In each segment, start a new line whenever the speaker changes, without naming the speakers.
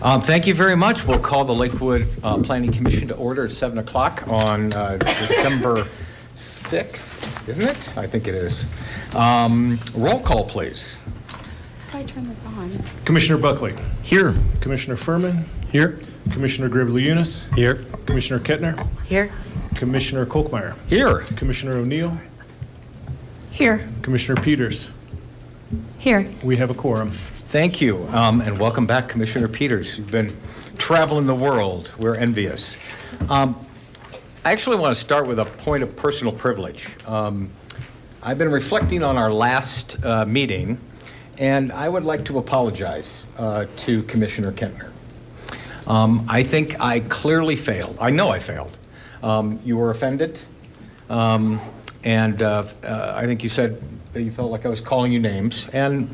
Thank you very much. We'll call the Lakewood Planning Commission to order at 7 o'clock on December 6th, isn't it? I think it is. Roll call, please.
How do I turn this on?
Commissioner Buckley.
Here.
Commissioner Furman.
Here.
Commissioner Gribble-Eunice.
Here.
Commissioner Kettner.
Here.
Commissioner Kolkmeyer.
Here.
Commissioner O'Neill.
Here.
Commissioner Peters.
Here.
We have a quorum.
Thank you, and welcome back, Commissioner Peters. You've been traveling the world. We're envious. I actually want to start with a point of personal privilege. I've been reflecting on our last meeting, and I would like to apologize to Commissioner Kettner. I think I clearly failed. I know I failed. You were offended, and I think you said that you felt like I was calling you names, and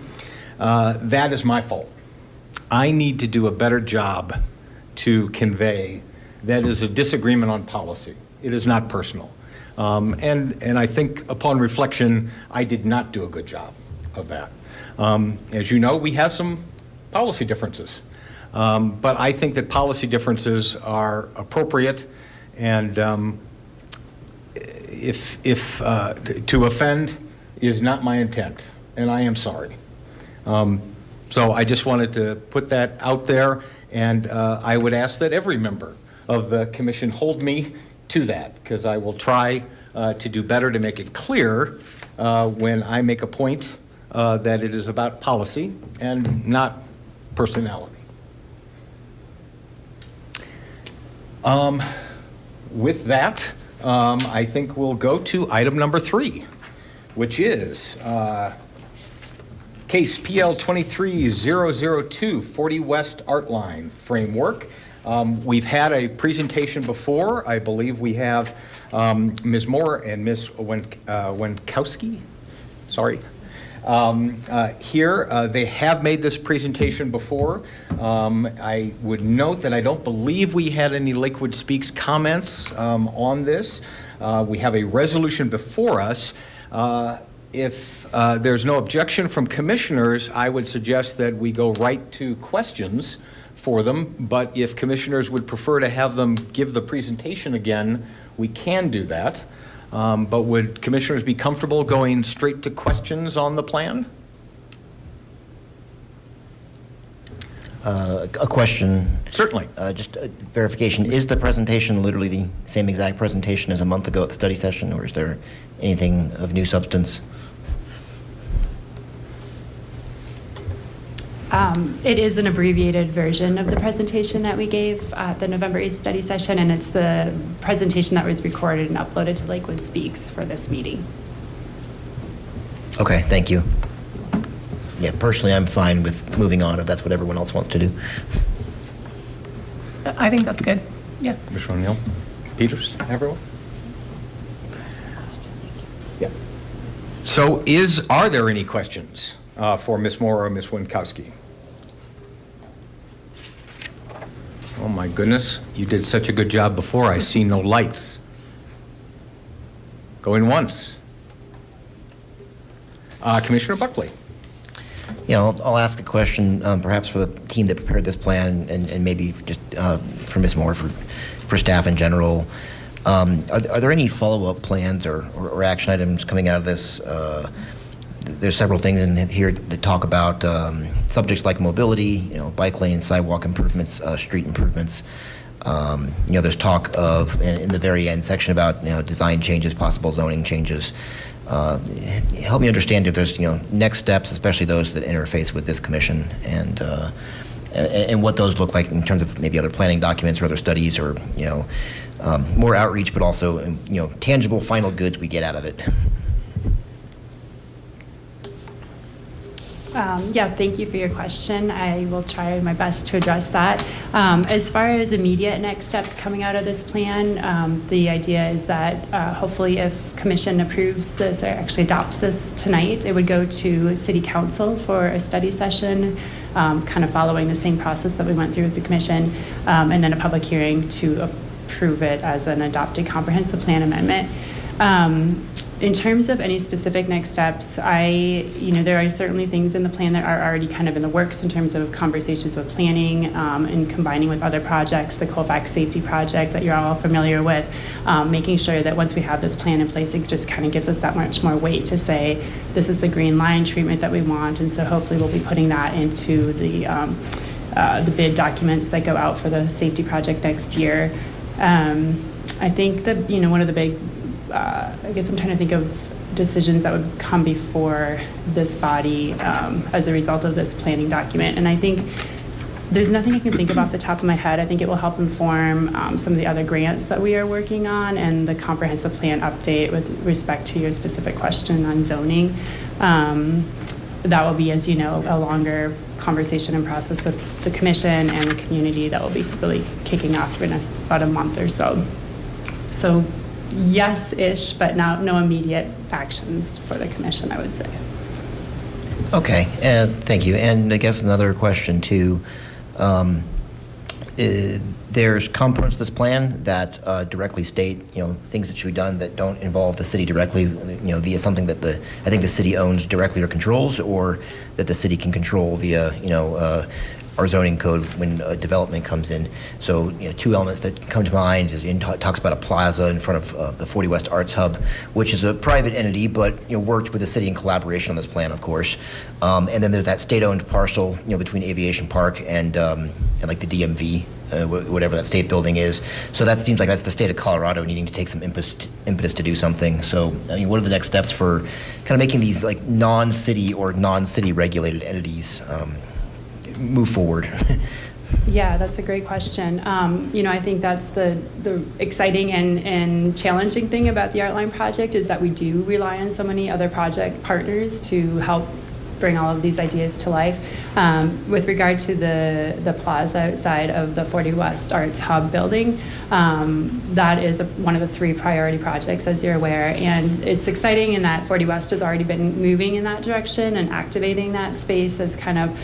that is my fault. I need to do a better job to convey that is a disagreement on policy. It is not personal. And I think upon reflection, I did not do a good job of that. As you know, we have some policy differences. But I think that policy differences are appropriate, and if to offend is not my intent, and I am sorry. So I just wanted to put that out there, and I would ask that every member of the commission hold me to that, because I will try to do better to make it clear when I make a point that it is about policy and not personality. With that, I think we'll go to item number 3, which is case PL 23002, 40 West Art Line Framework. We've had a presentation before. I believe we have Ms. Moore and Ms. Wenkowski. Sorry. Here, they have made this presentation before. I would note that I don't believe we had any Lakewood Speaks comments on this. We have a resolution before us. If there's no objection from commissioners, I would suggest that we go right to questions for them. But if commissioners would prefer to have them give the presentation again, we can do that. But would commissioners be comfortable going straight to questions on the plan?
A question.
Certainly.
Just a verification. Is the presentation literally the same exact presentation as a month ago at the study session, or is there anything of new substance?
It is an abbreviated version of the presentation that we gave at the November 8th study session, and it's the presentation that was recorded and uploaded to Lakewood Speaks for this meeting.
Okay, thank you. Yeah, personally, I'm fine with moving on if that's what everyone else wants to do.
I think that's good. Yeah.
Commissioner O'Neill? Peters? Everyone? Yeah. So are there any questions for Ms. Moore or Ms. Wenkowski? Oh my goodness, you did such a good job before. I see no lights. Going once. Commissioner Buckley.
Yeah, I'll ask a question perhaps for the team that prepared this plan and maybe just for Ms. Moore, for staff in general. Are there any follow-up plans or action items coming out of this? There's several things in here that talk about subjects like mobility, bike lanes, sidewalk improvements, street improvements. There's talk of, in the very end section, about design changes, possible zoning changes. Help me understand if there's next steps, especially those that interface with this commission, and what those look like in terms of maybe other planning documents or other studies, or more outreach, but also tangible final goods we get out of it.
Yeah, thank you for your question. I will try my best to address that. As far as immediate next steps coming out of this plan, the idea is that hopefully if Commission approves this or actually adopts this tonight, it would go to City Council for a study session, kind of following the same process that we went through with the Commission, and then a public hearing to approve it as an adopted comprehensive plan amendment. In terms of any specific next steps, there are certainly things in the plan that are already kind of in the works in terms of conversations with planning and combining with other projects, the Colfax Safety Project that you're all familiar with, making sure that once we have this plan in place, it just kind of gives us that much more weight to say, this is the green line treatment that we want. And so hopefully we'll be putting that into the bid documents that go out for the safety project next year. I think that, one of the big, I guess I'm trying to think of decisions that would come before this body as a result of this planning document. And I think there's nothing I can think of off the top of my head. I think it will help inform some of the other grants that we are working on and the comprehensive plan update with respect to your specific question on zoning. That will be, as you know, a longer conversation and process with the commission and the community that will be really kicking off in about a month or so. So yes-ish, but no immediate actions for the commission, I would say.
Okay, thank you. And I guess another question too. There's components of this plan that directly state, things that should be done that don't involve the city directly, via something that I think the city owns directly or controls, or that the city can control via, our zoning code when development comes in. So, two elements that come to mind is talks about a plaza in front of the 40 West Arts Hub, which is a private entity, but worked with the city in collaboration on this plan, of course. And then there's that state-owned parcel, between Aviation Park and like the DMV, whatever that state building is. So that seems like that's the state of Colorado needing to take some impetus to do something. So, what are the next steps for kind of making these like non-city or non-city regulated entities move forward?
Yeah, that's a great question. I think that's the exciting and challenging thing about the Artline project is that we do rely on so many other project partners to help bring all of these ideas to life. With regard to the plaza outside of the 40 West Arts Hub building, that is one of the 3 priority projects, as you're aware. And it's exciting in that 40 West has already been moving in that direction and activating that space as kind of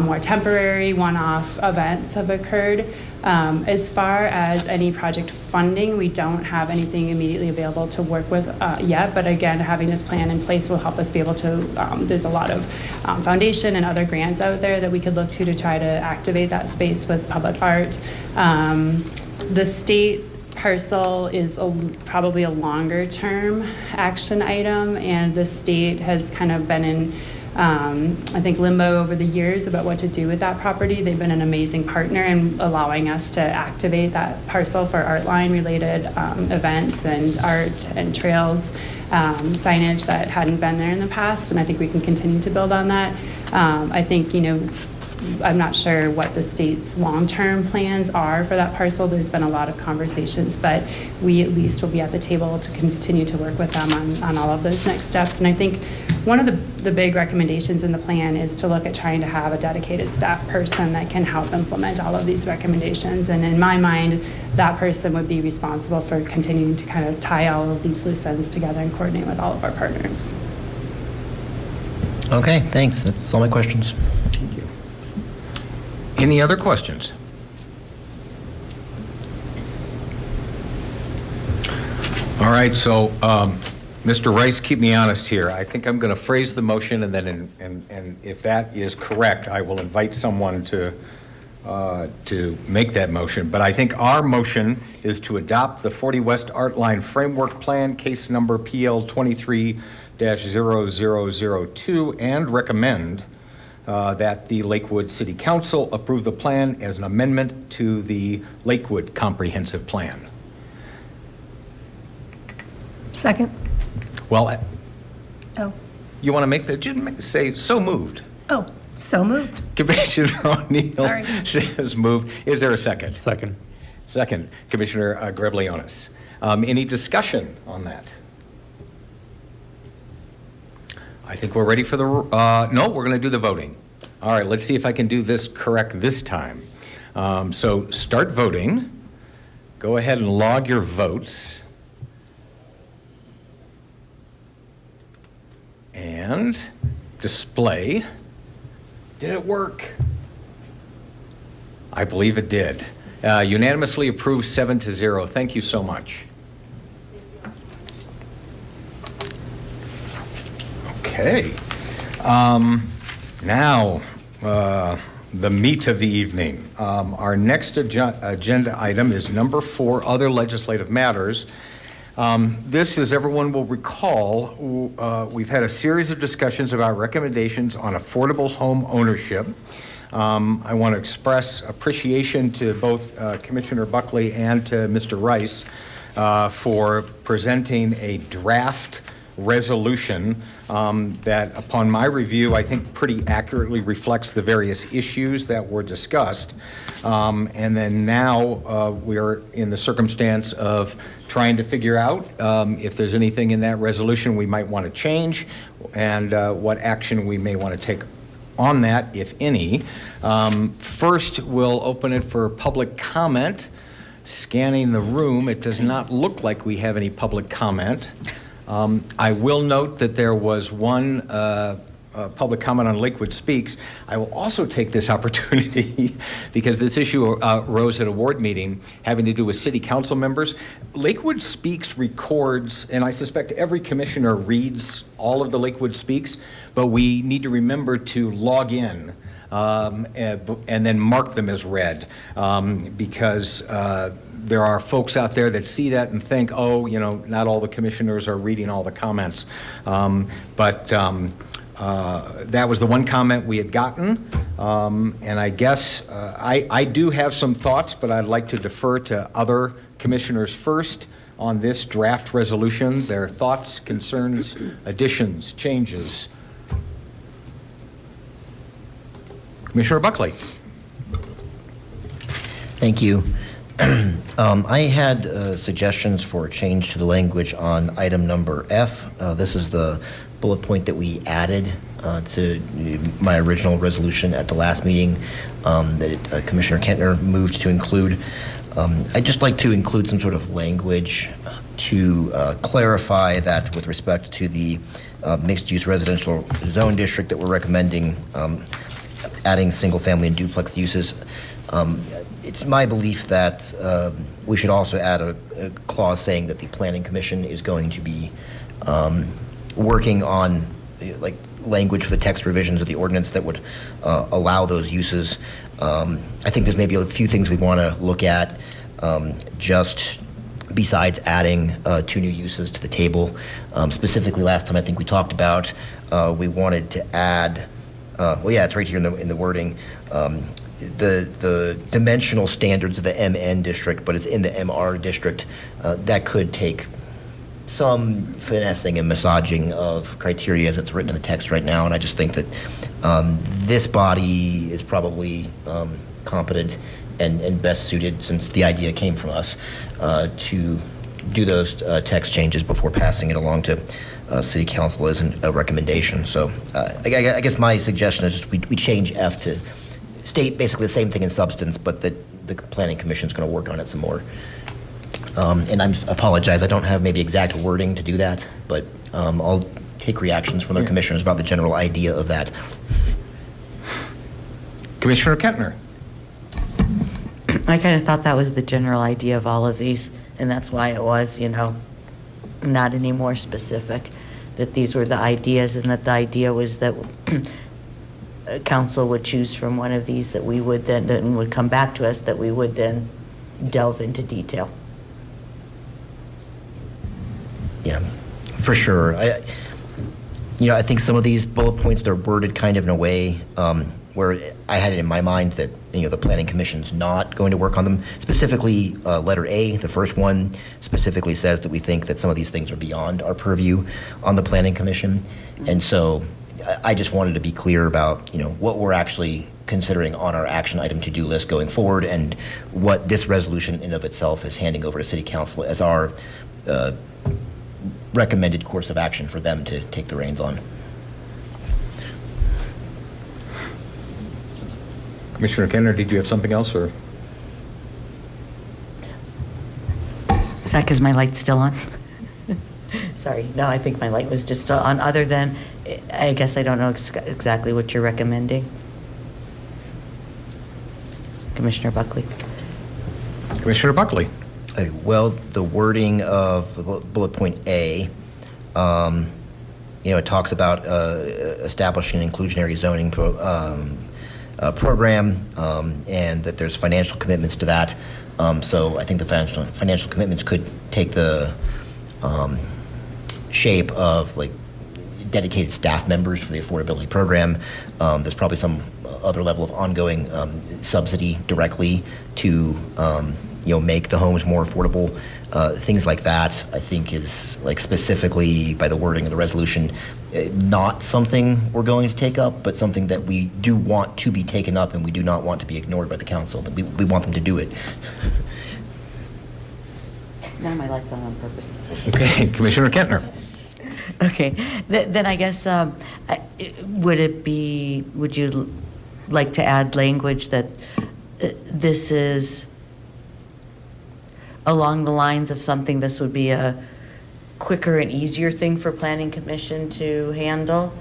more temporary one-off events have occurred. As far as any project funding, we don't have anything immediately available to work with yet, but again, having this plan in place will help us be able to, there's a lot of foundation and other grants out there that we could look to try to activate that space with public art. The state parcel is probably a longer term action item, and the state has kind of been in I think limbo over the years about what to do with that property. They've been an amazing partner in allowing us to activate that parcel for Artline related events and art and trails signage that hadn't been there in the past, and I think we can continue to build on that. I think, I'm not sure what the state's long-term plans are for that parcel. There's been a lot of conversations, but we at least will be at the table to continue to work with them on all of those next steps. And I think one of the big recommendations in the plan is to look at trying to have a dedicated staff person that can help implement all of these recommendations. And in my mind, that person would be responsible for continuing to kind of tie all of these loose ends together and coordinate with all of our partners.
Okay, thanks. That's all my questions.
Thank you. Any other questions? All right, so Mr. Rice, keep me honest here. I think I'm going to phrase the motion, and then, and if that is correct, I will invite someone to make that motion. But I think our motion is to adopt the 40 West Artline Framework Plan, case number PL 23-0002, and recommend that the Lakewood City Council approve the plan as an amendment to the Lakewood Comprehensive Plan.
Second.
Well,
Oh.
you want to make that, just say, so moved.
Oh, so moved.
Commissioner O'Neill
Sorry.
says moved. Is there a second?
Second.
Second, Commissioner Greblionis. Any discussion on that? I think we're ready for the, no, we're going to do the voting. All right, let's see if I can do this correct this time. So start voting. Go ahead and log your votes. And display. Did it work? I believe it did. Unanimously approved 7-0. Thank you so much. Okay. Now, the meat of the evening. Our next agenda item is number 4, other legislative matters. This, as everyone will recall, we've had a series of discussions about recommendations on affordable home ownership. I want to express appreciation to both Commissioner Buckley and to Mr. Rice for presenting a draft resolution that, upon my review, I think pretty accurately reflects the various issues that were discussed. And then now we're in the circumstance of trying to figure out if there's anything in that resolution we might want to change and what action we may want to take on that, if any. First, we'll open it for public comment. Scanning the room, it does not look like we have any public comment. I will note that there was one public comment on Lakewood Speaks. I will also take this opportunity because this issue arose at a ward meeting having to do with city council members. Lakewood Speaks records, and I suspect every commissioner reads all of the Lakewood Speaks, but we need to remember to log in and then mark them as read because there are folks out there that see that and think, oh, you know, not all the commissioners are reading all the comments. But that was the one comment we had gotten. And I guess I do have some thoughts, but I'd like to defer to other commissioners first on this draft resolution, their thoughts, concerns, additions, changes. Commissioner Buckley.
Thank you. I had suggestions for a change to the language on item number F. This is the bullet point that we added to my original resolution at the last meeting that Commissioner Kentner moved to include. I'd just like to include some sort of language to clarify that with respect to the mixed-use residential zone district that we're recommending adding single-family and duplex uses. It's my belief that we should also add a clause saying that the Planning Commission is going to be working on like language for the text revisions of the ordinance that would allow those uses. I think there's maybe a few things we want to look at just besides adding 2 new uses to the table. Specifically, last time I think we talked about we wanted to add. Well, yeah, it's right here in the wording. The dimensional standards of the MN district, but it's in the MR district. That could take some finessing and massaging of criteria as it's written in the text right now, and I just think that this body is probably competent and best suited, since the idea came from us, to do those text changes before passing it along to City Council as a recommendation. So I guess my suggestion is just we change F to state basically the same thing in substance, but that the Planning Commission is going to work on it some more. And I apologize, I don't have maybe exact wording to do that, but I'll take reactions from the commissioners about the general idea of that.
Commissioner Kentner.
I kind of thought that was the general idea of all of these, and that's why it was, you know, not any more specific, that these were the ideas, and that the idea was that council would choose from one of these that we would then would come back to us, that we would then delve into detail.
Yeah, for sure. I think some of these bullet points, they're worded kind of in a way where I had it in my mind that, the Planning Commission's not going to work on them. Specifically, letter A, the first one, specifically says that we think that some of these things are beyond our purview on the Planning Commission. And so I just wanted to be clear about, what we're actually considering on our action item to-do list going forward, and what this resolution in of itself is handing over to City Council as our recommended course of action for them to take the reins on.
Commissioner Kentner, did you have something else, or?
Is that because my light's still on? Sorry, no, I think my light was just on, other than, I guess I don't know exactly what you're recommending. Commissioner Buckley.
Commissioner Buckley.
Well, the wording of bullet point A it talks about establishing an inclusionary zoning program, and that there's financial commitments to that. So I think the financial commitments could take the shape of like dedicated staff members for the affordability program. There's probably some other level of ongoing subsidy directly to make the homes more affordable. Things like that, I think, is like specifically by the wording of the resolution, not something we're going to take up, but something that we do want to be taken up, and we do not want to be ignored by the council. That we want them to do it.
None of my lights on purpose.
Okay, Commissioner Kentner.
Okay, then I guess, would you like to add language that this is along the lines of something, this would be a quicker and easier thing for Planning Commission to handle?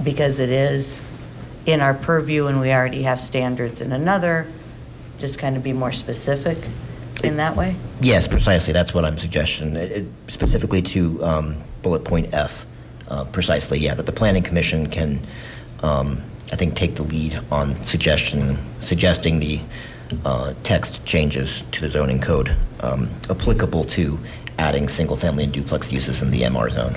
Because it is in our purview and we already have standards in another, just kind of be more specific in that way?
Yes, precisely. That's what I'm suggesting. Specifically to bullet point F, precisely, yeah, that the Planning Commission can, I think, take the lead on suggesting the text changes to the zoning code applicable to adding single-family and duplex uses in the MR zone.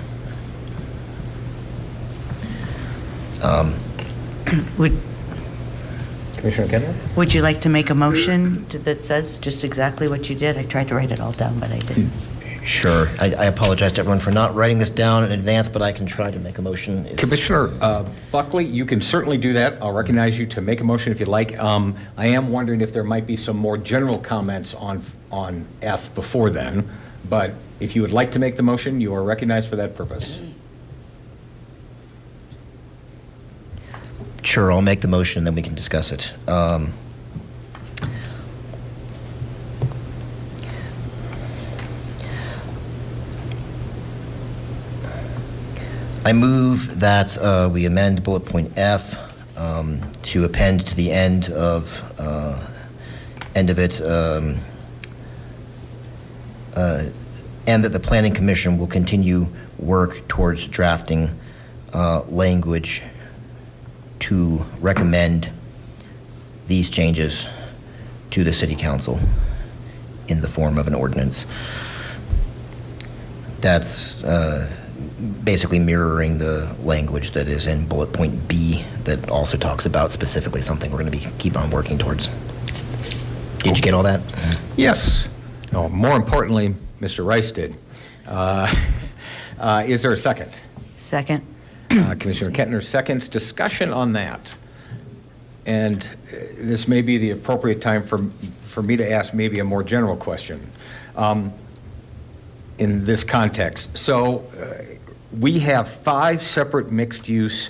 Commissioner Kentner?
Would you like to make a motion that says just exactly what you did? I tried to write it all down, but I didn't.
Sure. I apologize to everyone for not writing this down in advance, but I can try to make a motion.
Commissioner Buckley, you can certainly do that. I'll recognize you to make a motion if you'd like. I am wondering if there might be some more general comments on F before then, but if you would like to make the motion, you are recognized for that purpose.
Sure, I'll make the motion, then we can discuss it. I move that we amend bullet point F to append to the end of it, and that the Planning Commission will continue work towards drafting language to recommend these changes to the City Council in the form of an ordinance. That's basically mirroring the language that is in bullet point B that also talks about specifically something we're going to keep on working towards. Did you get all that?
Yes. No, more importantly, Mr. Rice did. Is there a second?
Second.
Commissioner Kentner seconds. Discussion on that. And this may be the appropriate time for me to ask maybe a more general question in this context. So we have 5 separate mixed-use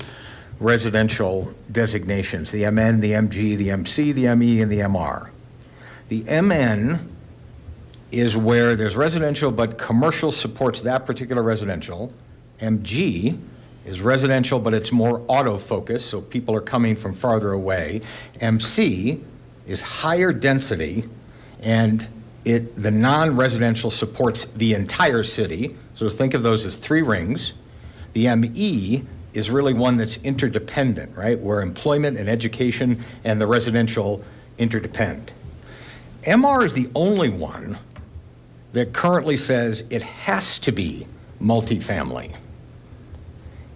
residential designations: the MN, the MG, the MC, the ME, and the MR. The MN is where there's residential, but commercial supports that particular residential. MG is residential, but it's more auto-focused, so people are coming from farther away. MC is higher density, and the non-residential supports the entire city, so think of those as 3 rings. The ME is really one that's interdependent, right, where employment and education and the residential interdepend. MR is the only one that currently says it has to be multifamily.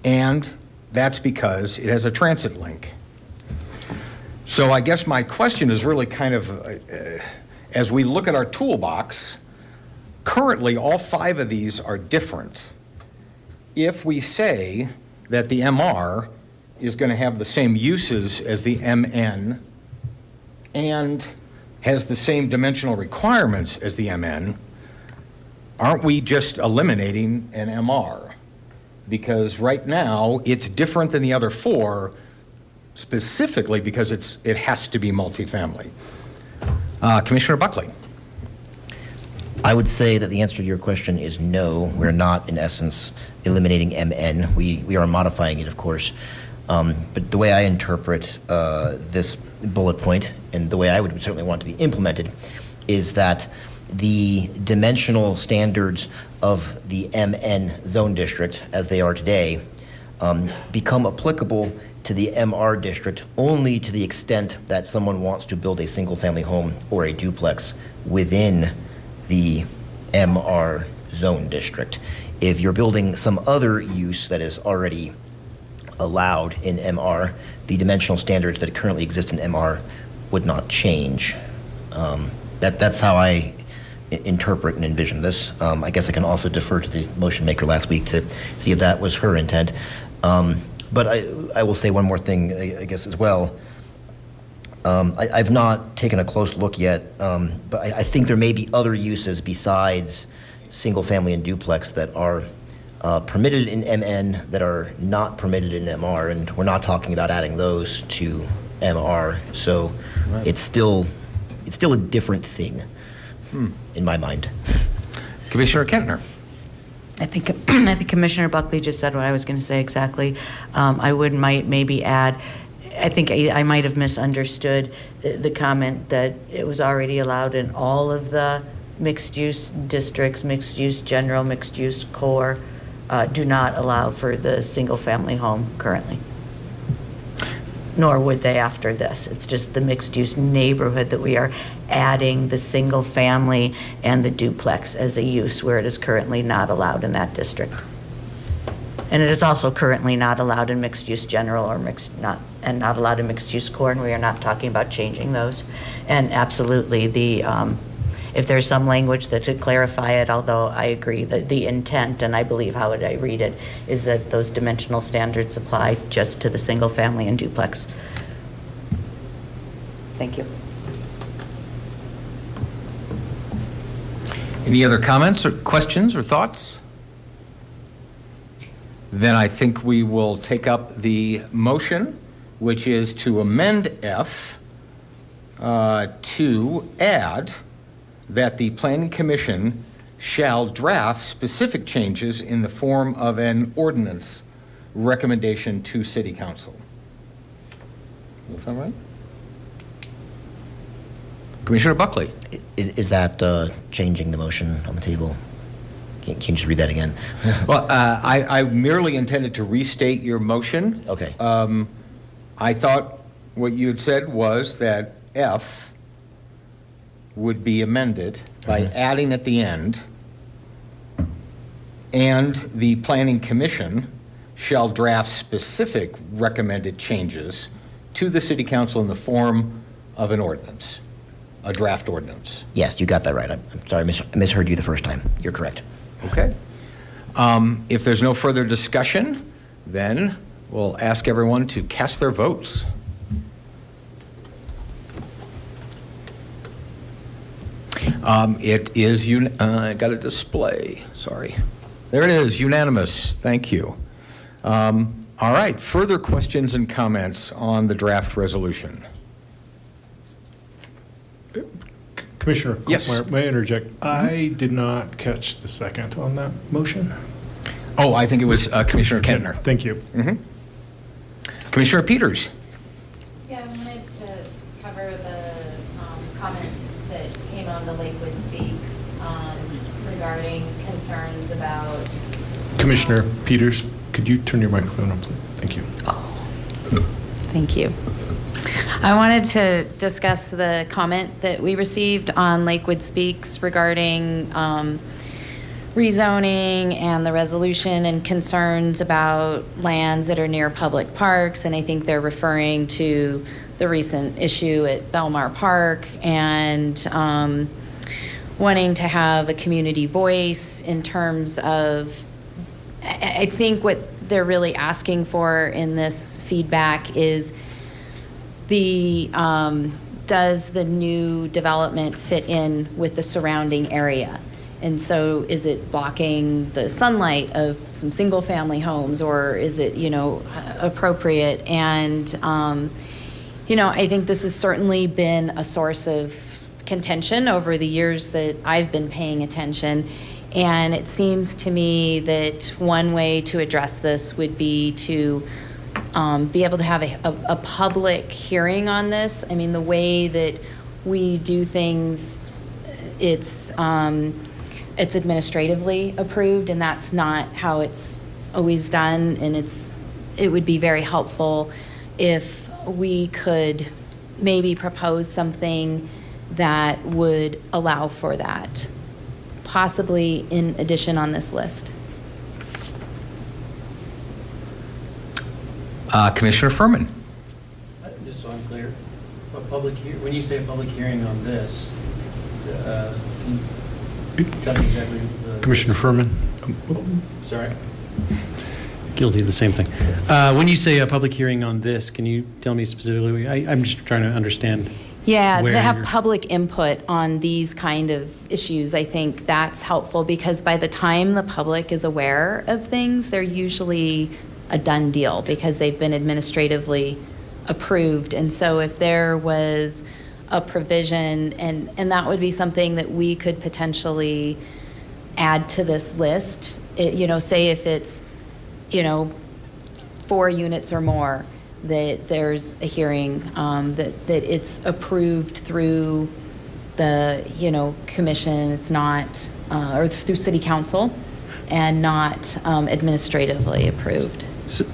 And that's because it has a transit link. So I guess my question is really kind of, as we look at our toolbox, currently all 5 of these are different. If we say that the MR is going to have the same uses as the MN and has the same dimensional requirements as the MN, aren't we just eliminating an MR? Because right now, it's different than the other 4, specifically because it has to be multifamily. Commissioner Buckley.
I would say that the answer to your question is no. We're not, in essence, eliminating MN. We are modifying it, of course. But the way I interpret this bullet point, and the way I would certainly want to be implemented, is that the dimensional standards of the MN zone district, as they are today, become applicable to the MR district only to the extent that someone wants to build a single-family home or a duplex within the MR zone district. If you're building some other use that is already allowed in MR, the dimensional standards that currently exist in MR would not change. That's how I interpret and envision this. I guess I can also defer to the motion maker last week to see if that was her intent. But I will say one more thing, I guess, as well. I've not taken a close look yet, but I think there may be other uses besides single-family and duplex that are permitted in MN that are not permitted in MR, and we're not talking about adding those to MR. So
Right.
it's still a different thing in my mind.
Commissioner Kentner.
I think Commissioner Buckley just said what I was going to say exactly. I might maybe add, I think I might have misunderstood the comment that it was already allowed in all of the mixed-use districts, mixed-use general, mixed-use core, do not allow for the single-family home currently. Nor would they after this. It's just the mixed-use neighborhood that we are adding the single-family and the duplex as a use where it is currently not allowed in that district. And it is also currently not allowed in mixed-use general or not allowed in mixed-use core, and we are not talking about changing those. And absolutely, if there's some language that should clarify it, although I agree that the intent, and I believe how would I read it, is that those dimensional standards apply just to the single family and duplex. Thank you.
Any other comments or questions or thoughts? Then I think we will take up the motion, which is to amend F to add that the Planning Commission shall draft specific changes in the form of an ordinance recommendation to City Council. Does that sound right? Commissioner Buckley.
Is that changing the motion on the table? Can you just read that again?
Well, I merely intended to restate your motion.
Okay.
I thought what you had said was that F would be amended by adding at the end, and the Planning Commission shall draft specific recommended changes to the City Council in the form of an ordinance, a draft ordinance.
Yes, you got that right. I'm sorry, I misheard you the first time. You're correct.
Okay. If there's no further discussion, then we'll ask everyone to cast their votes. It is, I got a display, sorry. There it is, unanimous, thank you. All right, further questions and comments on the draft resolution?
Commissioner
Yes.
Kolkmeyer, may I interject? I did not catch the second on that motion.
Oh, I think it was Commissioner Kentner.
Thank you.
Commissioner Peters?
Yeah, I wanted to cover the comment that came on the Lakewood Speaks regarding concerns about.
Commissioner Peters, could you turn your microphone on, please? Thank you.
Thank you. I wanted to discuss the comment that we received on Lakewood Speaks regarding rezoning and the resolution and concerns about lands that are near public parks. And I think they're referring to the recent issue at Belmar Park and wanting to have a community voice in terms of, I think what they're really asking for in this feedback is does the new development fit in with the surrounding area? And so is it blocking the sunlight of some single-family homes, or is it, appropriate? And, I think this has certainly been a source of contention over the years that I've been paying attention. And it seems to me that one way to address this would be to be able to have a public hearing on this. I mean, the way that we do things it's administratively approved, and that's not how it's always done. And it would be very helpful if we could maybe propose something that would allow for that, possibly in addition on this list.
Commissioner Furman.
Just so I'm clear, when you say a public hearing on this, can you tell me exactly the...
Commissioner Furman?
Sorry. Guilty of the same thing. When you say a public hearing on this, can you tell me specifically? I'm just trying to understand.
Yeah,
where
to have
you're-
public input on these kind of issues, I think that's helpful, because by the time the public is aware of things, they're usually a done deal because they've been administratively approved. And so if there was a provision, and that would be something that we could potentially add to this list, say if it's, 4 units or more, that there's a hearing, that it's approved through the, commission, it's not, or through city council, and not administratively approved.
So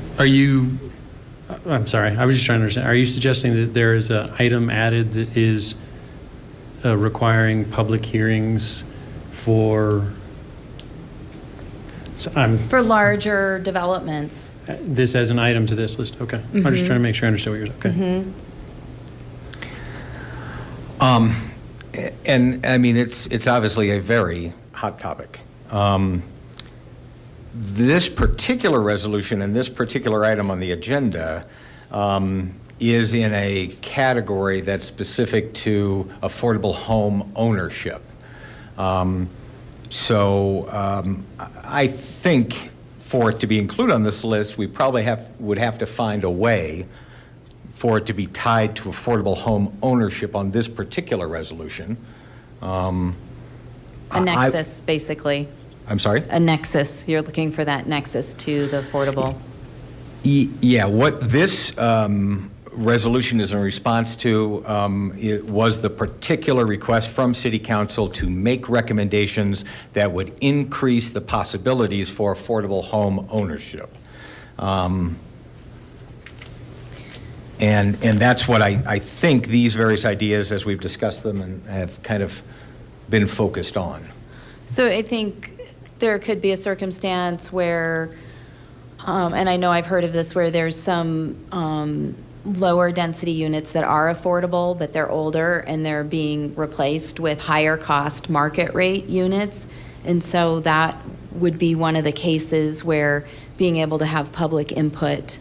I'm sorry, I was just trying to understand. Are you suggesting that there is an item added that is requiring public hearings for...
For larger developments.
This as an item to this list? Okay. I'm just trying to make sure I understood what you're saying. Okay.
And I mean, it's obviously a very hot topic. This particular resolution and this particular item on the agenda is in a category that's specific to affordable home ownership. So I think for it to be included on this list, we probably would have to find a way for it to be tied to affordable home ownership on this particular resolution.
A nexus, basically.
I'm sorry?
A nexus. You're looking for that nexus to the affordable.
Yeah, what this resolution is in response to it was the particular request from City Council to make recommendations that would increase the possibilities for affordable home ownership. And that's what I think these various ideas, as we've discussed them, and have kind of been focused on.
So I think there could be a circumstance where, and I know I've heard of this, where there's some lower density units that are affordable, but they're older and they're being replaced with higher cost market rate units. And so that would be one of the cases where being able to have public input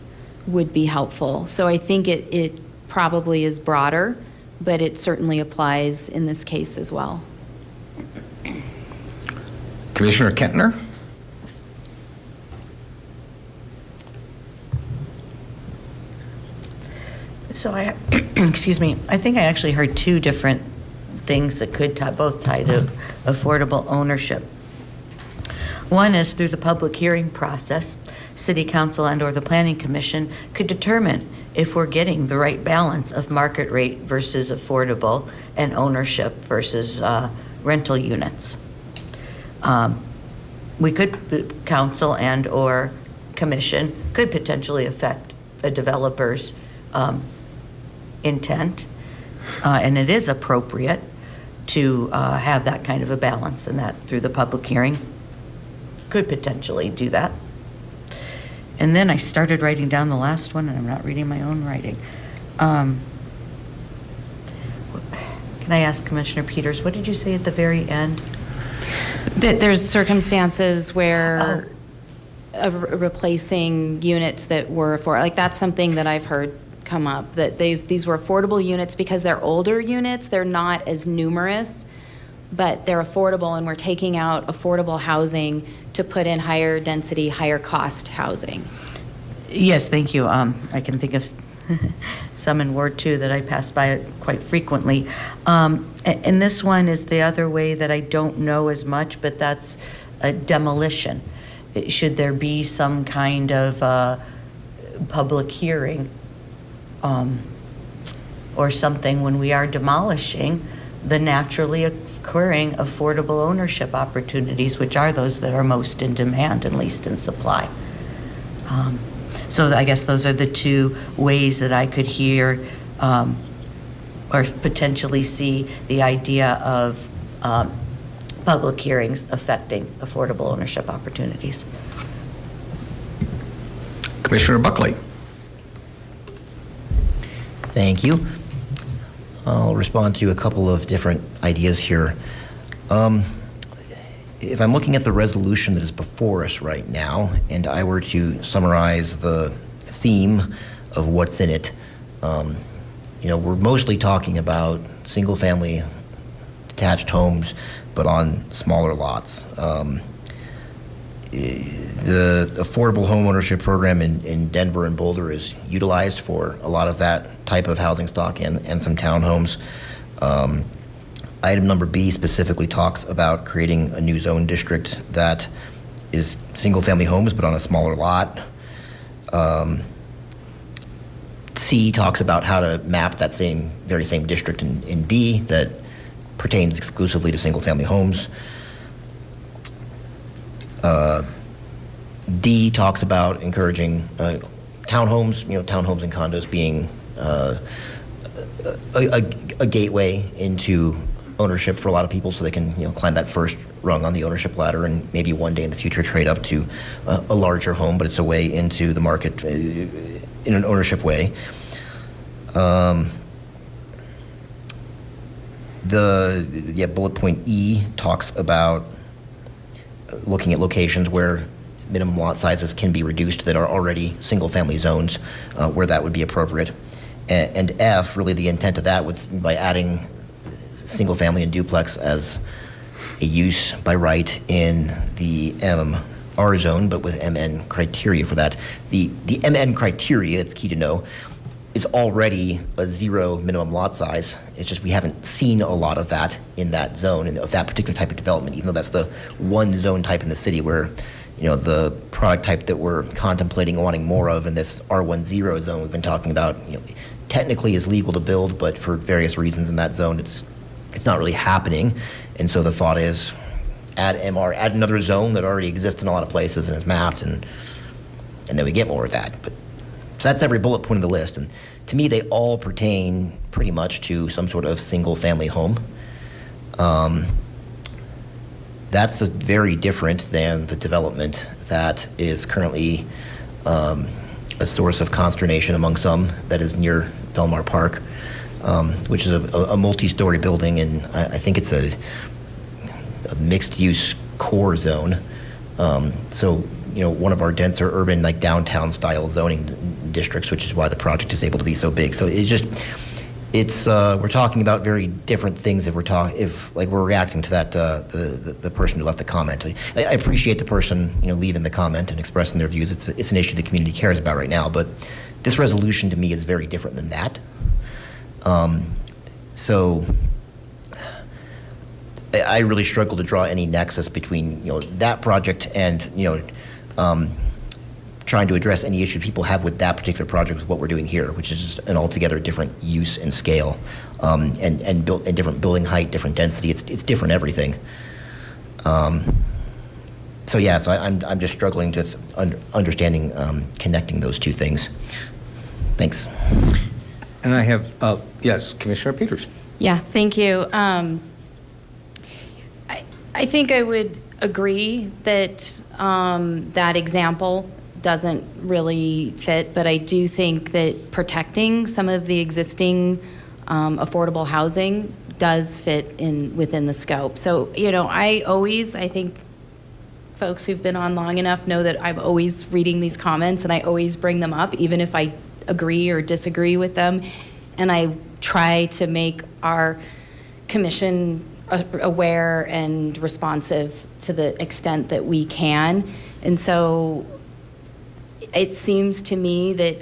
would be helpful. So I think it probably is broader, but it certainly applies in this case as well.
Commissioner Kentner?
So excuse me, I think I actually heard 2 different things that could both tie to affordable ownership. One is through the public hearing process, City Council and/or the Planning Commission could determine if we're getting the right balance of market rate versus affordable and ownership versus rental units. We could, council and/or commission could potentially affect a developer's intent, and it is appropriate to have that kind of a balance, and that through the public hearing could potentially do that. And then I started writing down the last one, and I'm not reading my own writing. Can I ask Commissioner Peters, what did you say at the very end?
That there's circumstances where replacing units that were affordable, like that's something that I've heard come up, that these were affordable units because they're older units, they're not as numerous, but they're affordable, and we're taking out affordable housing to put in higher density, higher cost housing.
Yes, thank you. I can think of some in Ward 2 that I pass by quite frequently. And this one is the other way that I don't know as much, but that's a demolition. Should there be some kind of public hearing or something when we are demolishing the naturally occurring affordable ownership opportunities, which are those that are most in demand and least in supply. So I guess those are the two ways that I could hear or potentially see the idea of public hearings affecting affordable ownership opportunities.
Commissioner Buckley.
Thank you. I'll respond to a couple of different ideas here. If I'm looking at the resolution that is before us right now, and I were to summarize the theme of what's in it, we're mostly talking about single-family detached homes, but on smaller lots. The affordable home ownership program in Denver and Boulder is utilized for a lot of that type of housing stock and some townhomes. Item number B specifically talks about creating a new zone district that is single-family homes but on a smaller lot. C talks about how to map that very same district in B that pertains exclusively to single-family homes. D talks about encouraging townhomes, townhomes and condos being a gateway into ownership for a lot of people, so they can climb that first rung on the ownership ladder and maybe one day in the future trade up to a larger home, but it's a way into the market in an ownership way. Bullet point E talks about looking at locations where minimum lot sizes can be reduced that are already single-family zones, where that would be appropriate. And F, really the intent of that by adding single-family and duplex as a use by right in the MR zone, but with MN criteria for that. The MN criteria, it's key to know, is already a 0 minimum lot size. It's just we haven't seen a lot of that in that zone and of that particular type of development, even though that's the one zone type in the city where the product type that we're contemplating wanting more of in this R10 zone we've been talking about, technically is legal to build, but for various reasons in that zone, it's not really happening. And so the thought is add another zone that already exists in a lot of places and is mapped, and then we get more of that. But so that's every bullet point of the list. And to me, they all pertain pretty much to some sort of single-family home. That's very different than the development that is currently a source of consternation among some that is near Belmar Park, which is a multi-story building, and I think it's a mixed-use core zone. So one of our denser urban, like downtown style zoning districts, which is why the project is able to be so big. So we're talking about very different things if we're reacting to that, the person who left the comment. I appreciate the person, leaving the comment and expressing their views. It's an issue the community cares about right now, but this resolution to me is very different than that. So I really struggle to draw any nexus between, that project and, trying to address any issue people have with that particular project with what we're doing here, which is just an altogether different use and scale, and different building height, different density. It's different everything. So I'm just struggling to understanding connecting those two things. Thanks.
And I have, yes, Commissioner Peters.
Yeah, thank you. I think I would agree that that example doesn't really fit, but I do think that protecting some of the existing affordable housing does fit within the scope. So, I think folks who've been on long enough know that I'm always reading these comments and I always bring them up, even if I agree or disagree with them. And I try to make our commission aware and responsive to the extent that we can. And so it seems to me that,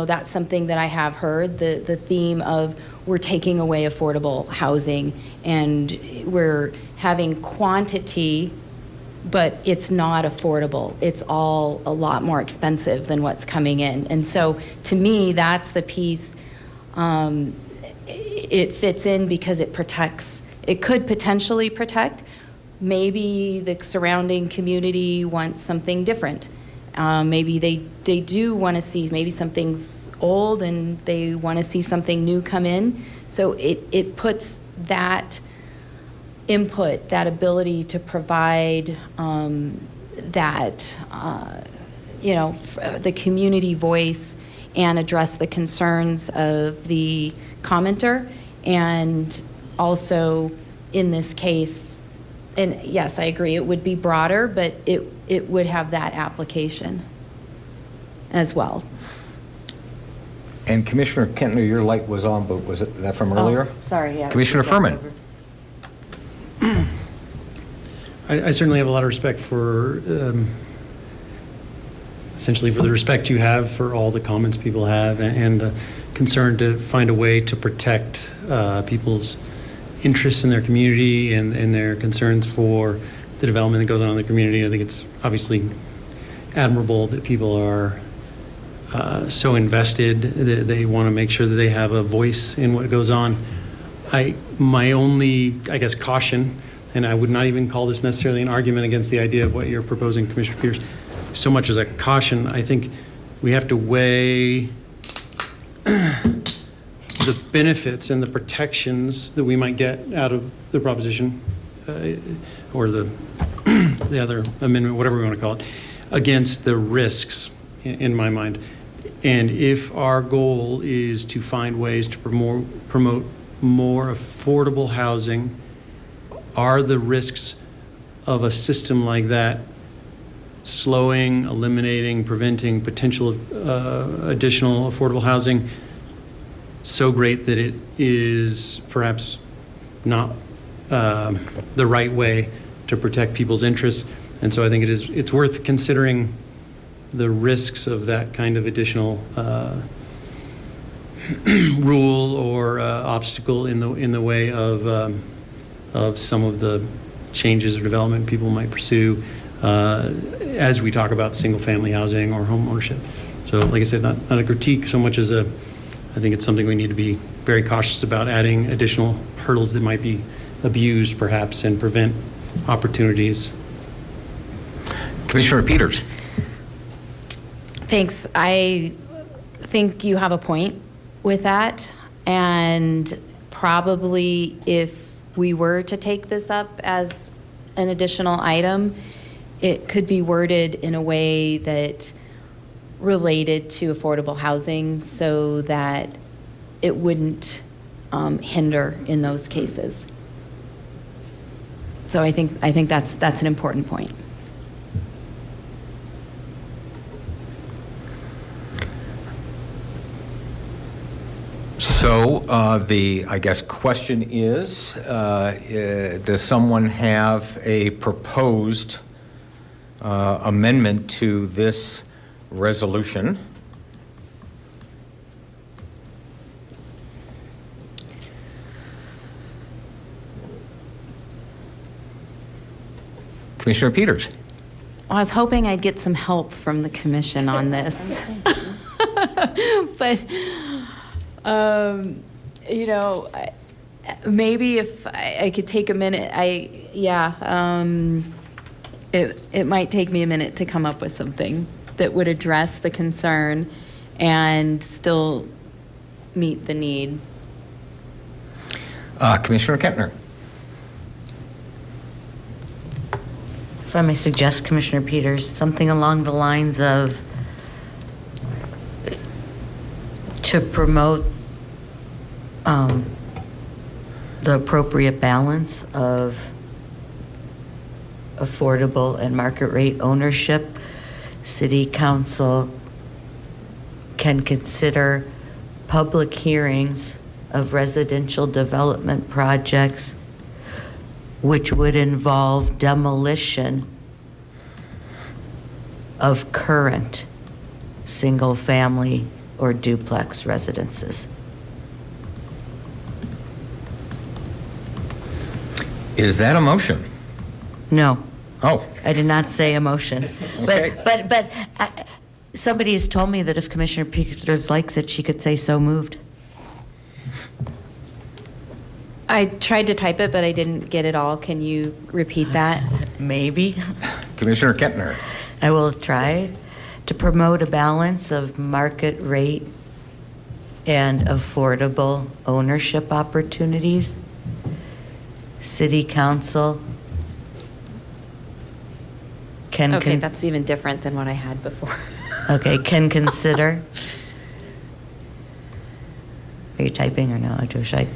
that's something that I have heard, the theme of we're taking away affordable housing and we're having quantity, but it's not affordable. It's all a lot more expensive than what's coming in. And so to me, that's the piece, it fits in because it protects it could potentially protect. Maybe the surrounding community wants something different. Maybe they do want to see, maybe something's old and they want to see something new come in. So it puts that input, that ability to provide the community voice and address the concerns of the commenter. And also, in this case, and yes, I agree, it would be broader, but it would have that application as well.
And Commissioner Kentner, your light was on, but was it that from earlier?
Oh, sorry, yeah.
Commissioner Furman.
I certainly have a lot of respect for, essentially for the respect you have for all the comments people have and the concern to find a way to protect people's interests in their community and their concerns for the development that goes on in the community. I think it's obviously admirable that people are so invested that they want to make sure that they have a voice in what goes on. My only, I guess, caution, and I would not even call this necessarily an argument against the idea of what you're proposing, Commissioner Peters, so much as a caution. I think we have to weigh the benefits and the protections that we might get out of the proposition or the other amendment, whatever we want to call it, against the risks in my mind. And if our goal is to find ways to promote more affordable housing, are the risks of a system like that slowing, eliminating, preventing potential additional affordable housing so great that it is perhaps not the right way to protect people's interests? And so I think it's worth considering the risks of that kind of additional rule or obstacle in the way of some of the changes or development people might pursue as we talk about single-family housing or home ownership. So, like I said, not a critique so much as I think it's something we need to be very cautious about, adding additional hurdles that might be abused, perhaps, and prevent opportunities.
Commissioner Peters.
Thanks. I think you have a point with that. And probably if we were to take this up as an additional item, it could be worded in a way that related to affordable housing so that it wouldn't hinder in those cases. So I think that's an important point.
So I guess, question is, does someone have a proposed amendment to this resolution? Commissioner Peters.
I was hoping I'd get some help from the commission on this. But, maybe if I could take a minute, it might take me a minute to come up with something that would address the concern and still meet the need.
Commissioner Kentner.
If I may suggest, Commissioner Peters, something along the lines of to promote the appropriate balance of affordable and market rate ownership, City Council can consider public hearings of residential development projects which would involve demolition of current single-family or duplex residences.
Is that a motion?
No.
Oh.
I did not say a motion.
Okay.
But somebody has told me that if Commissioner Peters likes it, she could say so moved.
I tried to type it, but I didn't get it all. Can you repeat that?
Maybe.
Commissioner Kentner.
I will try to promote a balance of market rate and affordable ownership opportunities. City Council can.
Okay, that's even different than what I had before.
Okay, can consider. Are you typing or no? Should I?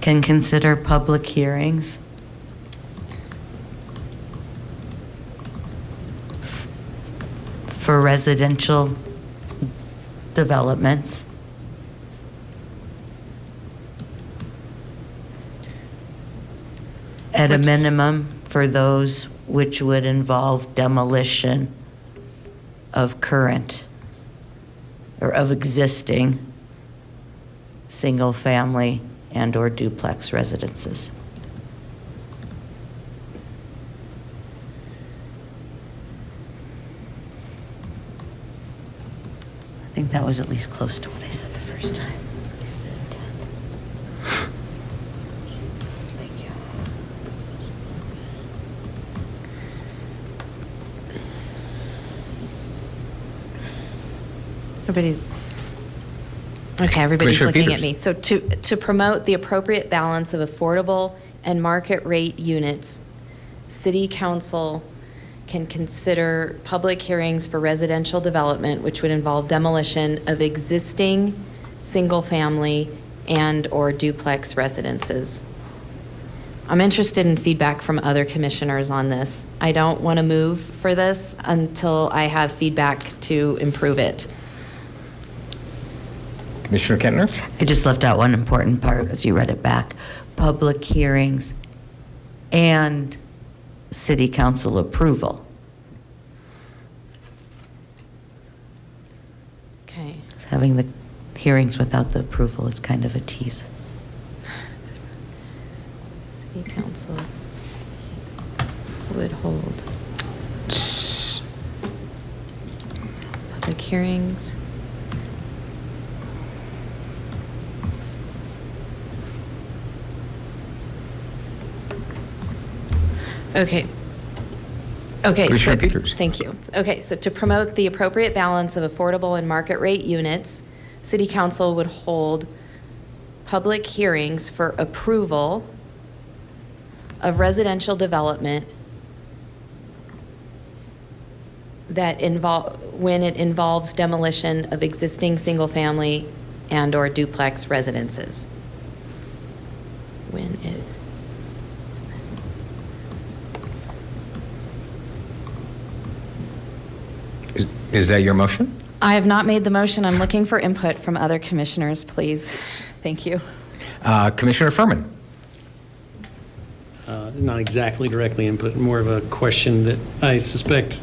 Can consider public hearings for residential developments. At a minimum, for those which would involve demolition of current or of existing single-family and/or duplex residences. I think that was at least close to what I said the first time. At least the intent. Thank you.
Everybody's
Commissioner
looking
Peters.
at me. So to promote the appropriate balance of affordable and market rate units, City Council can consider public hearings for residential development, which would involve demolition of existing single-family and/or duplex residences. I'm interested in feedback from other commissioners on this. I don't want to move for this until I have feedback to improve it.
Commissioner Kentner.
I just left out one important part as you read it back. Public hearings and city council approval.
Okay.
Having the hearings without the approval is kind of a tease.
City Council would hold public hearings. Okay. Okay.
Commissioner Peters.
Thank you. Okay, so to promote the appropriate balance of affordable and market rate units, City Council would hold public hearings for approval of residential development that when it involves demolition of existing single-family and/or duplex residences. When it
Is that your motion?
I have not made the motion. I'm looking for input from other commissioners, please. Thank you.
Commissioner Furman.
Not exactly directly input, more of a question that I suspect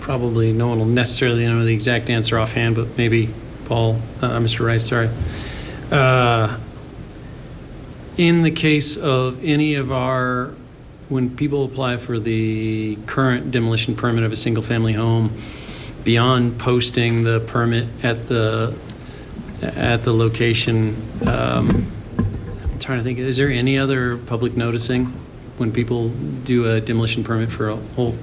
probably no one will necessarily know the exact answer offhand, but maybe Paul, Mr. Rice, sorry. In the case of any of when people apply for the current demolition permit of a single-family home, beyond posting the permit at the location, I'm trying to think, is there any other public noticing when people do a demolition permit for a whole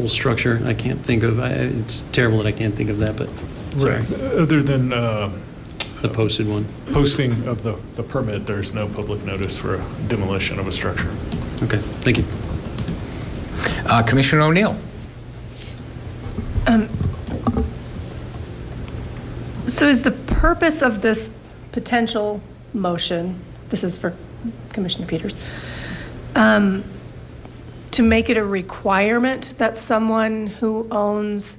structure? I can't think of, it's terrible that I can't think of that, but sorry.
Right. Other than
The posted one.
posting of the permit, there's no public notice for a demolition of a structure.
Okay, thank you.
Commissioner O'Neill.
So is the purpose of this potential motion, this is for Commissioner Peters, to make it a requirement that someone who owns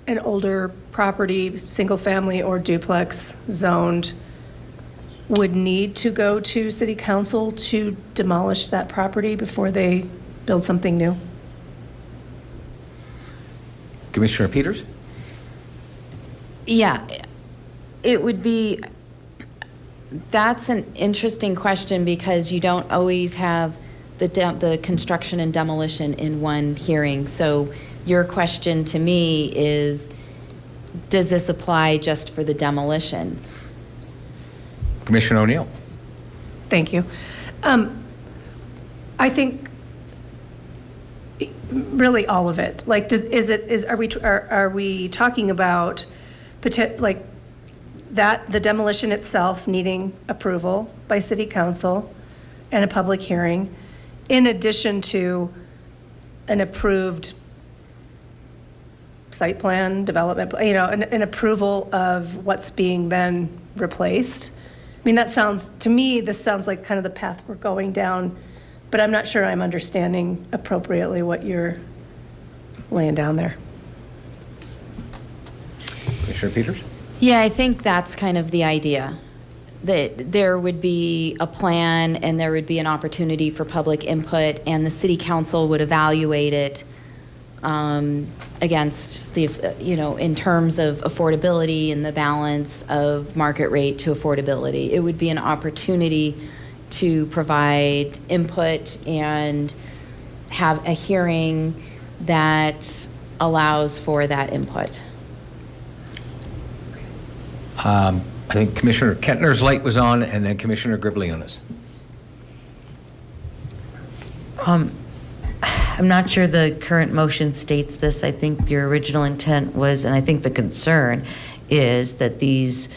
an older property, single-family or duplex zoned, would need to go to city council to demolish that property before they build something new?
Commissioner Peters.
Yeah, it would be, that's an interesting question because you don't always have the construction and demolition in one hearing. So your question to me is, does this apply just for the demolition?
Commissioner O'Neill.
Thank you. I think really all of it. Like, are we talking about like that the demolition itself needing approval by City Council and a public hearing, in addition to an approved site plan development, an approval of what's being then replaced? I mean, this sounds like kind of the path we're going down, but I'm not sure I'm understanding appropriately what you're laying down there.
Commissioner Peters?
Yeah, I think that's kind of the idea, that there would be a plan and there would be an opportunity for public input, and the city council would evaluate it against the, in terms of affordability and the balance of market rate to affordability. It would be an opportunity to provide input and have a hearing that allows for that input.
I think Commissioner Kentner's light was on, and then Commissioner Gribliunas.
I'm not sure the current motion states this. I think your original intent was, and I think the concern is that these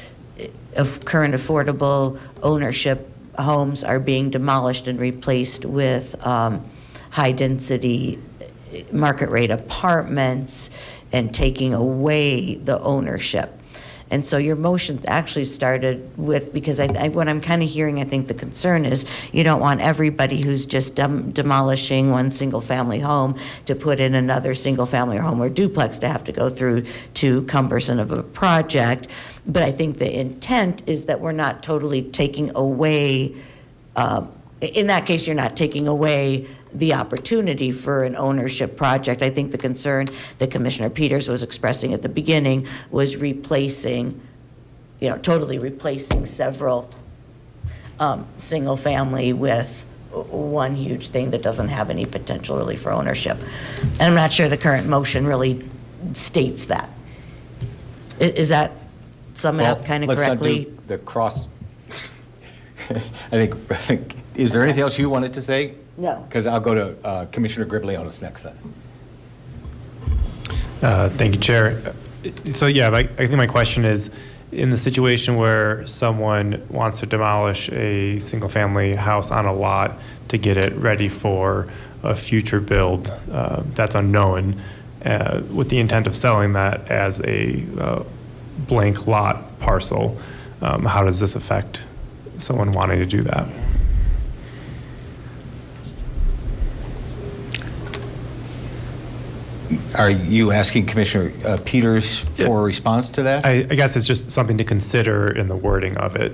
current affordable ownership homes are being demolished and replaced with high-density market rate apartments and taking away the ownership. And so your motion actually started with, because what I'm kind of hearing, I think the concern is you don't want everybody who's just demolishing one single-family home to put in another single-family home or duplex to have to go through too cumbersome of a project. But I think the intent is that we're not totally taking away, in that case, you're not taking away the opportunity for an ownership project. I think the concern that Commissioner Peters was expressing at the beginning was replacing, totally replacing several single family with one huge thing that doesn't have any potential really for ownership. And I'm not sure the current motion really states that. Is that summing up kind of correctly?
Let's not do the cross. I think, is there anything else you wanted to say?
No.
Because I'll go to Commissioner Gribliunas next then.
Thank you, Chair. So yeah, I think my question is, in the situation where someone wants to demolish a single-family house on a lot to get it ready for a future build that's unknown, with the intent of selling that as a blank lot parcel, how does this affect someone wanting to do that?
Are you asking Commissioner Peters for a response to that?
I guess it's just something to consider in the wording of it,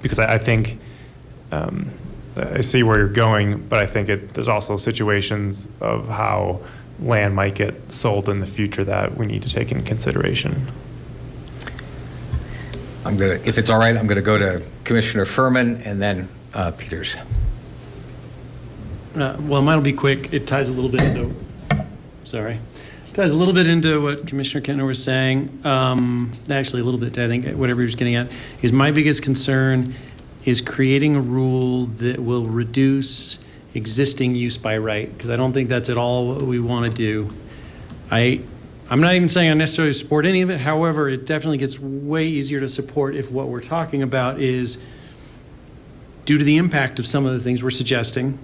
because I think I see where you're going, but I think there's also situations of how land might get sold in the future that we need to take into consideration.
If it's all right, I'm going to go to Commissioner Furman and then Peters.
Well, mine will be quick. It ties a little bit into, ties a little bit into what Commissioner Kentner was saying. Actually, a little bit, I think, whatever he was getting at, is my biggest concern is creating a rule that will reduce existing use by right, because I don't think that's at all what we want to do. I'm not even saying I necessarily support any of it. However, it definitely gets way easier to support if what we're talking about is, due to the impact of some of the things we're suggesting,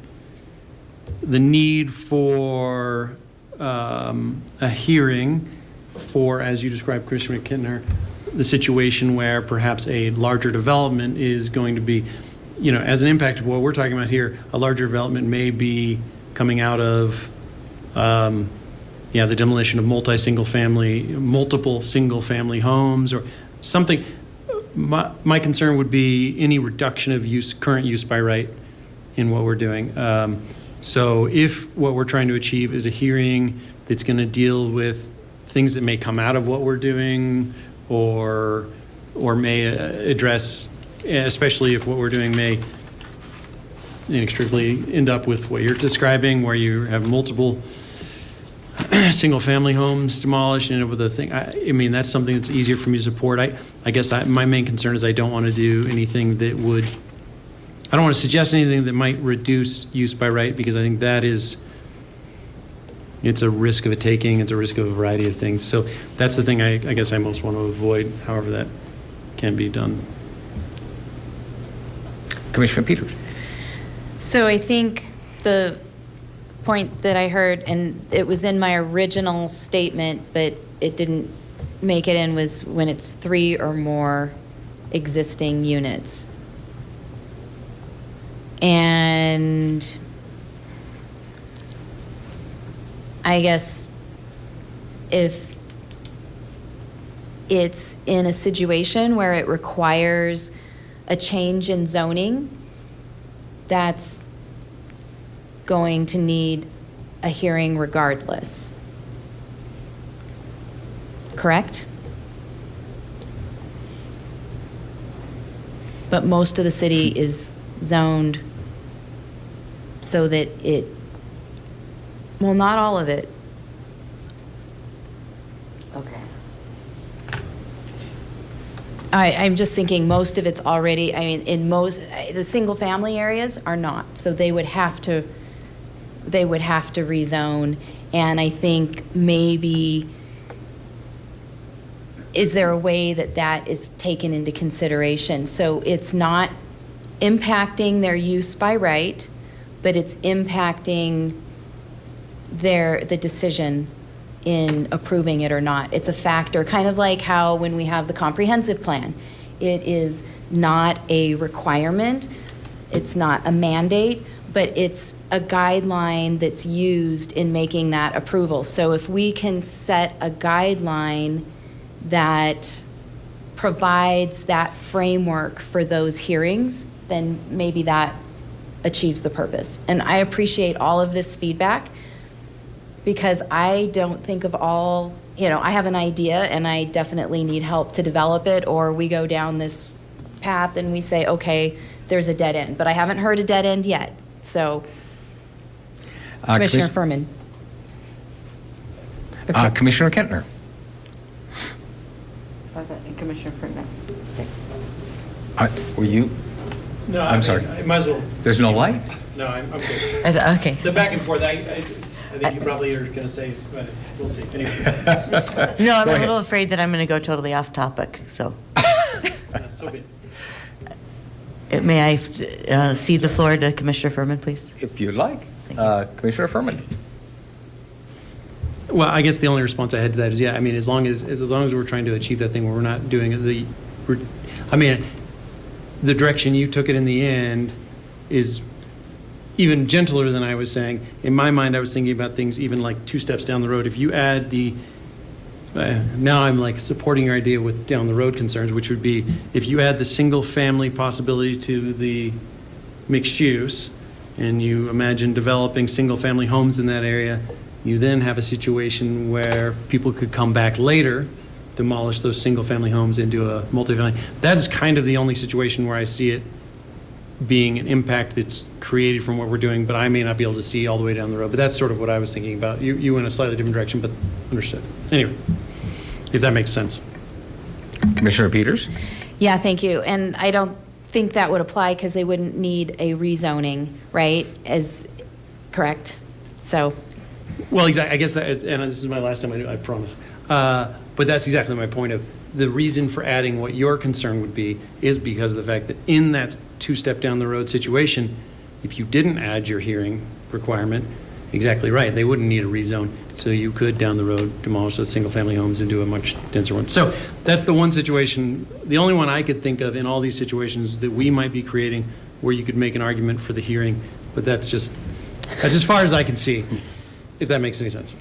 the need for a hearing for, as you described, Commissioner Kentner, the situation where perhaps a larger development is going to be, as an impact of what we're talking about here, a larger development may be coming out of the demolition of multiple single-family homes or something. My concern would be any reduction of current use by right in what we're doing. So if what we're trying to achieve is a hearing that's going to deal with things that may come out of what we're doing or may address, especially if what we're doing may inextricably end up with what you're describing, where you have multiple single-family homes demolished and with the thing, I mean, that's something that's easier for me to support. I guess my main concern is I don't want to do anything that would, I don't want to suggest anything that might reduce use by right, because I think that is, it's a risk of a taking, it's a risk of a variety of things. So that's the thing I guess I most want to avoid, however that can be done.
Commissioner Peters.
So I think the point that I heard, and it was in my original statement, but it didn't make it in, was when it's 3 or more existing units. And I guess if it's in a situation where it requires a change in zoning, that's going to need a hearing regardless. Correct? But most of the city is zoned so that it, well, not all of it.
Okay.
I'm just thinking most of it's already, I mean, in most, the single-family areas are not, so they would have to rezone, and I think maybe, is there a way that that is taken into consideration? So it's not impacting their use by right, but it's impacting the decision in approving it or not. It's a factor, kind of like how when we have the comprehensive plan, it is not a requirement, it's not a mandate, but it's a guideline that's used in making that approval. So if we can set a guideline that provides that framework for those hearings, then maybe that achieves the purpose. And I appreciate all of this feedback, because I don't think of all, I have an idea and I definitely need help to develop it, or we go down this path and we say, okay, there's a dead end, but I haven't heard a dead end yet. So, Commissioner Furman.
Commissioner Kentner.
Commissioner Furman.
Were you?
No,
I'm sorry.
I might as well.
There's no light?
No, I'm good.
Okay.
The back and forth, I think you probably are going to say, but we'll see. Anyway,
No, I'm
Go
a
ahead.
little afraid that I'm going to go totally off topic, so.
so good.
May I cede the floor to Commissioner Furman, please?
If you'd like. Commissioner Furman.
Well, I guess the only response I had to that is, yeah, I mean, as long as we're trying to achieve that thing where we're not doing the direction you took it in the end is even gentler than I was saying. In my mind, I was thinking about things even like 2 steps down the road. If you add now I'm like supporting your idea with down the road concerns, which would be if you add the single family possibility to the mixed use, and you imagine developing single family homes in that area, you then have a situation where people could come back later, demolish those single family homes into a multifamily. That is kind of the only situation where I see it being an impact that's created from what we're doing, but I may not be able to see all the way down the road. But that's sort of what I was thinking about. You went a slightly different direction, but understood. Anyway, if that makes sense.
Commissioner Peters.
Yeah, thank you. And I don't think that would apply because they wouldn't need a rezoning, right? Correct? So,
Well, exactly. I guess that, and this is my last time, I promise. But that's exactly my point of the reason for adding what your concern would be is because of the fact that in that 2-step down the road situation, if you didn't add your hearing requirement, exactly right, they wouldn't need a rezone. So you could down the road demolish those single family homes into a much denser one. So that's the one situation, the only one I could think of in all these situations that we might be creating where you could make an argument for the hearing, but that's as far as I can see, if that makes any sense.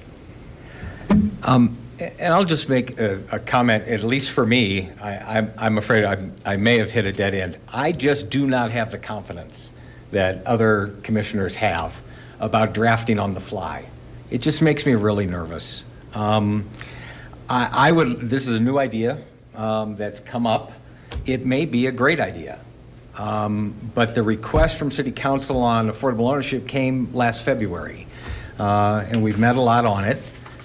And I'll just make a comment, at least for me, I'm afraid I may have hit a dead end. I just do not have the confidence that other commissioners have about drafting on the fly. It just makes me really nervous. This is a new idea that's come up. It may be a great idea. But the request from City Council on affordable ownership came last February. And we've met a lot on it.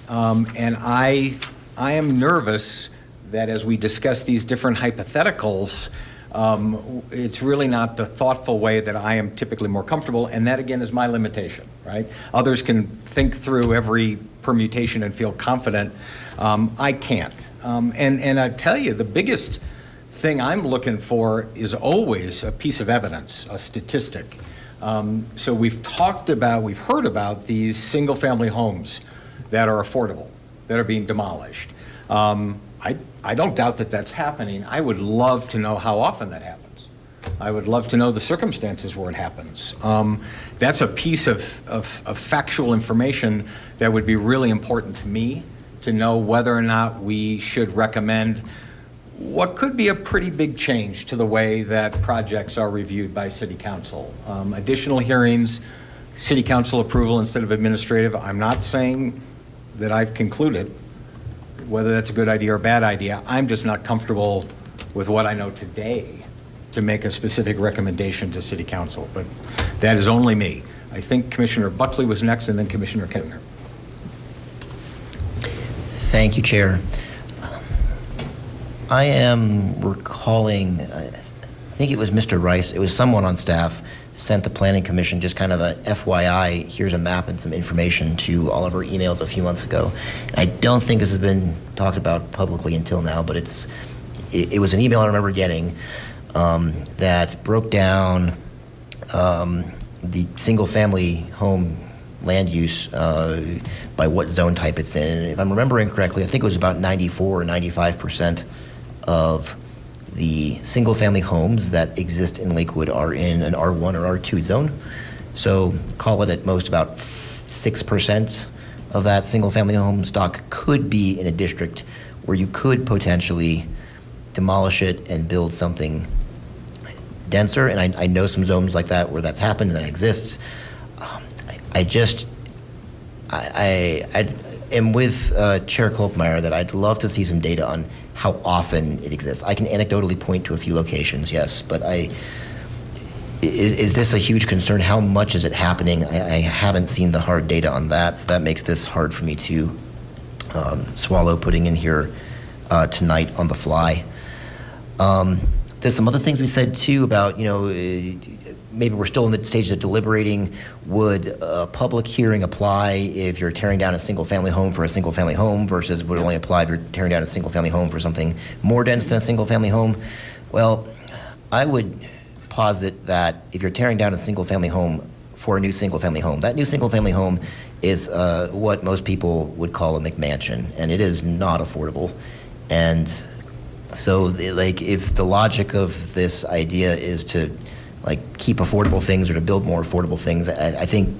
And I am nervous that as we discuss these different hypotheticals, it's really not the thoughtful way that I am typically more comfortable, and that again is my limitation, right? Others can think through every permutation and feel confident. I can't. And I tell you, the biggest thing I'm looking for is always a piece of evidence, a statistic. So we've heard about these single-family homes that are affordable, that are being demolished. I don't doubt that that's happening. I would love to know how often that happens. I would love to know the circumstances where it happens. That's a piece of factual information that would be really important to me to know whether or not we should recommend what could be a pretty big change to the way that projects are reviewed by City Council. Additional hearings, City Council approval instead of administrative. I'm not saying that I've concluded whether that's a good idea or a bad idea. I'm just not comfortable with what I know today to make a specific recommendation to City Council, but that is only me. I think Commissioner Buckley was next, and then Commissioner Kentner.
Thank you, Chair. I am recalling, I think it was Mr. Rice, it was someone on staff sent the Planning Commission just kind of a FYI, here's a map and some information to all of our emails a few months ago. I don't think this has been talked about publicly until now, but it was an email I remember getting that broke down the single-family home land use by what zone type it's in. And if I'm remembering correctly, I think it was about 94 or 95% of the single-family homes that exist in Lakewood are in an R1 or R2 zone. So call it at most about 6% of that single-family home stock could be in a district where you could potentially demolish it and build something denser. And I know some zones like that where that's happened and that exists. I am with Chair Kolkmeyer that I'd love to see some data on how often it exists. I can anecdotally point to a few locations, yes, but is this a huge concern? How much is it happening? I haven't seen the hard data on that, so that makes this hard for me to swallow putting in here tonight on the fly. There's some other things we said too about, maybe we're still in the stage of deliberating. Would a public hearing apply if you're tearing down a single-family home for a single-family home versus would it only apply if you're tearing down a single-family home for something more dense than a single-family home? Well, I would posit that if you're tearing down a single-family home for a new single-family home, that new single-family home is what most people would call a McMansion, and it is not affordable. And so, if the logic of this idea is to keep affordable things or to build more affordable things, I think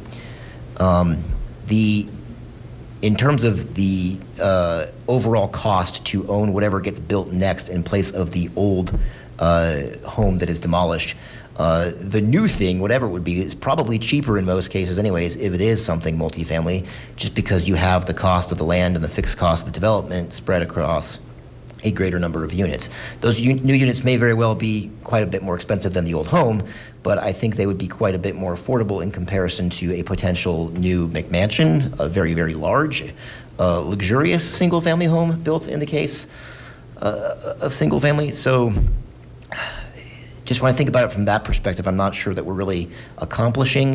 in terms of the overall cost to own whatever gets built next in place of the old home that is demolished, the new thing, whatever it would be, is probably cheaper in most cases anyways if it is something multifamily, just because you have the cost of the land and the fixed cost of the development spread across a greater number of units. Those new units may very well be quite a bit more expensive than the old home, but I think they would be quite a bit more affordable in comparison to a potential new McMansion, a very, very large, luxurious single-family home built in the case of single-family. So just when I think about it from that perspective, I'm not sure that we're really accomplishing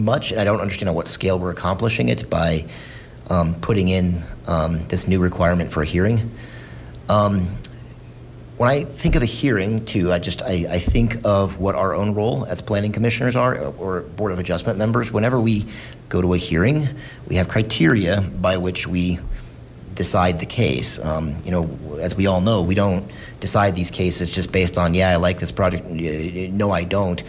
much, and I don't understand on what scale we're accomplishing it by putting in this new requirement for a hearing. When I think of a hearing, too, I think of what our own role as planning commissioners are, or Board of Adjustment members. Whenever we go to a hearing, we have criteria by which we decide the case. As we all know, we don't decide these cases just based on, I like this project, no, I don't.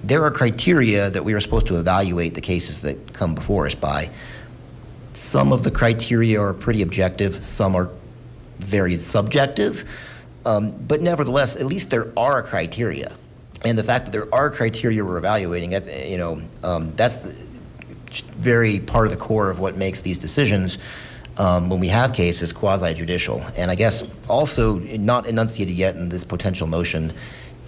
There are criteria that we are supposed to evaluate the cases that come before us by. Some of the criteria are pretty objective, some are very subjective, but nevertheless, at least there are criteria. And the fact that there are criteria we're evaluating, that's very part of the core of what makes these decisions when we have cases quasi-judicial. And I guess also not enunciated yet in this potential motion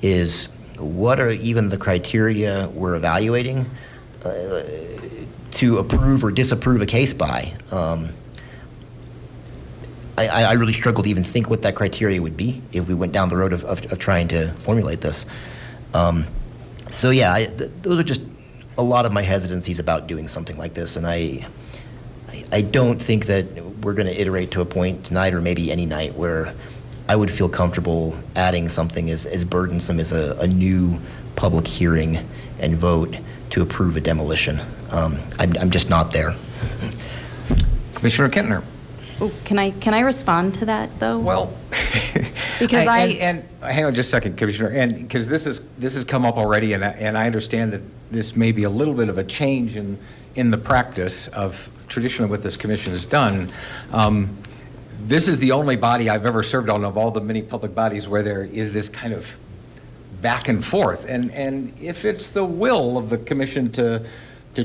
is what are even the criteria we're evaluating? to approve or disapprove a case by. I really struggle to even think what that criteria would be if we went down the road of trying to formulate this. So yeah, those are just a lot of my hesitancies about doing something like this, and I don't think that we're going to iterate to a point tonight or maybe any night where I would feel comfortable adding something as burdensome as a new public hearing and vote to approve a demolition. I'm just not there.
Commissioner Kentner.
Oh, can I respond to that, though?
Well,
Because
and hang on just a second, Commissioner, and because this has come up already, and I understand that this may be a little bit of a change in the practice of traditionally what this commission has done. This is the only body I've ever served on of all the many public bodies where there is this kind of back and forth, and if it's the will of the commission to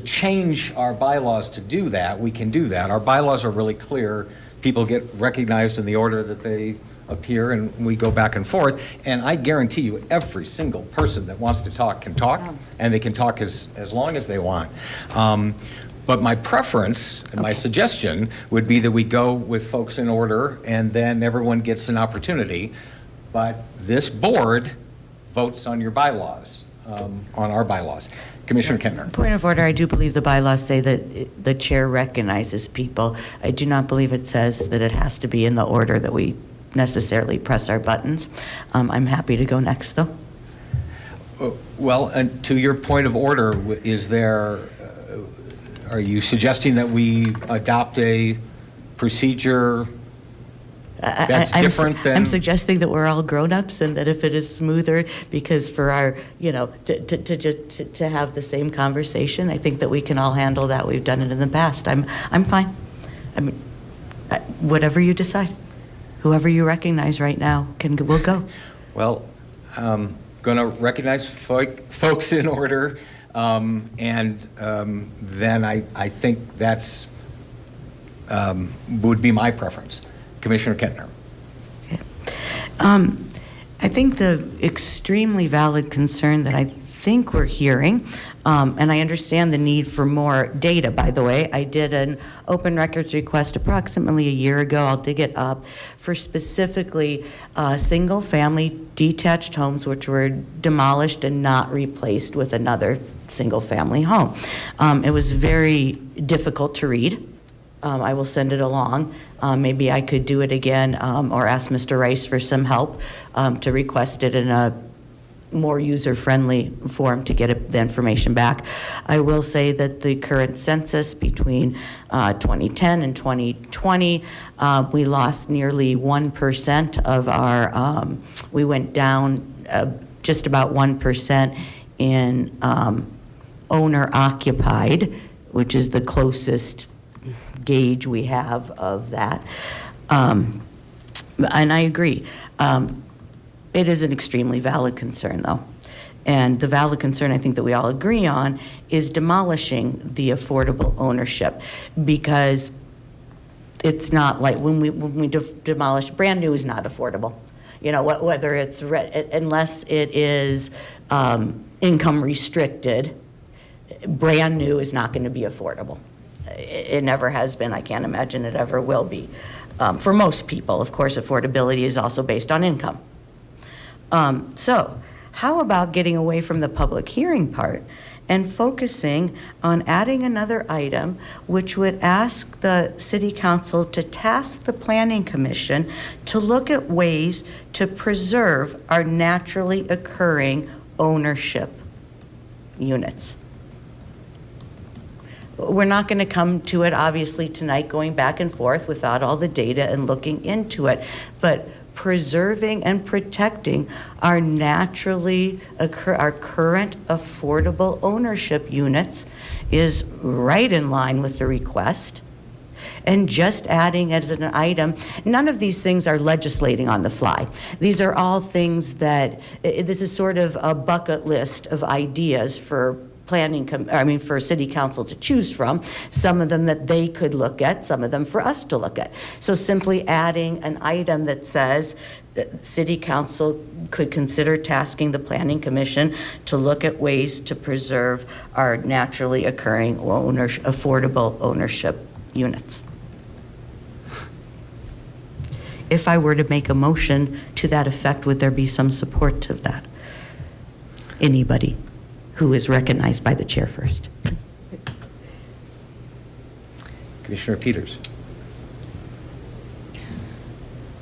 change our bylaws to do that, we can do that. Our bylaws are really clear. People get recognized in the order that they appear, and we go back and forth. And I guarantee you, every single person that wants to talk can talk, and they can talk as long as they want. But my preference and my suggestion would be that we go with folks in order, and then everyone gets an opportunity. But this board votes on your bylaws, on our bylaws. Commissioner Kentner.
Point of order, I do believe the bylaws say that the chair recognizes people. I do not believe it says that it has to be in the order that we necessarily press our buttons. I'm happy to go next, though.
Well, and to your point of order, is there, are you suggesting that we adopt a procedure that's different than?
I'm suggesting that we're all grown-ups and that if it is smoother, because for our, to have the same conversation, I think that we can all handle that. We've done it in the past. I'm fine. I mean, whatever you decide. Whoever you recognize right now will go.
Well, going to recognize folks in order, and then I think that's would be my preference. Commissioner Kentner.
Okay. I think the extremely valid concern that I think we're hearing, and I understand the need for more data, by the way. I did an open records request approximately a year ago. I'll dig it up for specifically single-family detached homes which were demolished and not replaced with another single-family home. It was very difficult to read. I will send it along. Maybe I could do it again or ask Mr. Rice for some help to request it in a more user-friendly form to get the information back. I will say that the current census between 2010 and 2020, we lost nearly 1% of our, we went down just about 1% in owner-occupied, which is the closest gauge we have of that. And I agree. It is an extremely valid concern, though. And the valid concern I think that we all agree on is demolishing the affordable ownership, because it's not like when we demolish, brand new is not affordable. Whether it's, unless it is income restricted, brand new is not going to be affordable. It never has been. I can't imagine it ever will be. For most people, of course, affordability is also based on income. So how about getting away from the public hearing part and focusing on adding another item which would ask the City Council to task the Planning Commission to look at ways to preserve our naturally occurring ownership units. We're not going to come to it, obviously, tonight, going back and forth without all the data and looking into it, but preserving and protecting our our current affordable ownership units is right in line with the request. And just adding as an item, none of these things are legislating on the fly. These are all things that, this is sort of a bucket list of ideas for for city council to choose from, some of them that they could look at, some of them for us to look at. So simply adding an item that says that city council could consider tasking the planning commission to look at ways to preserve our naturally occurring affordable ownership units. If I were to make a motion to that effect, would there be some support to that? Anybody who is recognized by the chair first?
Commissioner Peters.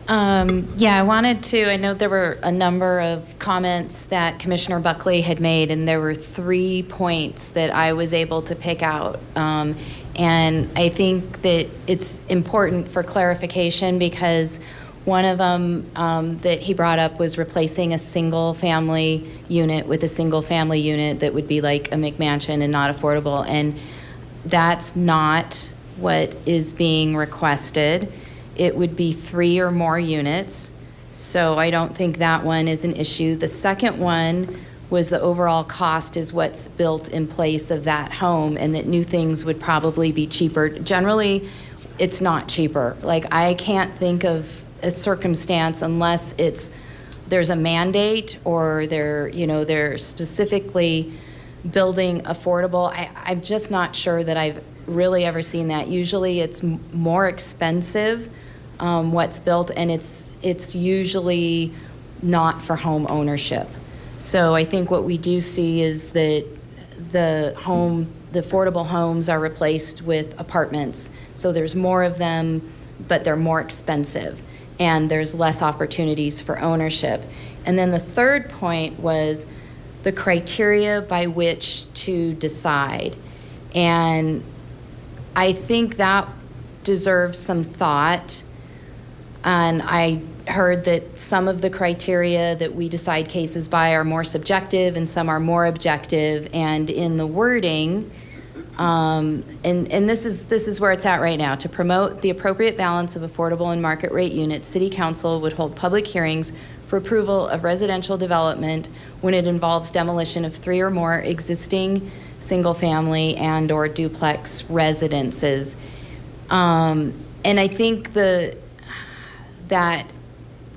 Yeah, I wanted to, I know there were a number of comments that Commissioner Buckley had made, and there were 3 points that I was able to pick out. And I think that it's important for clarification because one of them that he brought up was replacing a single-family unit with a single-family unit that would be like a McMansion and not affordable. And that's not what is being requested. It would be 3 or more units. So I don't think that one is an issue. The second one was the overall cost is what's built in place of that home, and that new things would probably be cheaper. Generally, it's not cheaper. Like, I can't think of a circumstance unless there's a mandate or they're specifically building affordable. I'm just not sure that I've really ever seen that. Usually it's more expensive what's built, and it's usually not for home ownership. So I think what we do see is that the affordable homes are replaced with apartments. So there's more of them, but they're more expensive, and there's less opportunities for ownership. And then the third point was the criteria by which to decide. And I think that deserves some thought. And I heard that some of the criteria that we decide cases by are more subjective and some are more objective. And in the wording, and this is where it's at right now, to promote the appropriate balance of affordable and market rate units, City Council would hold public hearings for approval of residential development when it involves demolition of 3 or more existing single-family and or duplex residences. And I think that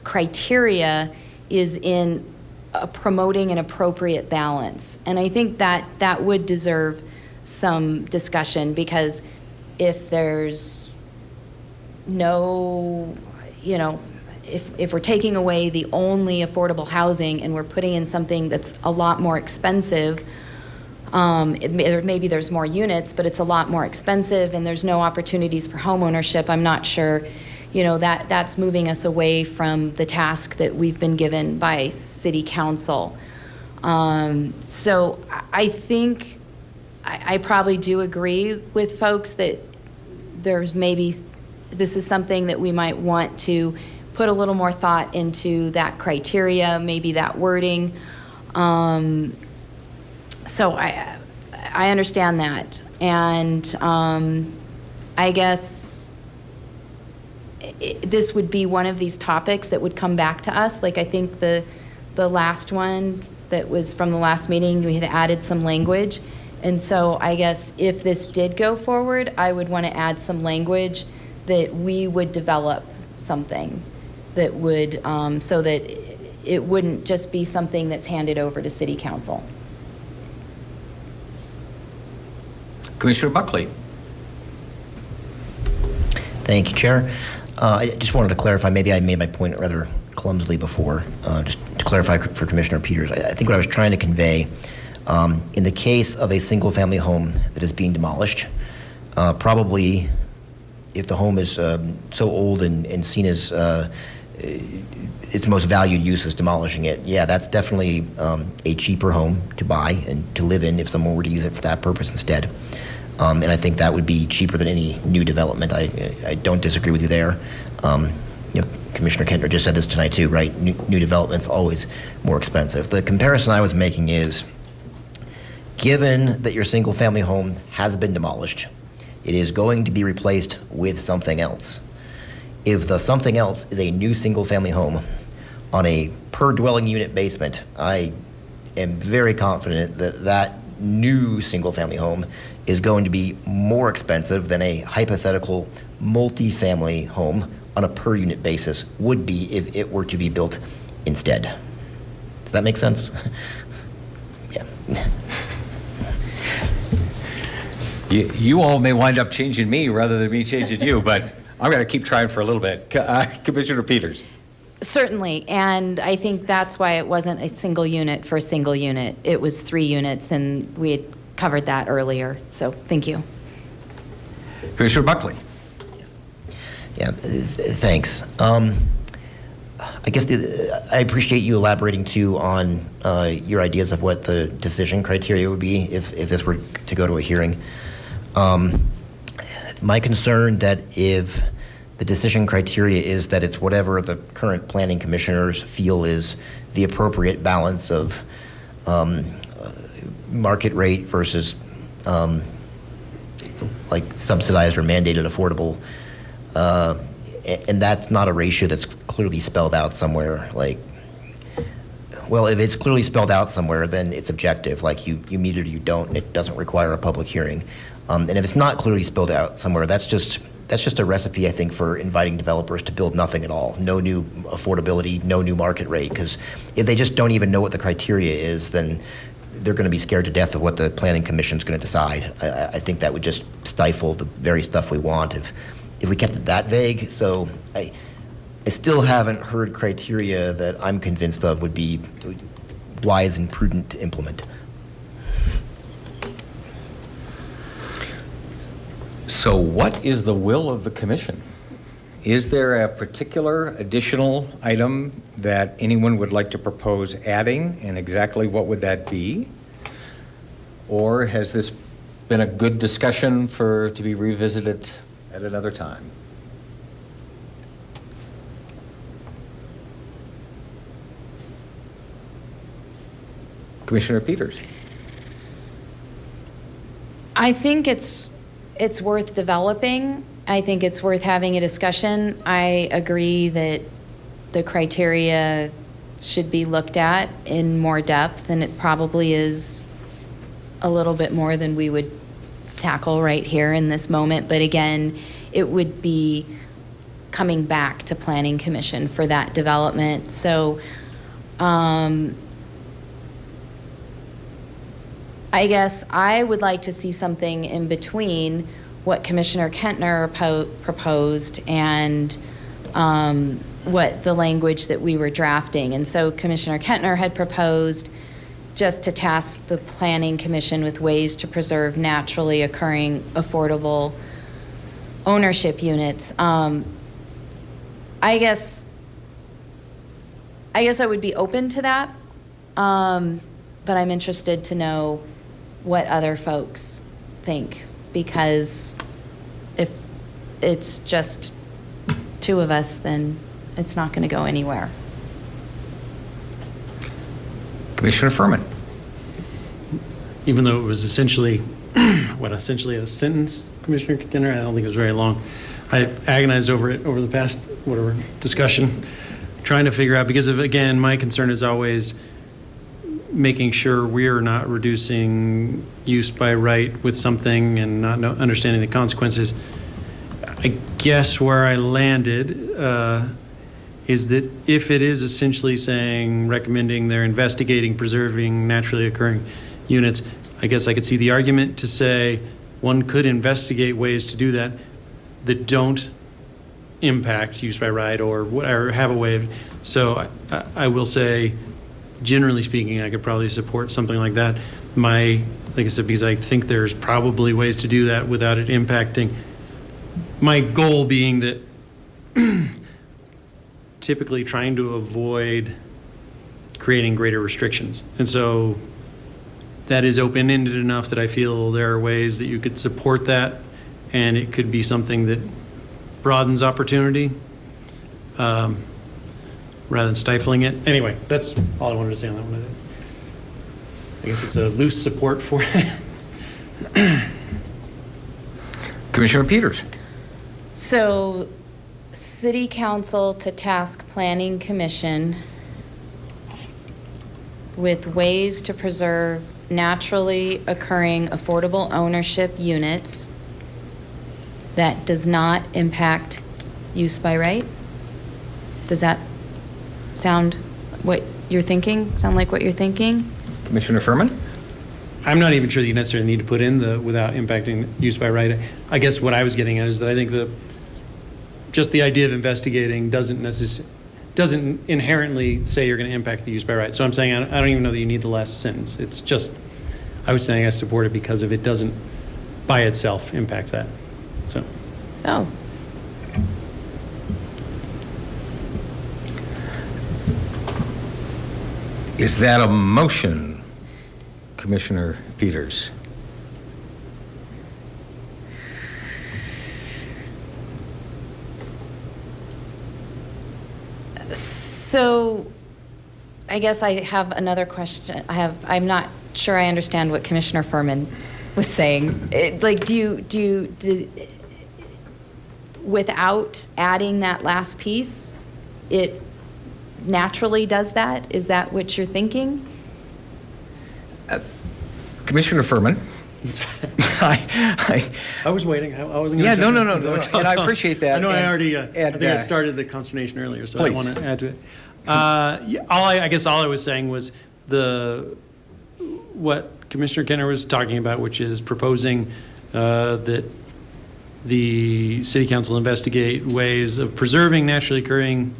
criteria is in promoting an appropriate balance. And I think that would deserve some discussion, because if there's no, if we're taking away the only affordable housing and we're putting in something that's a lot more expensive, maybe there's more units, but it's a lot more expensive and there's no opportunities for home ownership, I'm not sure, that's moving us away from the task that we've been given by City Council. So I think I probably do agree with folks that there's maybe, this is something that we might want to put a little more thought into that criteria, maybe that wording. So I understand that. And I guess this would be one of these topics that would come back to us. Like I think the last one that was from the last meeting, we had added some language. And so I guess if this did go forward, I would want to add some language that we would develop something that would, so that it wouldn't just be something that's handed over to City Council.
Commissioner Buckley.
Thank you, Chair. I just wanted to clarify, maybe I made my point rather clumsily before, just to clarify for Commissioner Peters. I think what I was trying to convey, in the case of a single-family home that is being demolished, probably if the home is so old and seen as its most valued use is demolishing it, yeah, that's definitely a cheaper home to buy and to live in if someone were to use it for that purpose instead. And I think that would be cheaper than any new development. I don't disagree with you there. Commissioner Kentner just said this tonight too, right? New development's always more expensive. The comparison I was making is, given that your single-family home has been demolished, it is going to be replaced with something else. If the something else is a new single-family home on a per-dwelling unit basement, I am very confident that that new single-family home is going to be more expensive than a hypothetical multi-family home on a per-unit basis would be if it were to be built instead. Does that make sense? Yeah.
You all may wind up changing me rather than me changing you, but I'm going to keep trying for a little bit. Commissioner Peters.
Certainly, and I think that's why it wasn't a single unit for a single unit. It was 3 units, and we had covered that earlier, so thank you.
Commissioner Buckley.
Yeah, thanks. I guess I appreciate you elaborating too on your ideas of what the decision criteria would be if this were to go to a hearing. My concern that if the decision criteria is that it's whatever the current planning commissioners feel is the appropriate balance of market rate versus like subsidized or mandated affordable, and that's not a ratio that's clearly spelled out somewhere. Like, well, if it's clearly spelled out somewhere, then it's objective, like you meet it or you don't, and it doesn't require a public hearing. And if it's not clearly spelled out somewhere, that's just a recipe, I think, for inviting developers to build nothing at all. No new affordability, no new market rate, because if they just don't even know what the criteria is, then they're going to be scared to death of what the planning commission's going to decide. I think that would just stifle the very stuff we want if we kept it that vague. So I still haven't heard criteria that I'm convinced of would be wise and prudent to implement.
So what is the will of the commission? Is there a particular additional item that anyone would like to propose adding, and exactly what would that be? Or has this been a good discussion to be revisited at another time? Commissioner Peters.
I think it's worth developing. I think it's worth having a discussion. I agree that the criteria should be looked at in more depth, and it probably is a little bit more than we would tackle right here in this moment. But again, it would be coming back to Planning Commission for that development. So I guess I would like to see something in between what Commissioner Kentner proposed and what the language that we were drafting. And so Commissioner Kentner had proposed just to task the Planning Commission with ways to preserve naturally occurring affordable ownership units. I guess I would be open to that, but I'm interested to know what other folks think, because if it's just 2 of us, then it's not going to go anywhere.
Commissioner Furman.
Even though it was essentially a sentence, Commissioner Kentner, I don't think it was very long. I agonized over it over the past, discussion, trying to figure out, because again, my concern is always making sure we're not reducing use by right with something and not understanding the consequences. I guess where I landed is that if it is essentially recommending they're investigating preserving naturally occurring units, I guess I could see the argument to say one could investigate ways to do that don't impact use by right or have a way of. So I will say, generally speaking, I could probably support something like that. Like I said, because I think there's probably ways to do that without it impacting. My goal being that typically trying to avoid creating greater restrictions. And so that is open-ended enough that I feel there are ways that you could support that, and it could be something that broadens opportunity rather than stifling it. Anyway, that's all I wanted to say on that one. I guess it's a loose support for it.
Commissioner Peters.
So, City Council to task Planning Commission with ways to preserve naturally occurring affordable ownership units that does not impact use by right? Does that sound what you're thinking? Sound like what you're thinking?
Commissioner Furman?
I'm not even sure that you necessarily need to put in the without impacting use by right. I guess what I was getting at is that I think just the idea of investigating doesn't inherently say you're going to impact the use by right. So I'm saying I don't even know that you need the last sentence. It's just, I was saying I support it because if it doesn't by itself impact that. So.
Oh.
Is that a motion, Commissioner Peters?
So I guess I have another question. I'm not sure I understand what Commissioner Furman was saying. Without adding that last piece, it naturally does that? Is that what you're thinking?
Commissioner Furman?
I was waiting. I wasn't going
Yeah,
to.
no, and I appreciate that.
I know I already.
And,
I think I started the consternation earlier, so
please.
I want to add to it. I guess all I was saying was what Commissioner Kenner was talking about, which is proposing that the City Council investigate ways of preserving naturally occurring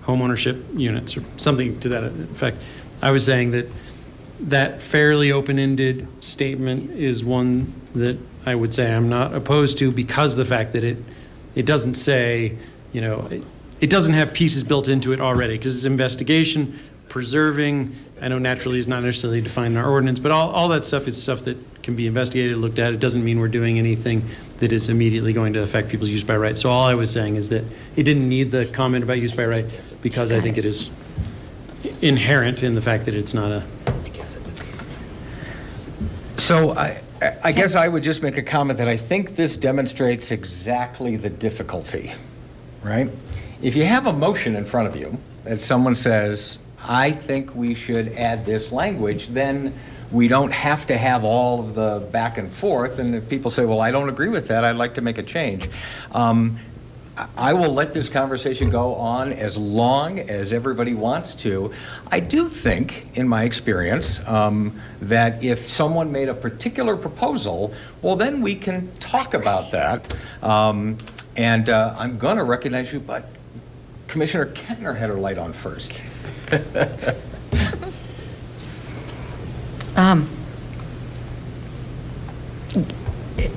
homeownership units or something to that effect. I was saying that fairly open-ended statement is one that I would say I'm not opposed to because of the fact that it doesn't say, it doesn't have pieces built into it already because it's investigation, preserving. I know naturally is not necessarily defined in our ordinance, but all that stuff is stuff that can be investigated, looked at. It doesn't mean we're doing anything that is immediately going to affect people's use by right. So all I was saying is that it didn't need the comment about use by right because I think it is inherent in the fact that it's not a.
So I guess I would just make a comment that I think this demonstrates exactly the difficulty, right? If you have a motion in front of you that someone says, I think we should add this language, then we don't have to have all of the back and forth. And if people say, well, I don't agree with that, I'd like to make a change. I will let this conversation go on as long as everybody wants to. I do think, in my experience, that if someone made a particular proposal, well, then we can talk about that. And I'm going to recognize you, but Commissioner Kentner had her light on first.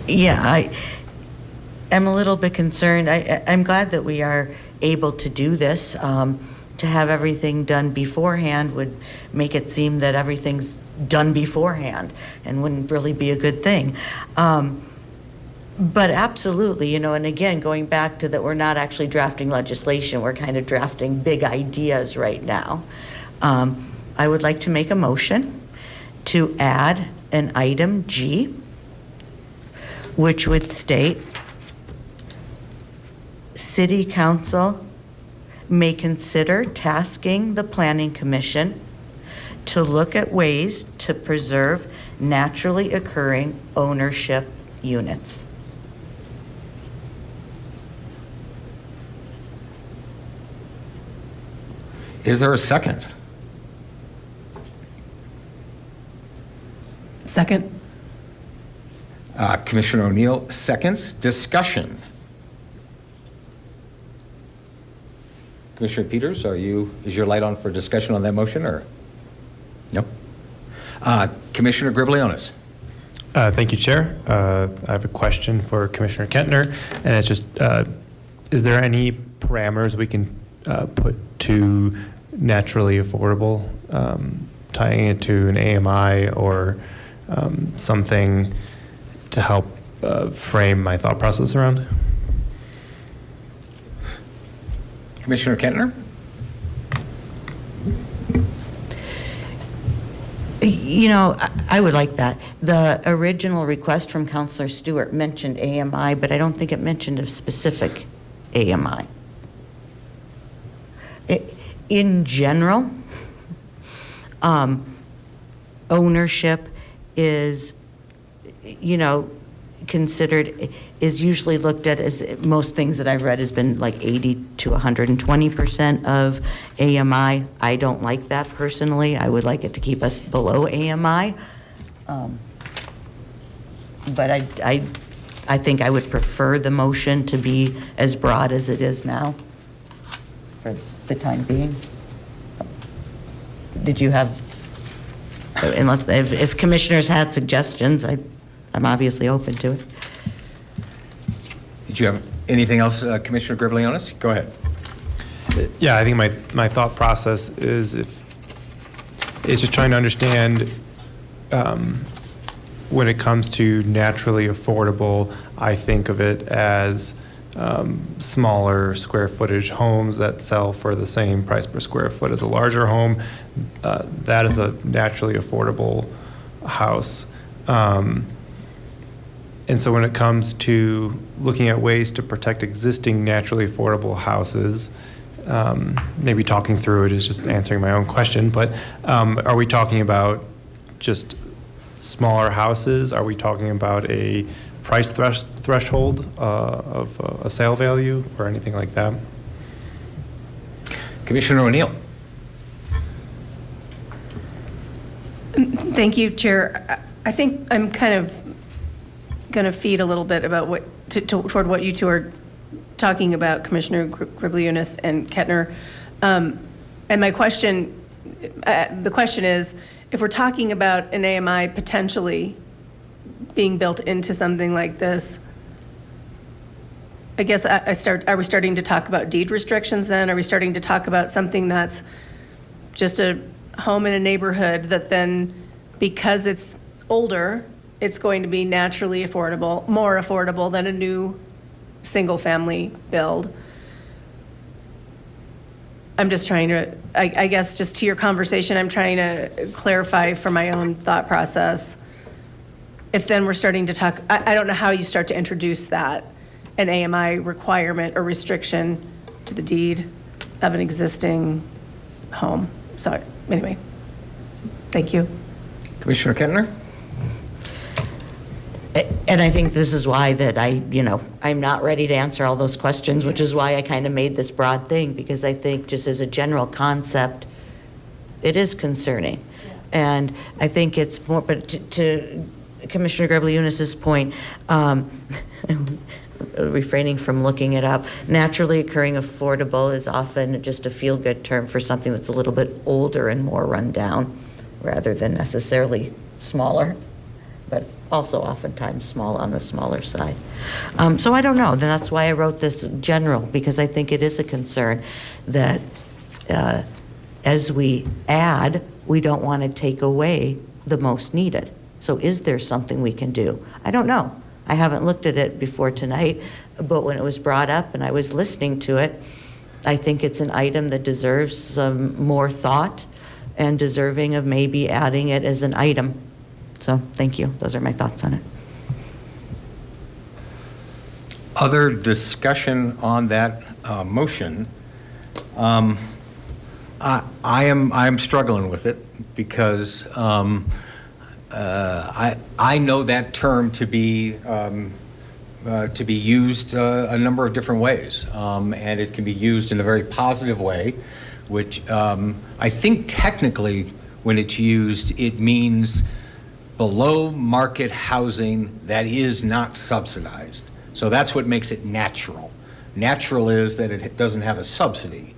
Yeah, I'm a little bit concerned. I'm glad that we are able to do this. To have everything done beforehand would make it seem that everything's done beforehand and wouldn't really be a good thing. But absolutely, and again, going back to that, we're not actually drafting legislation. We're kind of drafting big ideas right now. I would like to make a motion to add an item G, which would state, City Council may consider tasking the Planning Commission to look at ways to preserve naturally occurring ownership units.
Is there a second?
Second.
Commissioner O'Neill, seconds. Discussion. Commissioner Peters, is your light on for discussion on that motion, or? No? Commissioner Gribolionis.
Thank you, Chair. I have a question for Commissioner Kentner, and it's just, is there any parameters we can put to naturally affordable, tying it to an AMI or something to help frame my thought process around?
Commissioner Kentner?
I would like that. The original request from Councilor Stewart mentioned AMI, but I don't think it mentioned a specific AMI. In general, ownership is, you know, considered, is usually looked at as, most things that I've read has been like 80 to 120% of AMI. I don't like that personally. I would like it to keep us below AMI. But I think I would prefer the motion to be as broad as it is now for the time being. Did you have, unless, if commissioners had suggestions, I'm obviously open to it.
Did you have anything else, Commissioner Griblionis? Go ahead.
Yeah, I think my thought process is just trying to understand when it comes to naturally affordable, I think of it as smaller square footage homes that sell for the same price per square foot as a larger home. That is a naturally affordable house. And so when it comes to looking at ways to protect existing naturally affordable houses, maybe talking through it is just answering my own question, but are we talking about just smaller houses? Are we talking about a price threshold of a sale value or anything like that?
Commissioner O'Neill.
Thank you, Chair. I think I'm kind of going to feed a little bit about toward what you two are talking about, Commissioner Gribliunas and Kettner. And my question, the question is, if we're talking about an AMI potentially being built into something like this, I guess are we starting to talk about deed restrictions then? Are we starting to talk about something that's just a home in a neighborhood that then, because it's older, it's going to be naturally affordable, more affordable than a new single-family build? I'm just trying to, I guess, just to your conversation, I'm trying to clarify for my own thought process. If then we're starting to talk, I don't know how you start to introduce that, an AMI requirement or restriction to the deed of an existing home. So anyway, thank you.
Commissioner Kettner?
And I think this is why that I'm not ready to answer all those questions, which is why I kind of made this broad thing, because I think just as a general concept, it is concerning. Yeah. And I think it's more, but to Commissioner Gribliunas' point, refraining from looking it up, naturally occurring affordable is often just a feel-good term for something that's a little bit older and more run down, rather than necessarily smaller, but also oftentimes small on the smaller side. So I don't know. That's why I wrote this general, because I think it is a concern that as we add, we don't want to take away the most needed. So is there something we can do? I don't know. I haven't looked at it before tonight, but when it was brought up and I was listening to it, I think it's an item that deserves some more thought and deserving of maybe adding it as an item. So thank you. Those are my thoughts on it.
Other discussion on that motion? I am struggling with it because I know that term to be used a number of different ways, and it can be used in a very positive way, which I think technically when it's used, it means below market housing that is not subsidized. So that's what makes it natural. Natural is that it doesn't have a subsidy.